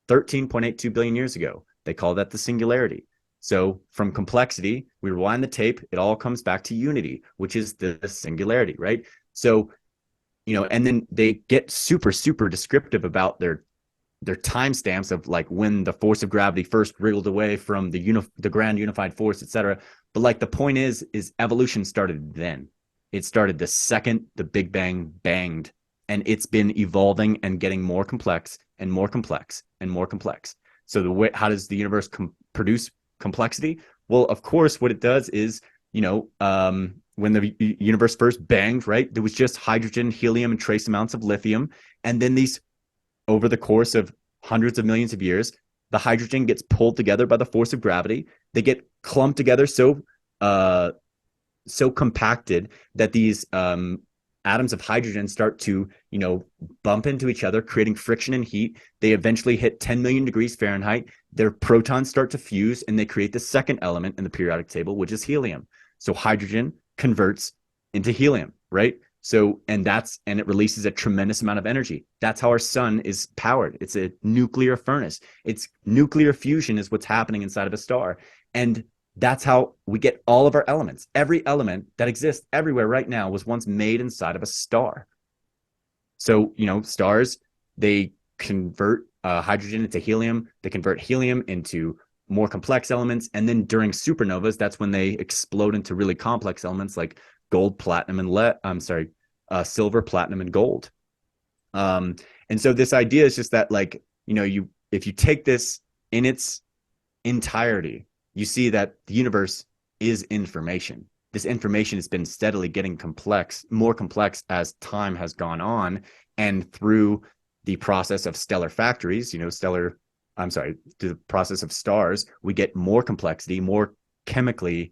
[SPEAKER 2] 13.82 billion years ago, they call that the singularity. So from complexity, we rewind the tape, it all comes back to unity, which is the singularity, right? So, and then they get super, super descriptive about their timestamps of like when the force of gravity first wriggled away from the grand unified force, et cetera. But like the point is evolution started then. It started the second the Big Bang banged, and it's been evolving and getting more complex and more complex and more complex. So how does the universe produce complexity? Well, of course, what it does is, when the universe first banged, right, there was just hydrogen, helium, and trace amounts of lithium. And then over the course of hundreds of millions of years, the hydrogen gets pulled together by the force of gravity. They get clumped together so compacted that these atoms of hydrogen start to, bump into each other, creating friction and heat. They eventually hit 10 million degrees Fahrenheit. Their protons start to fuse and they create the second element in the periodic table, which is helium. So hydrogen converts into helium, right? So, and it releases a tremendous amount of energy. That's how our sun is powered. It's a nuclear furnace. It's nuclear fusion is what's happening inside of a star. And that's how we get all of our elements. Every element that exists everywhere right now was once made inside of a star. So, stars, they convert hydrogen into helium. They convert helium into more complex elements. And then during supernovas, that's when they explode into really complex elements like gold, platinum, and silver, platinum, and gold. And so this idea is just that, like, if you take this in its entirety, you see that the universe is information. This information has been steadily getting more complex as time has gone on. And through the process of stellar factories, through the process of stars, we get more complexity, a more chemically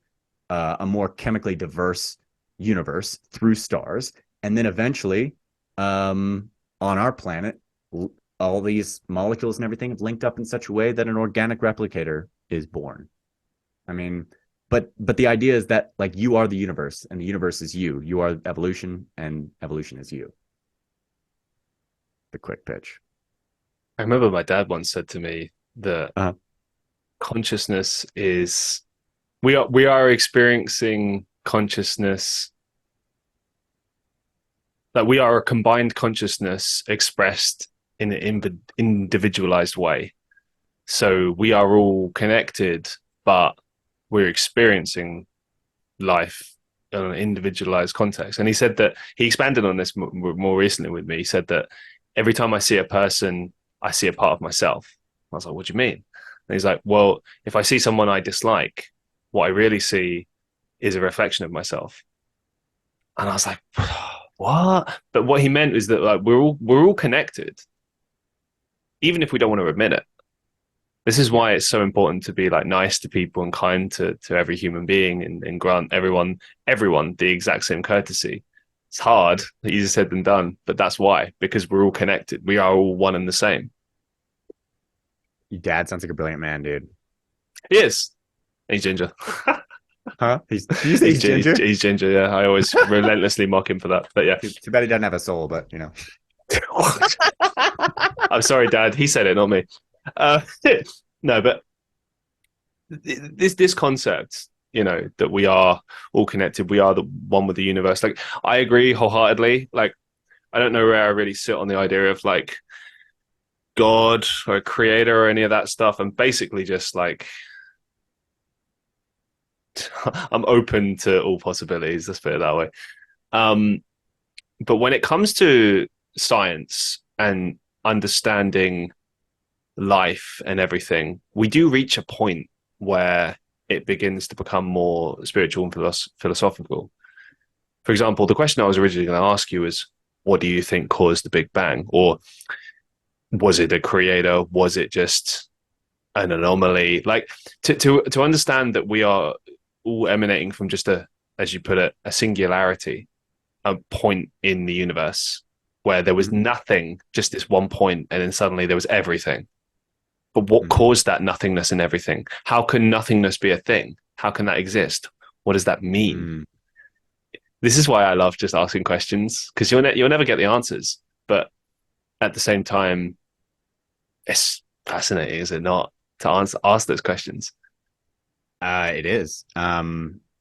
[SPEAKER 2] diverse universe through stars. And then eventually, on our planet, all these molecules and everything have linked up in such a way that an organic replicator is born. I mean, but the idea is that, like, you are the universe and the universe is you. You are evolution and evolution is you. The quick pitch.
[SPEAKER 1] I remember my dad once said to me that
[SPEAKER 2] Uh,
[SPEAKER 1] consciousness is we are experiencing consciousness, that we are a combined consciousness expressed in an individualized way. So we are all connected, but we're experiencing life in an individualized context. And he said that he expanded on this more recently with me. He said that every time I see a person, I see a part of myself. I was like, what do you mean? And he's like, well, if I see someone I dislike, what I really see is a reflection of myself. And I was like, what? But what he meant is that, like, we're all connected, even if we don't want to admit it. This is
[SPEAKER 2] yeah,
[SPEAKER 1] why it's so important to be like nice to people and kind to every human being, and grant everyone the exact same courtesy. It's hard, easier said than done, but that's why, because we're all connected. We are all one and the same.
[SPEAKER 2] your dad sounds like a brilliant man, dude.
[SPEAKER 1] He is. He's ginger.
[SPEAKER 2] Huh? Did you say he's ginger?
[SPEAKER 1] He's ginger. Yeah, I always relentlessly mock him for that. But yeah,
[SPEAKER 2] Too bad he doesn't have a soul, but
[SPEAKER 1] I'm sorry, Dad. He said it, not me. Uh, no, but this concept, that we are all connected. We are the one with the universe. Like, I agree wholeheartedly. Like, I don't know where I really sit on the idea of like God or a creator or any of that stuff. I'm basically just like, I'm open to all possibilities. Let's put it that way. Um, but when it comes to science and understanding life and everything, we do reach a point where it begins to become more spiritual and philosophical. For example, the question I was originally going to ask you is, what do you think caused the Big Bang? Or was it a creator? Was it just an anomaly? Like to understand that we are all emanating from just a, as you put it, a singularity, a point in the universe where there was
[SPEAKER 2] Mm-hmm.
[SPEAKER 1] nothing, just this one point, and then suddenly there was everything. But what
[SPEAKER 2] Mm-hmm.
[SPEAKER 1] caused that nothingness and everything? How can nothingness be a thing? How can that exist? What does that mean?
[SPEAKER 2] Mm.
[SPEAKER 1] This is why I love just asking questions, because you'll never get the answers, but at the same time, it's fascinating, is it not, to ask those questions?
[SPEAKER 2] It is.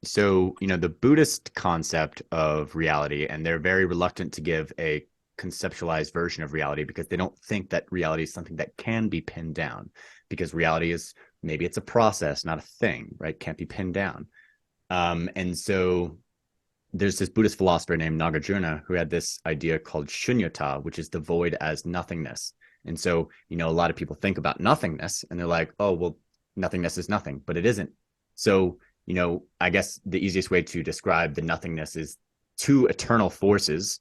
[SPEAKER 2] So, the Buddhist concept of reality, and they're very reluctant to give a conceptualized version of reality because they don't think that reality is something that can be pinned down, because reality is, maybe it's a process, not a thing, right? Can't be pinned down. And so there's this Buddhist philosopher named Nagarjuna who had this idea called shunyata, which is the void as nothingness. And so, a lot of people think about nothingness and they're like, oh, well, nothingness is nothing, but it isn't. So, I guess the easiest way to describe the nothingness is two eternal forces.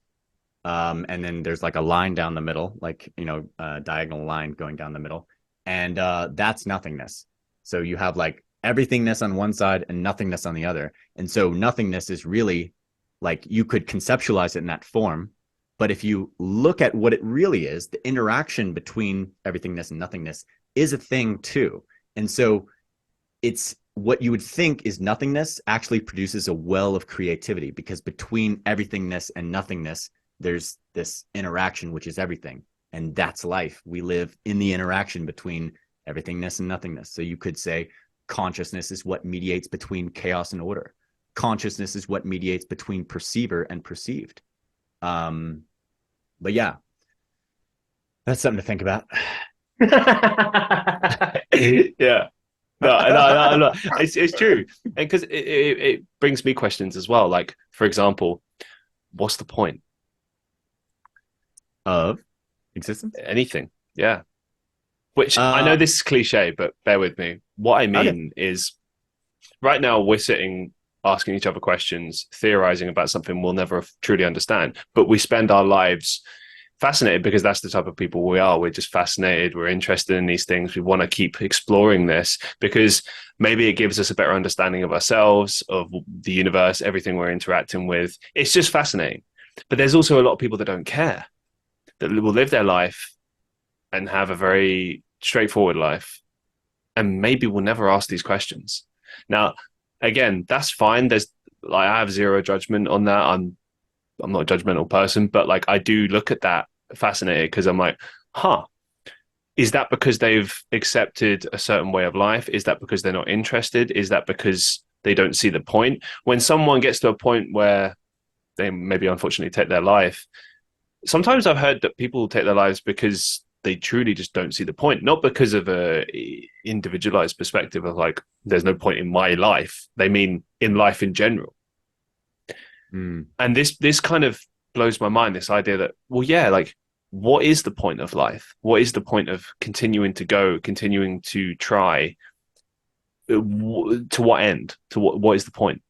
[SPEAKER 2] And then there's like a line down the middle, like, a diagonal line going down the middle. And that's nothingness. So you have like everythingness on one side and nothingness on the other. And so nothingness is really like, you could conceptualize it in that form. But if you look at what it really is, the interaction between everythingness and nothingness is a thing too. And so it's what you would think is nothingness actually produces a well of creativity, because between everythingness and nothingness, there's this interaction, which is everything. And that's life. We live in the interaction between everythingness and nothingness. So you could say consciousness is what mediates between chaos and order. Consciousness is what mediates between perceiver and perceived. But yeah, that's something to think about.
[SPEAKER 1] Yeah. No. It's true, and because it brings me questions as well. Like, for example, what's the point?
[SPEAKER 2] Of existence.
[SPEAKER 1] Anything? Yeah. Which I know
[SPEAKER 2] Uh,
[SPEAKER 1] this is cliche, but bear with me. What I
[SPEAKER 2] okay.
[SPEAKER 1] mean is, right now we're sitting asking each other questions, theorizing about something we'll never truly understand, but we spend our lives fascinated because that's the type of people we are. We're just fascinated. We're interested in these things. We want to keep exploring this because maybe it gives us a better understanding of ourselves, of the universe, everything we're interacting with. It's just fascinating. But there's also a lot of people that don't care, that will live their life and have a very straightforward life and maybe will never ask these questions. Now, again, that's fine. There's like, I have zero judgment on that. I'm not a judgmental person, but like I do look at that fascinated because I'm like, huh, is that because they've accepted a certain way of life? Is that because they're not interested? Is that because they don't see the point? When someone gets to a point where they maybe unfortunately take their life, sometimes I've heard that people take their lives because they truly just don't see the point, not because of a individualized perspective of like, there's no point in my life. They mean in life in general.
[SPEAKER 2] Mm.
[SPEAKER 1] And this kind of blows my mind, this idea that, well, yeah, like, what is the point of life? What is the point of continuing to go, continuing to try? To what end? To what is the point?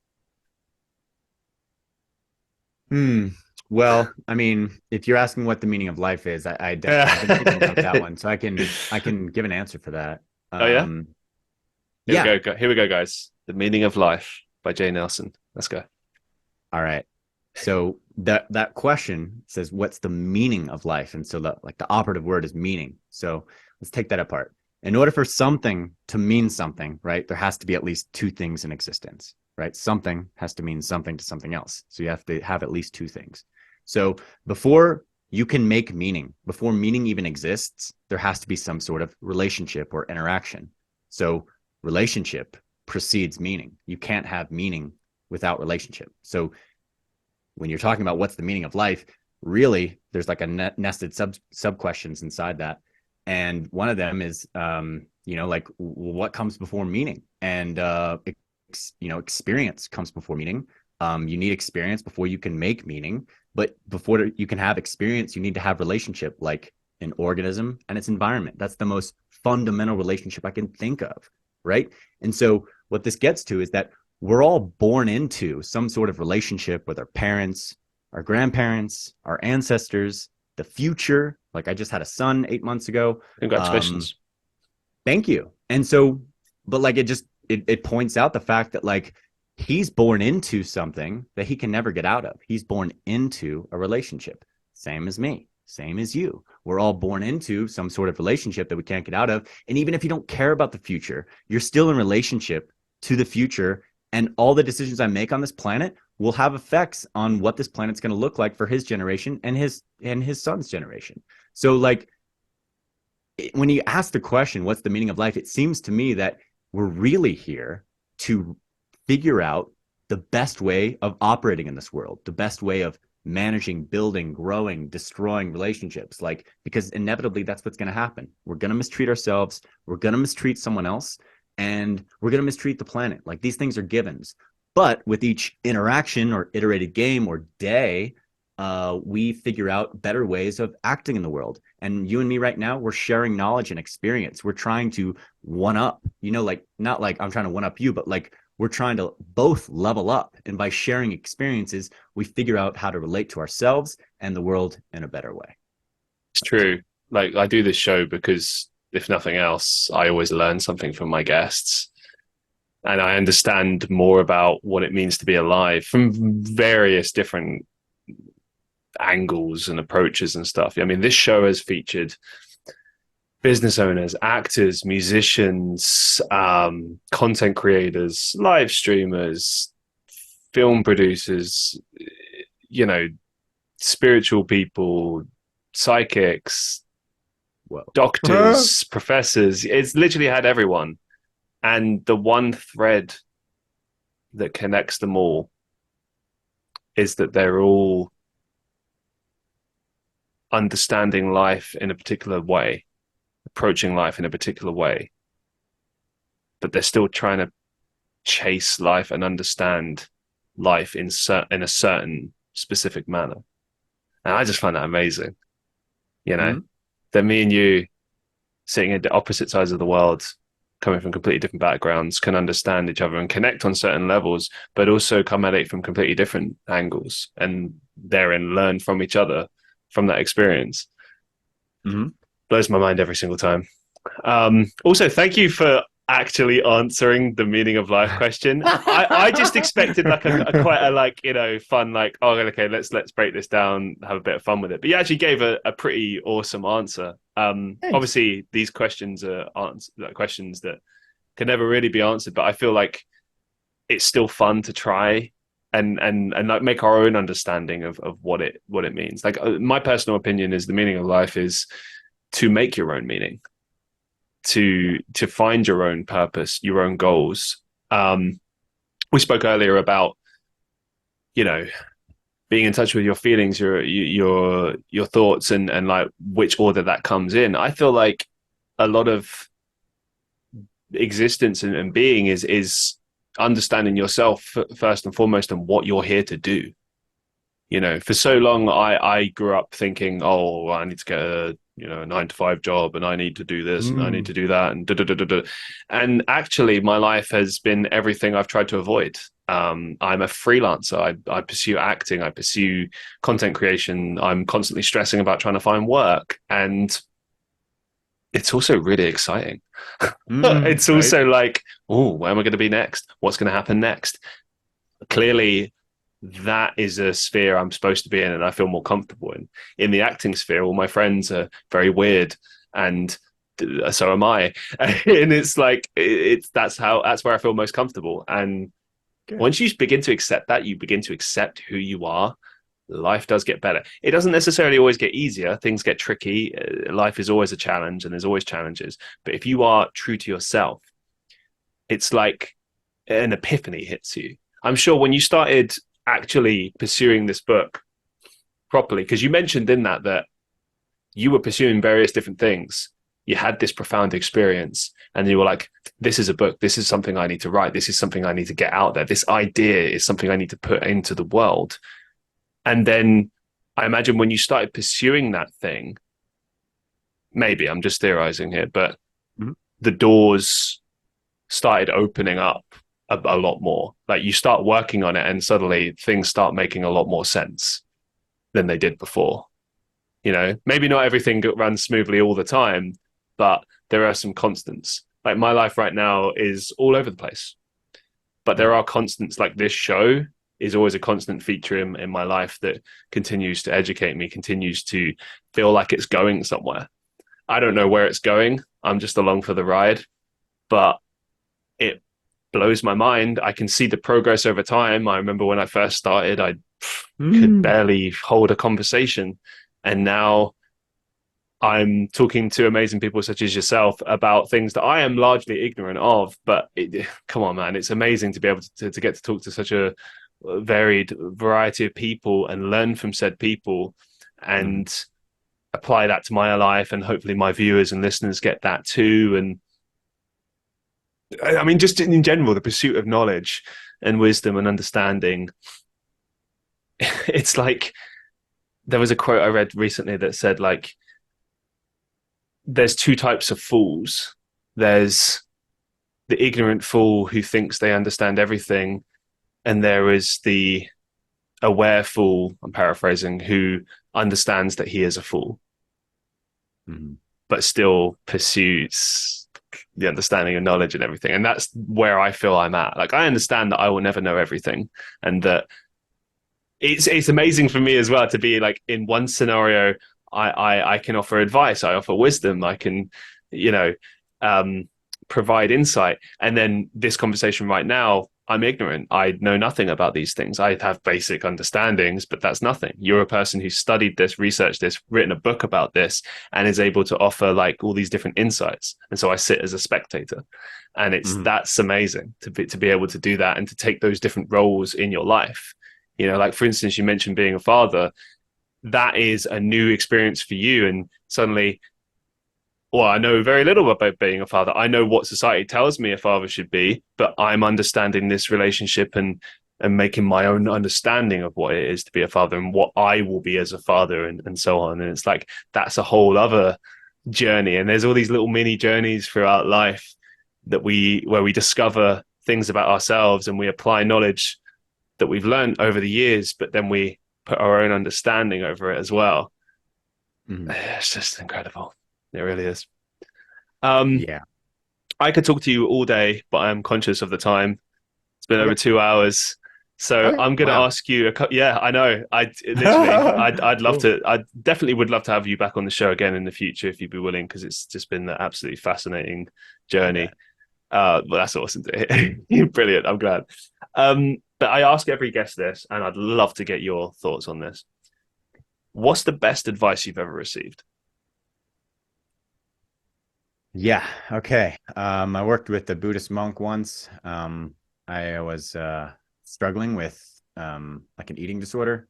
[SPEAKER 2] Hmm. Well, I mean, if you're asking what the meaning of life is, I've been thinking about that
[SPEAKER 1] Oh
[SPEAKER 2] one, so I can give an answer for that.
[SPEAKER 1] yeah, here we
[SPEAKER 2] Yeah.
[SPEAKER 1] go. Here we go, guys. The Meaning of Life by Jay Nelson. Let's go.
[SPEAKER 2] All right. So that question says, what's the meaning of life? And so the operative word is meaning. So let's take that apart. In order for something to mean something, right, there has to be at least two things in existence, right? Something has to mean something to something else. So you have to have at least two things. So before you can make meaning, before meaning even exists, there has to be some sort of relationship or interaction. So relationship precedes meaning. You can't have meaning without relationship. So when you're talking about what's the meaning of life, really there's like a nested sub questions inside that. And one of them is, like what comes before meaning? And, experience comes before meaning. You need experience before you can make meaning. But before you can have experience, you need to have relationship, like an organism and its environment. That's the most fundamental relationship I can think of, right? And so what this gets to is that we're all born into some sort of relationship with our parents, our grandparents, our ancestors, the future. Like I just had a son 8 months ago.
[SPEAKER 1] Congratulations.
[SPEAKER 2] Thank you. And so, but like it points out the fact that like he's born into something that he can never get out of. He's born into a relationship. Same as me, same as you. We're all born into some sort of relationship that we can't get out of. And even if you don't care about the future, you're still in relationship to the future. And all the decisions I make on this planet will have effects on what this planet's going to look like for his generation and his son's generation. So like when you ask the question, what's the meaning of life? It seems to me that we're really here to figure out the best way of operating in this world, the best way of managing, building, growing, destroying relationships. Like, because inevitably that's what's going to happen. We're going to mistreat ourselves. We're going to mistreat someone else, and we're going to mistreat the planet. Like, these things are givens. But with each interaction or iterated game or day, we figure out better ways of acting in the world. And you and me right now, we're sharing knowledge and experience. We're trying to one up, like not like I'm trying to one up you, but like we're trying to both level up. And by sharing experiences, we figure out how to relate to ourselves and the world in a better way.
[SPEAKER 1] It's true. Like I do this show because if nothing else, I always learn something from my guests. And I understand more about what it means to be alive from various different angles and approaches and stuff. I mean, this show has featured business owners, actors, musicians, content creators, live streamers, film producers, spiritual people, psychics, doctors, professors. It's literally had everyone. And the one thread that connects them all is that they're all understanding life in a particular way, approaching life in a particular way, but they're still trying to chase life and understand life in a certain specific manner. And I just find that amazing, that me and you sitting at the opposite sides of the world, coming from completely different backgrounds, can understand each other and connect on certain levels, but also come at it from completely different angles and therein learn from each other from that experience.
[SPEAKER 2] Mm-hmm.
[SPEAKER 1] Blows my mind every single time. Also, thank you for actually answering the meaning of life question. I just expected like a quite a fun oh okay, let's break this down, have a bit of fun with it. But you actually gave a pretty awesome answer. Obviously these questions are questions that can never really be answered, but I feel like it's still fun to try and like make our own understanding of what it means. Like my personal opinion is the meaning of life is to make your own meaning, to find your own purpose, your own goals. We spoke earlier about being in touch with your feelings, your thoughts, and like which order that comes in. I feel like a lot of existence and being is understanding yourself first and foremost and what you're here to do. For so long I grew up thinking, oh, I need to get a 9-to-5 job, and I need to do this, and I need to do that, and da. And actually, my life has been everything I've tried to avoid. I'm a freelancer. I pursue acting. I pursue content creation. I'm constantly stressing about trying to find work, and it's also really exciting. It's also like, oh, where am I going to be next? What's going to happen next? Clearly, that is a sphere I'm supposed to be in and I feel more comfortable in. In the acting sphere, all my friends are very weird, and so am I. And it's like that's where I feel most comfortable. And once you begin to accept that, you begin to accept who you are. Life does get better. It doesn't necessarily always get easier. Things get tricky. Life is always a challenge, and there's always challenges. But if you are true to yourself, it's like an epiphany hits you. I'm sure when you started actually pursuing this book properly, because you mentioned in that you were pursuing various different things, you had this profound experience, and you were like, this is a book, this is something I need to write, this is something I need to get out there, this idea is something I need to put into the world. And then I imagine when you started pursuing that thing, maybe I'm just theorizing here, but the doors started opening up a lot more. Like you start working on it and suddenly things start making a lot more sense than they did before. You know, maybe not everything runs smoothly all the time, but there are some constants. Like my life right now is all over the place, but there are constants. Like this show is always a constant feature in my life that continues to educate me, continues to feel like it's going somewhere. I don't know where it's going. I'm just along for the ride, but it blows my mind. I can see the progress over time. I remember when I first started, I could
[SPEAKER 2] Mm.
[SPEAKER 1] barely hold a conversation. And now I'm talking to amazing people such as yourself about things that I am largely ignorant of. But come on, man, it's amazing to be able to get to talk to such a varied variety of people and learn from said people
[SPEAKER 2] Mm.
[SPEAKER 1] and apply that to my life. And hopefully my viewers and listeners get that too. And I mean, just in general, the pursuit of knowledge and wisdom and understanding, it's like there was a quote I read recently that said, like, there's two types of fools. There's the ignorant fool who thinks they understand everything, and there is the aware fool, I'm paraphrasing, who understands that he is a fool,
[SPEAKER 2] Mm.
[SPEAKER 1] but still pursues the understanding of knowledge and everything. And that's where I feel I'm at. Like I understand that I will never know everything, and that it's amazing for me as well to be like in one scenario I can offer advice, I offer wisdom, I can, you know, um, provide insight, and then this conversation right now, I'm ignorant. I know nothing about these things. I have basic understandings, but that's nothing. You're a person who studied this, researched this, written a book about this, and is able to offer like all these different insights. And so I sit as a spectator, and it's
[SPEAKER 2] Mm.
[SPEAKER 1] that's amazing to be able to do that and to take those different roles in your life. You know, like for instance, you mentioned being a father. That is a new experience for you, and suddenly, well, I know very little about being a father. I know what society tells me a father should be, but I'm understanding this relationship and making my own understanding of what it is to be a father and what I will be as a father, and so on. And it's like that's a whole other journey. And there's all these little mini journeys throughout life that we where we discover things about ourselves and we apply knowledge that we've learned over the years, but then we put our own understanding over it as well.
[SPEAKER 2] Mm.
[SPEAKER 1] It's just incredible. It really is. Um,
[SPEAKER 2] Yeah.
[SPEAKER 1] I could talk to you all day, but I'm conscious of the time. It's been over
[SPEAKER 2] Okay.
[SPEAKER 1] 2 hours. So
[SPEAKER 2] Okay.
[SPEAKER 1] I'm going to
[SPEAKER 2] Wow.
[SPEAKER 1] ask you. Yeah, I know. I literally, I'd love
[SPEAKER 2] Cool.
[SPEAKER 1] to. I definitely would love to have you back on the show again in the future if you'd be willing, because it's just been an absolutely fascinating
[SPEAKER 2] I
[SPEAKER 1] journey.
[SPEAKER 2] bet.
[SPEAKER 1] Well, that's awesome to hear. Brilliant. I'm glad. But I ask every guest this, and I'd love to get your thoughts on this. What's the best advice you've ever received?
[SPEAKER 2] Yeah. Okay. I worked with a Buddhist monk once. I was struggling with like an eating disorder,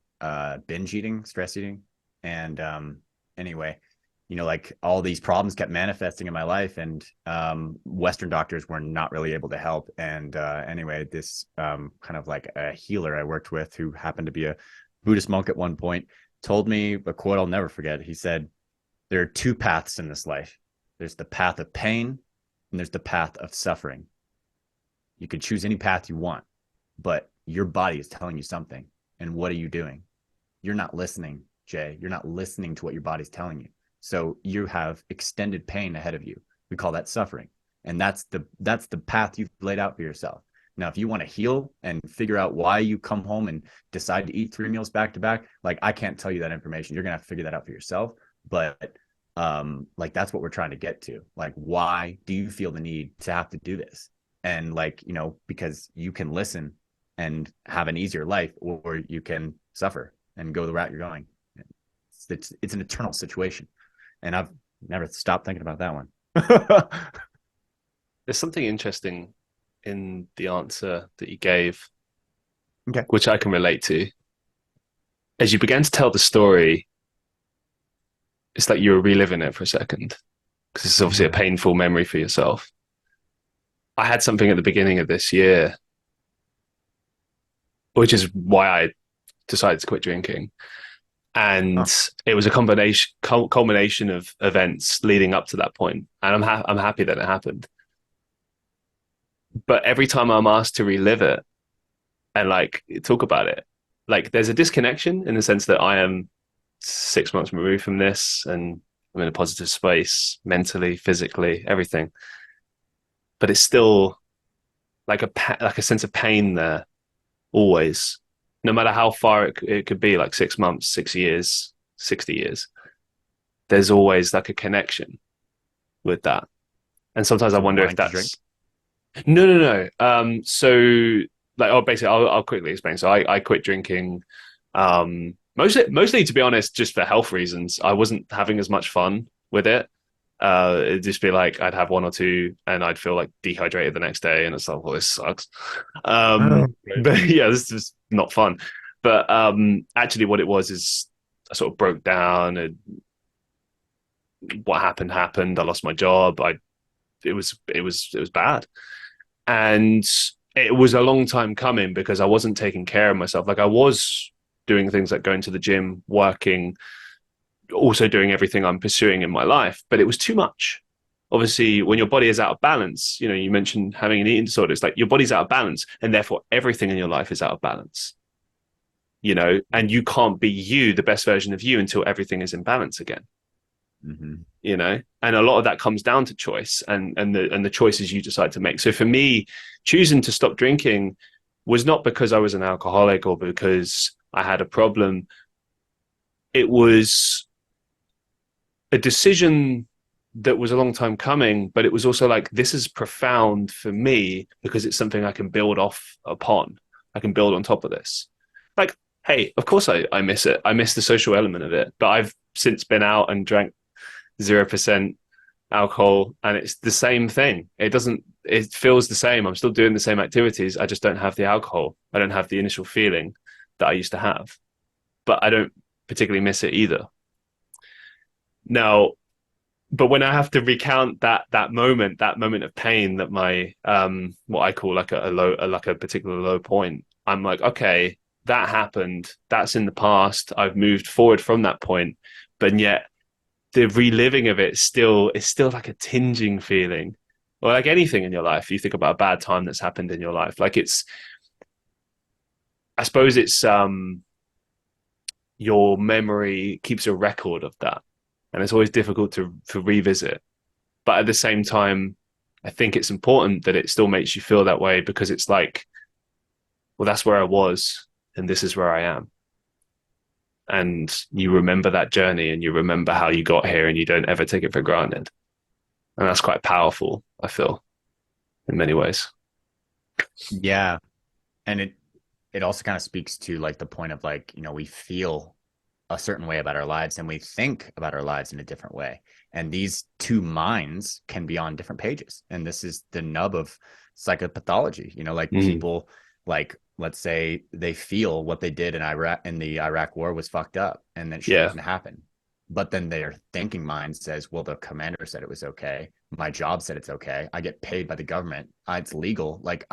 [SPEAKER 2] binge eating, stress eating, and anyway, like all these problems kept manifesting in my life, and Western doctors were not really able to help. And anyway, this kind of like a healer I worked with, who happened to be a Buddhist monk at one point, told me a quote I'll never forget. He said, "There are two paths in this life. There's the path of pain and there's the path of suffering. You can choose any path you want, but your body is telling you something. And what are you doing? You're not listening, Jay. You're not listening to what your body's telling you. So you have extended pain ahead of you. We call that suffering. And that's the path you've laid out for yourself. Now, if you want to heal and figure out why you come home and decide to eat 3 meals back to back, like I can't tell you that information. You're gonna have to figure that out for yourself. But like that's what we're trying to get to. Like, why do you feel the need to have to do this? And like, because you can listen and have an easier life, or you can suffer and go the route you're going. It's an eternal situation, and I've never stopped thinking about that one.
[SPEAKER 1] There's something interesting in the answer that you gave,
[SPEAKER 2] Okay.
[SPEAKER 1] which I can relate to. As you began to tell the story, it's like you were reliving it for a second because it's obviously a painful memory for yourself. I had something at the beginning of this year, which is why I decided to quit drinking. And
[SPEAKER 2] Huh.
[SPEAKER 1] it was a combination culmination of events leading up to that point, and I'm happy that it happened. but every time I'm asked to relive it and like talk about it, like there's a disconnection in the sense that I am 6 months removed from this and I'm in a positive space mentally, physically, everything. But it's still like like a sense of pain there always, no matter how far it could be, like 6 months, 6 years, 60 years. There's always like a connection with that. And sometimes I
[SPEAKER 2] So
[SPEAKER 1] wonder if
[SPEAKER 2] wanting to drink.
[SPEAKER 1] that's no. So like, oh, basically, I'll quickly explain. So I quit drinking, mostly to be honest, just for health reasons. I wasn't having as much fun with it. It'd just be like I'd have one or two, and I'd feel like dehydrated the next day, and it's like, well, this sucks.
[SPEAKER 2] Oh,
[SPEAKER 1] But yeah, this is not fun. But actually, what it was is I sort of broke down, and what happened. I lost my job. I it was bad. And it was a long time coming because I wasn't taking care of myself. Like I was doing things like going to the gym, working, also doing everything I'm pursuing in my life, but it was too much. Obviously, when your body is out of balance, you mentioned having an eating disorder. It's like your body's out of balance, and therefore everything in your life is out of balance. And you can't be you, the best version of you, until everything is in balance again.
[SPEAKER 2] mm-hmm.
[SPEAKER 1] And a lot of that comes down to choice and the choices you decide to make. So for me, choosing to stop drinking was not because I was an alcoholic or because I had a problem. It was a decision that was a long time coming, but it was also like, this is profound for me because it's something I can build off upon. I can build on top of this. Like, hey, of course I miss it. I miss the social element of it, but I've since been out and drank 0% alcohol, and it's the same thing. It feels the same. I'm still doing the same activities. I just don't have the alcohol. I don't have the initial feeling that I used to have, but I don't particularly miss it either. Now, but when I have to recount that moment of pain, that my what I call like a low, like a particular low point, I'm like, okay, that happened. That's in the past. I've moved forward from that point, but yet the reliving of it still is still like a tinging feeling. Or like anything in your life, you think about a bad time that's happened in your life. Like I suppose it's your memory keeps a record of that, and it's always difficult to revisit. But at the same time, I think it's important that it still makes you feel that way because it's like, well, that's where I was, and this is where I am. And you remember that journey, and you remember how you got here, and you don't ever take it for granted. And that's quite powerful, I feel, in many ways.
[SPEAKER 2] Yeah. And it also kind of speaks to like the point of like, we feel a certain way about our lives and we think about our lives in a different way. And these two minds can be on different pages. And this is the nub of psychopathology. Like
[SPEAKER 1] Mm,
[SPEAKER 2] people, like let's say they feel what they did in the Iraq war was fucked up and that
[SPEAKER 1] yeah.
[SPEAKER 2] shouldn't happen. But then their thinking mind says, well, the commander said it was okay. My job said it's okay. I get paid by the government. It's legal. Like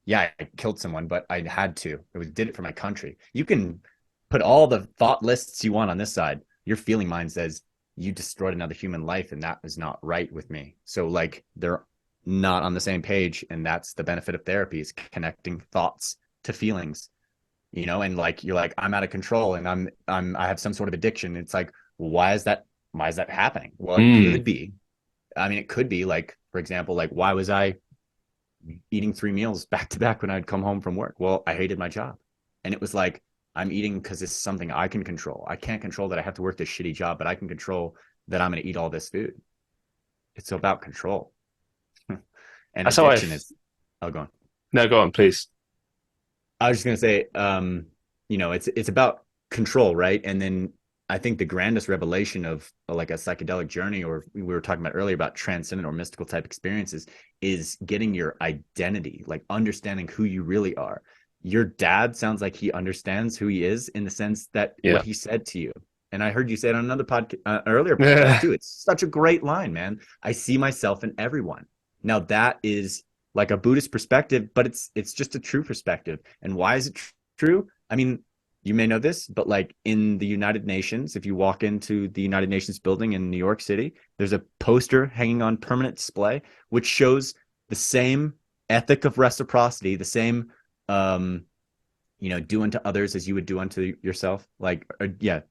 [SPEAKER 2] yeah, I killed someone, but I had to. Did it for my country. You can put all the thought lists you want on this side. Your feeling mind says you destroyed another human life, and that was not right with me. So like they're not on the same page, and that's the benefit of therapy is connecting thoughts to feelings. And like you're like I'm out of control, and I have some sort of addiction. It's like why is that? Why is that happening? Well, it
[SPEAKER 1] Mm.
[SPEAKER 2] could be. I mean, it could be like, for example, like why was I eating 3 meals back to back when I'd come home from work? Well, I hated my job. And it was like, I'm eating because it's something I can control. I can't control that I have to work this shitty job, but I can control that I'm going to eat all this food. It's about control. And
[SPEAKER 1] That's how
[SPEAKER 2] addiction is, oh, go on.
[SPEAKER 1] No, go on, please.
[SPEAKER 2] I was just going to say, it's about control, right? And then I think the grandest revelation of like a psychedelic journey, or we were talking about earlier about transcendent or mystical type experiences, is getting your identity, like understanding who you really are. Your dad sounds like he understands who he is in the sense that
[SPEAKER 1] Yeah.
[SPEAKER 2] what he said to you. And I heard you say it on another podcast, earlier podcast
[SPEAKER 1] Yeah.
[SPEAKER 2] too. It's such a great line, man. I see myself in everyone. Now that is like a Buddhist perspective, but it's just a true perspective. And why is it true? I mean, you may know this, but like in the United Nations, if you walk into the United Nations building in New York City, there's a poster hanging on permanent display which shows the same ethic of reciprocity, the same, do unto others as you would do unto yourself. Yeah,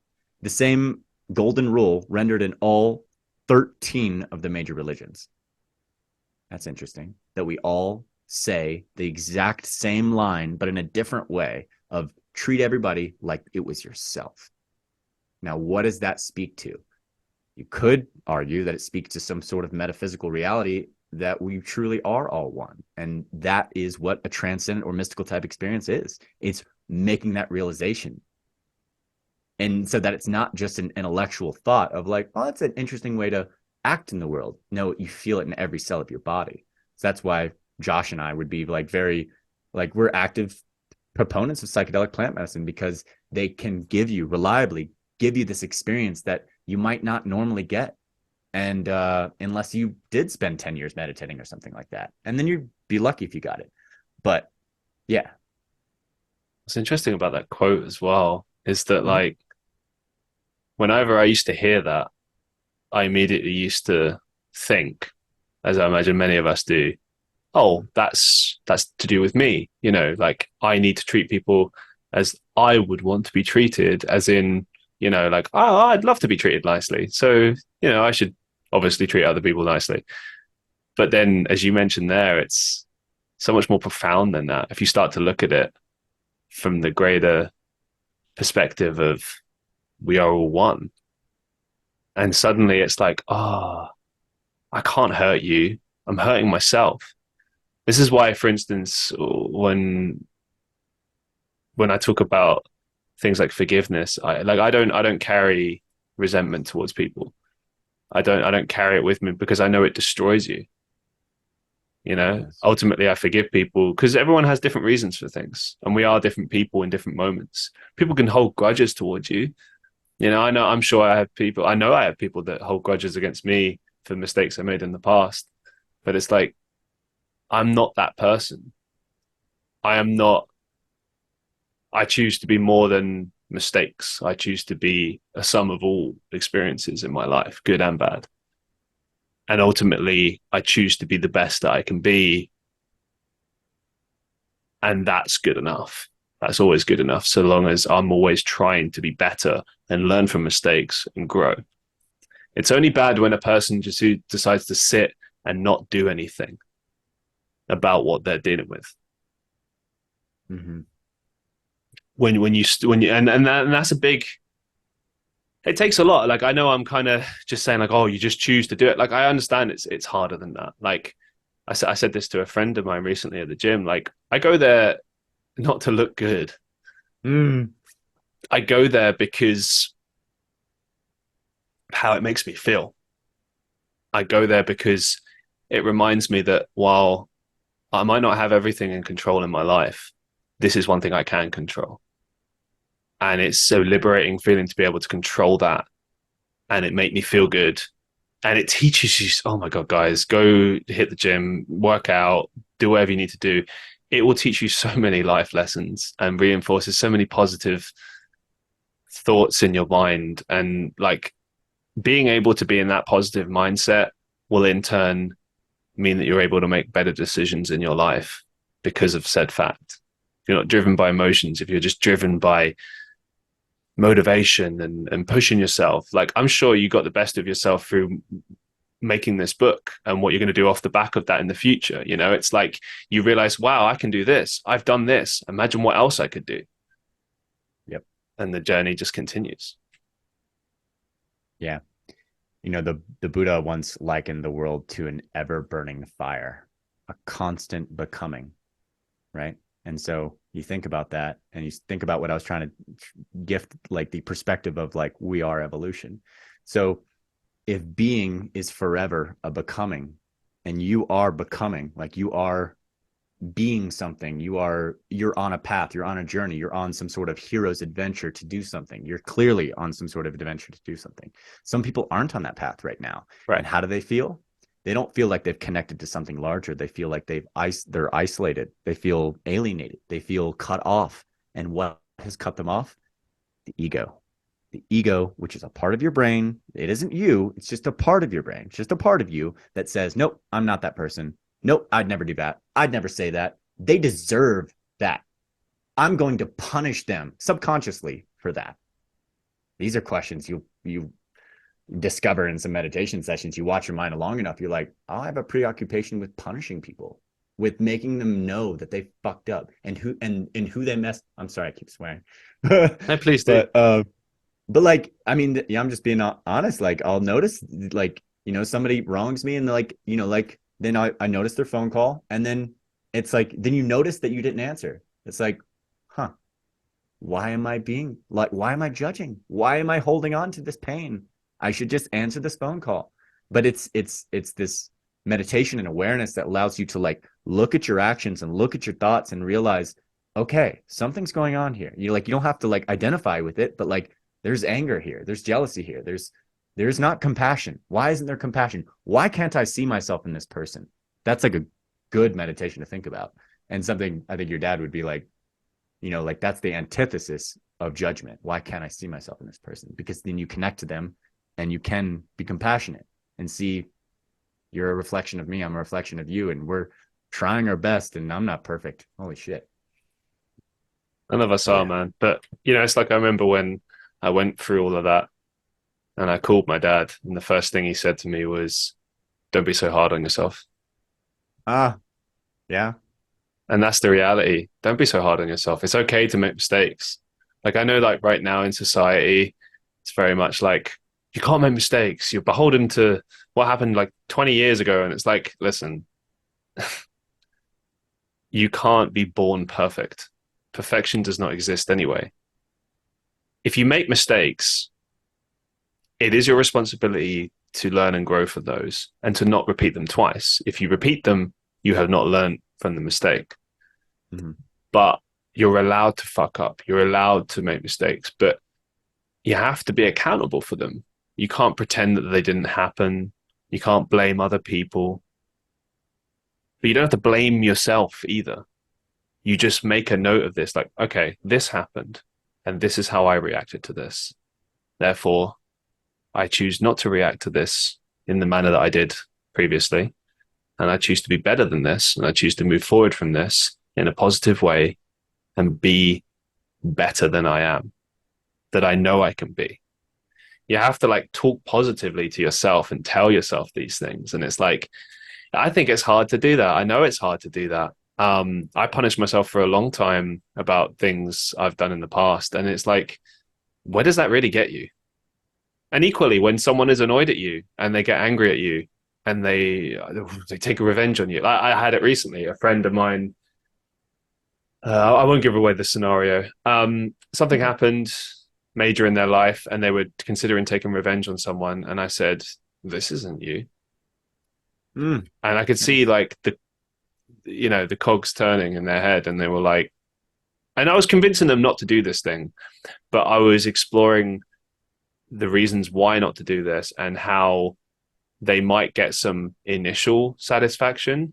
[SPEAKER 2] the same golden rule rendered in all 13 of the major religions. That's interesting that we all say the exact same line, but in a different way of treat everybody like it was yourself. Now, what does that speak to? You could argue that it speaks to some sort of metaphysical reality that we truly are all one. And that is what a transcendent or mystical type experience is. It's making that realization. And so that it's not just an intellectual thought of like, oh, that's an interesting way to act in the world. No, you feel it in every cell of your body. So that's why Josh and I would be like we're active proponents of psychedelic plant medicine, because they can reliably give you this experience that you might not normally get. And unless you did spend 10 years meditating or something like that. And then you'd be lucky if you got it. But yeah.
[SPEAKER 1] What's interesting about that quote as well is that
[SPEAKER 2] Mm-hmm.
[SPEAKER 1] like whenever I used to hear that, I immediately used to think, as I imagine many of us do, oh, that's to do with me. Like I need to treat people as I would want to be treated, as in, like, oh, I'd love to be treated nicely. So, I should obviously treat other people nicely. But then, as you mentioned there, it's so much more profound than that. If you start to look at it from the greater perspective of we are all one. And suddenly it's like, oh, I can't hurt you. I'm hurting myself. This is why, for instance, when I talk about things like forgiveness, I don't carry resentment towards people. I don't carry it with me because I know it destroys you.
[SPEAKER 2] Yes.
[SPEAKER 1] Ultimately, I forgive people because everyone has different reasons for things, and we are different people in different moments. People can hold grudges towards you. I'm sure I know I have people that hold grudges against me for mistakes I made in the past, but it's like, I'm not that person. I am not, I choose to be more than mistakes. I choose to be a sum of all experiences in my life, good and bad. And ultimately, I choose to be the best that I can be. And that's good enough. That's always good enough, so long as I'm always trying to be better and learn from mistakes and grow. It's only bad when a person just who decides to sit and not do anything about what they're dealing with.
[SPEAKER 2] Mm-hmm.
[SPEAKER 1] And that's a big. It takes a lot. Like I know I'm kind of just saying like, oh, you just choose to do it. Like I understand it's harder than that. Like I said this to a friend of mine recently at the gym. Like I go there not to look good.
[SPEAKER 2] Mm.
[SPEAKER 1] I go there because how it makes me feel. I go there because it reminds me that while I might not have everything in control in my life, this is one thing I can control. And it's so liberating feeling to be able to control that, and it made me feel good. And it teaches you, oh my God, guys, go hit the gym, work out, do whatever you need to do. It will teach you so many life lessons and reinforces so many positive thoughts in your mind. And like being able to be in that positive mindset will in turn mean that you're able to make better decisions in your life because of said fact. If you're not driven by emotions, if you're just driven by motivation and pushing yourself, like I'm sure you got the best of yourself through making this book and what you're going to do off the back of that in the future. It's like you realize, wow, I can do this. I've done this. Imagine what else I could do.
[SPEAKER 2] Yep.
[SPEAKER 1] And the journey just continues.
[SPEAKER 2] Yeah. The Buddha once likened the world to an ever burning fire, a constant becoming, right? And so you think about that and you think about what I was trying to gift, like the perspective of like we are evolution. So if being is forever a becoming, and you are becoming, like you are being something, you're on a path, you're on a journey, you're on some sort of hero's adventure to do something, you're clearly on some sort of adventure to do something. Some people aren't on that path right now.
[SPEAKER 1] Right.
[SPEAKER 2] And how do they feel? They don't feel like they've connected to something larger. They feel like they're isolated, they feel alienated, they feel cut off. And what has cut them off? The ego, which is a part of your brain. It isn't you, it's just a part of your brain. It's just a part of you that says, nope, I'm not that person. Nope, I'd never do that. I'd never say that. They deserve that. I'm going to punish them subconsciously for that. These are questions you discover in some meditation sessions. You watch your mind long enough, you're like, I'll have a preoccupation with punishing people, with making them know that they fucked up and who they messed. I'm sorry, I keep swearing.
[SPEAKER 1] No, please do.
[SPEAKER 2] but uh but like, I mean, yeah, I'm just being honest. Like, I'll notice, like, somebody wrongs me, and like, like, then I notice their phone call, and then it's like, then you notice that you didn't answer. It's like, huh, why am I being like, why am I judging? Why am I holding on to this pain? I should just answer this phone call. But it's this meditation and awareness that allows you to like look at your actions and look at your thoughts and realize, okay, something's going on here. You don't have to like identify with it, but like there's anger here, there's jealousy here, there's not compassion. Why isn't there compassion? Why can't I see myself in this person? That's like a good meditation to think about. And something I think your dad would be like, like that's the antithesis of judgment. Why can't I see myself in this person? Because then you connect to them and you can be compassionate and see, you're a reflection of me, I'm a reflection of you, and we're trying our best, and I'm not perfect. Holy shit.
[SPEAKER 1] None of us
[SPEAKER 2] But
[SPEAKER 1] are,
[SPEAKER 2] yeah.
[SPEAKER 1] man. But it's like I remember when I went through all of that and I called my dad, and the first thing he said to me was, "Don't be so hard on yourself."
[SPEAKER 2] Ah, yeah.
[SPEAKER 1] And that's the reality. Don't be so hard on yourself. It's okay to make mistakes. Like I know, like right now in society, it's very much like you can't make mistakes. You're beholden to what happened like 20 years ago, and it's like, listen, you can't be born perfect. Perfection does not exist anyway. If you make mistakes, it is your responsibility to learn and grow from those and to not repeat them twice. If you repeat them, you have not learned from the mistake.
[SPEAKER 2] Mm-hmm.
[SPEAKER 1] But you're allowed to fuck up. You're allowed to make mistakes, but you have to be accountable for them. You can't pretend that they didn't happen. You can't blame other people, but you don't have to blame yourself either. You just make a note of this, like, okay, this happened, and this is how I reacted to this. Therefore, I choose not to react to this in the manner that I did previously. And I choose to be better than this. And I choose to move forward from this in a positive way and be better than I am, that I know I can be. You have to like talk positively to yourself and tell yourself these things. And it's like, I think it's hard to do that. I know it's hard to do that. I punished myself for a long time about things I've done in the past. And it's like, where does that really get you? And equally, when someone is annoyed at you and they get angry at you and they take a revenge on you, I had it recently. A friend of mine, I won't give away the scenario. Something happened major in their life, and they were considering taking revenge on someone. And I said, "This isn't you."
[SPEAKER 2] Mm,
[SPEAKER 1] And I could see
[SPEAKER 2] nice.
[SPEAKER 1] like the cogs turning in their head, and they were like, and I was convincing them not to do this thing, but I was exploring the reasons why not to do this and how they might get some initial satisfaction,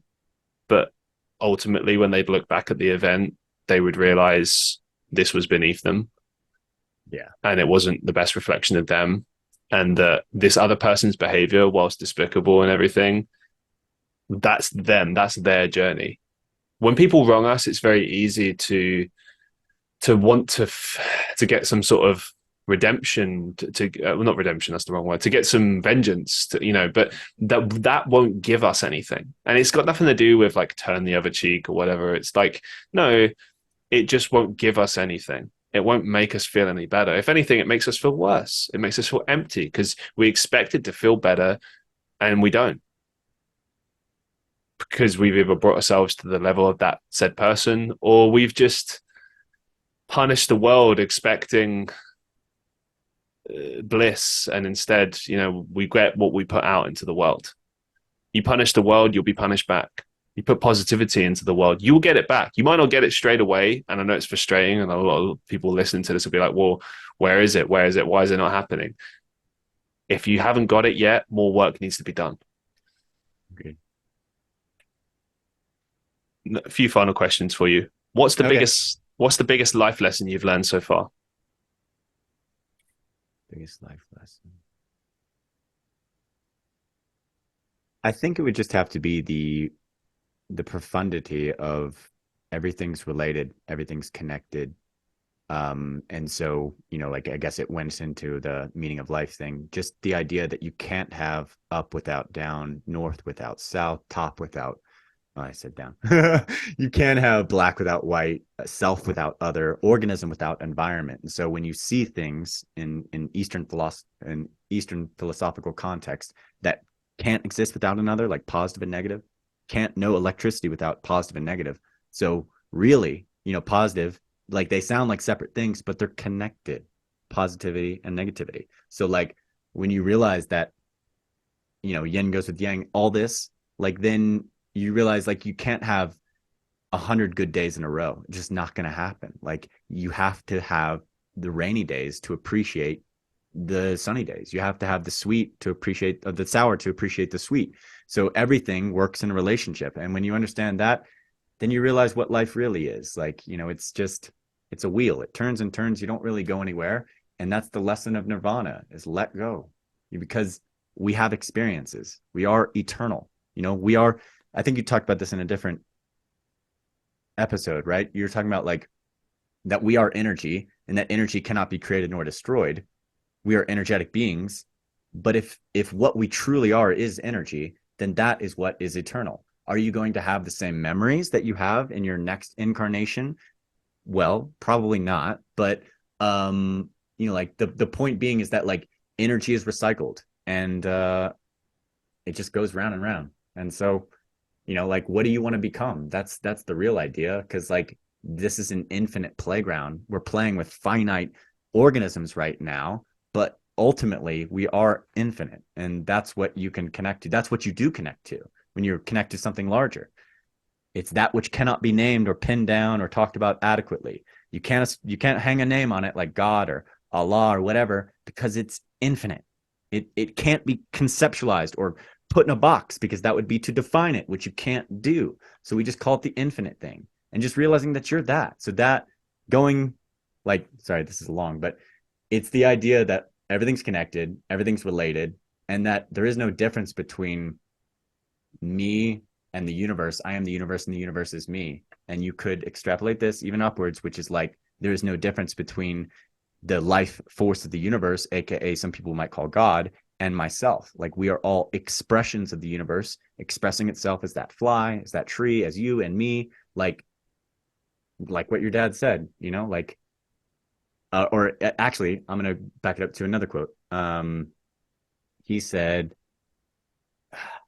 [SPEAKER 1] but ultimately, when they'd look back at the event, they would realize this was beneath them
[SPEAKER 2] Yeah.
[SPEAKER 1] and it wasn't the best reflection of them. And that this other person's behavior, whilst despicable and everything, that's them, that's their journey. When people wrong us, it's very easy to want to get some sort of redemption well, not redemption, that's the wrong word, to get some vengeance but that won't give us anything, and it's got nothing to do with like turn the other cheek or whatever. It's like, no, it just won't give us anything. It won't make us feel any better. If anything, it makes us feel worse. It makes us feel empty because we expected to feel better and we don't, because we've either brought ourselves to the level of that said person, or we've just punished the world expecting bliss, and instead, we get what we put out into the world. You punish the world, you'll be punished back. You put positivity into the world, you'll get it back. You might not get it straight away, and I know it's frustrating, and a lot of people listening to this will be like, well, where is it, where is it, why is it not happening? If you haven't got it yet, more work needs to be done.
[SPEAKER 2] Okay.
[SPEAKER 1] A few final questions for you.
[SPEAKER 2] Okay.
[SPEAKER 1] What's the biggest life lesson you've learned so far?
[SPEAKER 2] Biggest life lesson. I think it would just have to be the profundity of everything's related, everything's connected. And so, like I guess it went into the meaning of life thing, just the idea that you can't have up without down, north without south, top without, I said down. You can't have black without white, self without other, organism without environment. And so when you see things in Eastern philosophical context that can't exist without another, like positive and negative, can't know electricity without positive and negative. So really, positive, like they sound like separate things, but they're connected, positivity and negativity. So like when you realize that, yin goes with yang, all this, like then you realize like you can't have 100 good days in a row. It's just not going to happen. Like you have to have the rainy days to appreciate the sunny days. You have to have the sweet to appreciate the sour to appreciate the sweet. So everything works in a relationship. And when you understand that, then you realize what life really is. Like, it's a wheel. It turns and turns. You don't really go anywhere. And that's the lesson of nirvana is let go because we have experiences. We are eternal. I think you talked about this in a different episode, right? You're talking about like that we are energy and that energy cannot be created nor destroyed. We are energetic beings. But if what we truly are is energy, then that is what is eternal. Are you going to have the same memories that you have in your next incarnation? Well, probably not. But like the point being is that like energy is recycled and it just goes round and round. And so, like what do you want to become? That's the real idea. Because like this is an infinite playground. We're playing with finite organisms right now, but ultimately we are infinite. And that's what you can connect to. That's what you do connect to when you're connected to something larger. It's that which cannot be named or pinned down or talked about adequately. You can't hang a name on it like God or Allah or whatever because it's infinite. It can't be conceptualized or put in a box because that would be to define it, which you can't do. So we just call it the infinite thing and just realizing that you're that. So that going like, sorry, this is long, but it's the idea that everything's connected, everything's related, and that there is no difference between me and the universe. I am the universe and the universe is me. And you could extrapolate this even upwards, which is like there is no difference between the life force of the universe, aka some people might call God, and myself. Like we are all expressions of the universe expressing itself as that fly, as that tree, as you and me, like what your dad said, like or actually I'm going to back it up to another quote. He said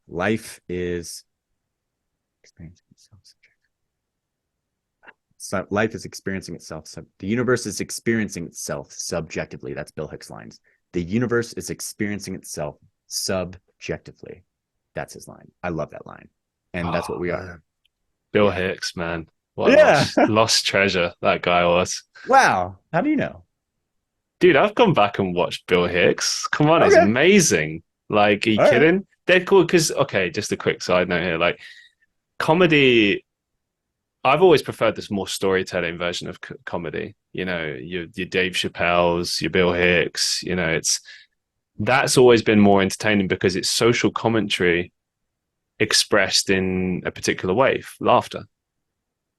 [SPEAKER 2] life is experiencing itself. So life is experiencing itself. So the universe is experiencing itself subjectively. That's Bill Hicks' lines. The universe is experiencing itself subjectively. That's his line. I love that line. And that's what we are.
[SPEAKER 1] Bill Hicks, man. What a
[SPEAKER 2] Yeah.
[SPEAKER 1] lost treasure that guy was.
[SPEAKER 2] Wow. How do you know?
[SPEAKER 1] Dude, I've gone back and watched Bill Hicks. Come on, it's
[SPEAKER 2] Okay.
[SPEAKER 1] amazing. Like, are you
[SPEAKER 2] All right.
[SPEAKER 1] kidding? Dead cool. Because, okay, just a quick side note here. Like, comedy, I've always preferred this more storytelling version of comedy. Your Dave Chappelle's, your Bill Hicks. That's always been more entertaining because it's social commentary expressed in a particular way, laughter.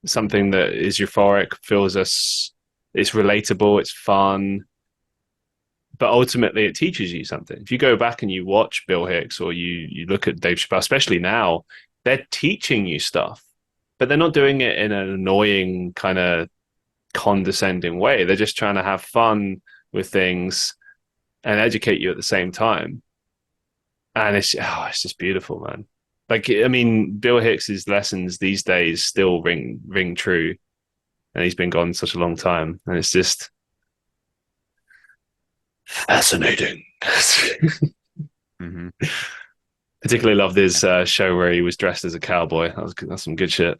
[SPEAKER 1] Something that is euphoric, feels us, it's relatable, it's fun, but ultimately it teaches you something. If you go back and you watch Bill Hicks or you look at Dave Chappelle, especially now, they're teaching you stuff, but they're not doing it in an annoying kind of condescending way. They're just trying to have fun with things and educate you at the same time. And it's just beautiful, man. Like, I mean, Bill Hicks's lessons these days still ring true, and he's been gone such a long time, and it's just fascinating.
[SPEAKER 2] Mm-hmm.
[SPEAKER 1] Particularly loved his show where he was dressed as a cowboy. That's some good shit.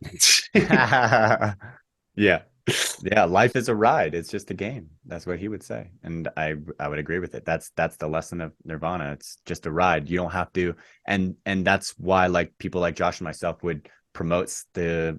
[SPEAKER 2] Yeah. Yeah, life is a ride. It's just a game. That's what he would say. And I would agree with it. That's the lesson of Nirvana. It's just a ride. You don't have to and that's why like people like Josh and myself would promote the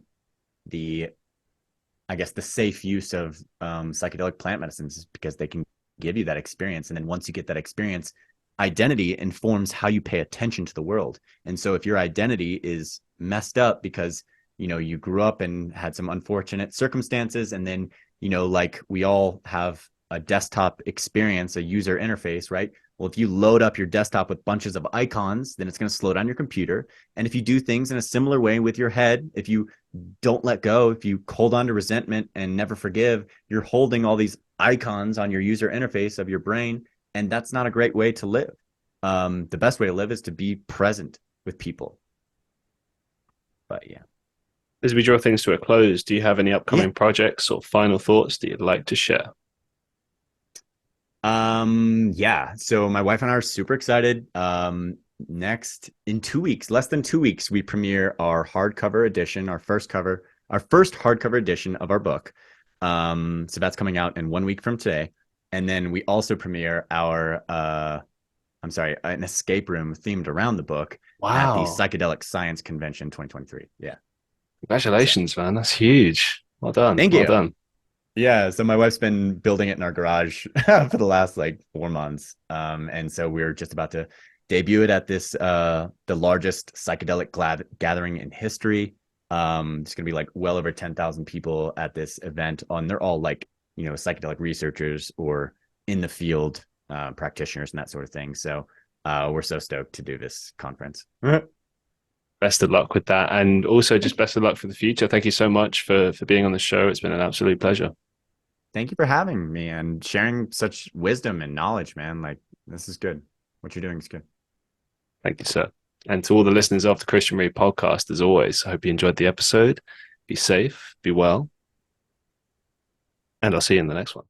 [SPEAKER 2] I guess the safe use of psychedelic plant medicines because they can give you that experience. And then once you get that experience, identity informs how you pay attention to the world. And so if your identity is messed up because you grew up and had some unfortunate circumstances, and then, like we all have a desktop experience, a user interface, right? Well, if you load up your desktop with bunches of icons, then it's going to slow down your computer. And if you do things in a similar way with your head, if you don't let go, if you hold on to resentment and never forgive, you're holding all these icons on your user interface of your brain. And that's not a great way to live. The best way to live is to be present with people. But yeah.
[SPEAKER 1] As we draw things to a close, do you have any
[SPEAKER 2] Yeah.
[SPEAKER 1] upcoming projects or final thoughts that you'd like to share?
[SPEAKER 2] Yeah. So my wife and I are super excited. Next in 2 weeks, less than 2 weeks, we premiere our hardcover edition, our first hardcover edition of our book. So that's coming out in 1 week from today. And then we also premiere an escape room themed around the book at the
[SPEAKER 1] Wow.
[SPEAKER 2] Psychedelic Science Convention 2023. Yeah. So
[SPEAKER 1] Congratulations, man. That's huge. Well done.
[SPEAKER 2] thank
[SPEAKER 1] Well
[SPEAKER 2] you.
[SPEAKER 1] done.
[SPEAKER 2] Yeah, so my wife's been building it in our garage for the last like 4 months. And so we're just about to debut it at this the largest psychedelic gathering in history. It's gonna be like well over 10,000 people at this event. And they're all like, psychedelic researchers or in the field practitioners and that sort of thing. So we're so stoked to do this conference.
[SPEAKER 1] Best of luck with that. And also just best of luck for the future. Thank you so much for being on the show. It's been an absolute pleasure.
[SPEAKER 2] Thank you for having me and sharing such wisdom and knowledge, man. Like this is good. What you're doing is good.
[SPEAKER 1] Thank you, sir. And to all the listeners of the Christian Reeve podcast, as always, I hope you enjoyed the episode. Be safe, be well, and I'll see you in the next one.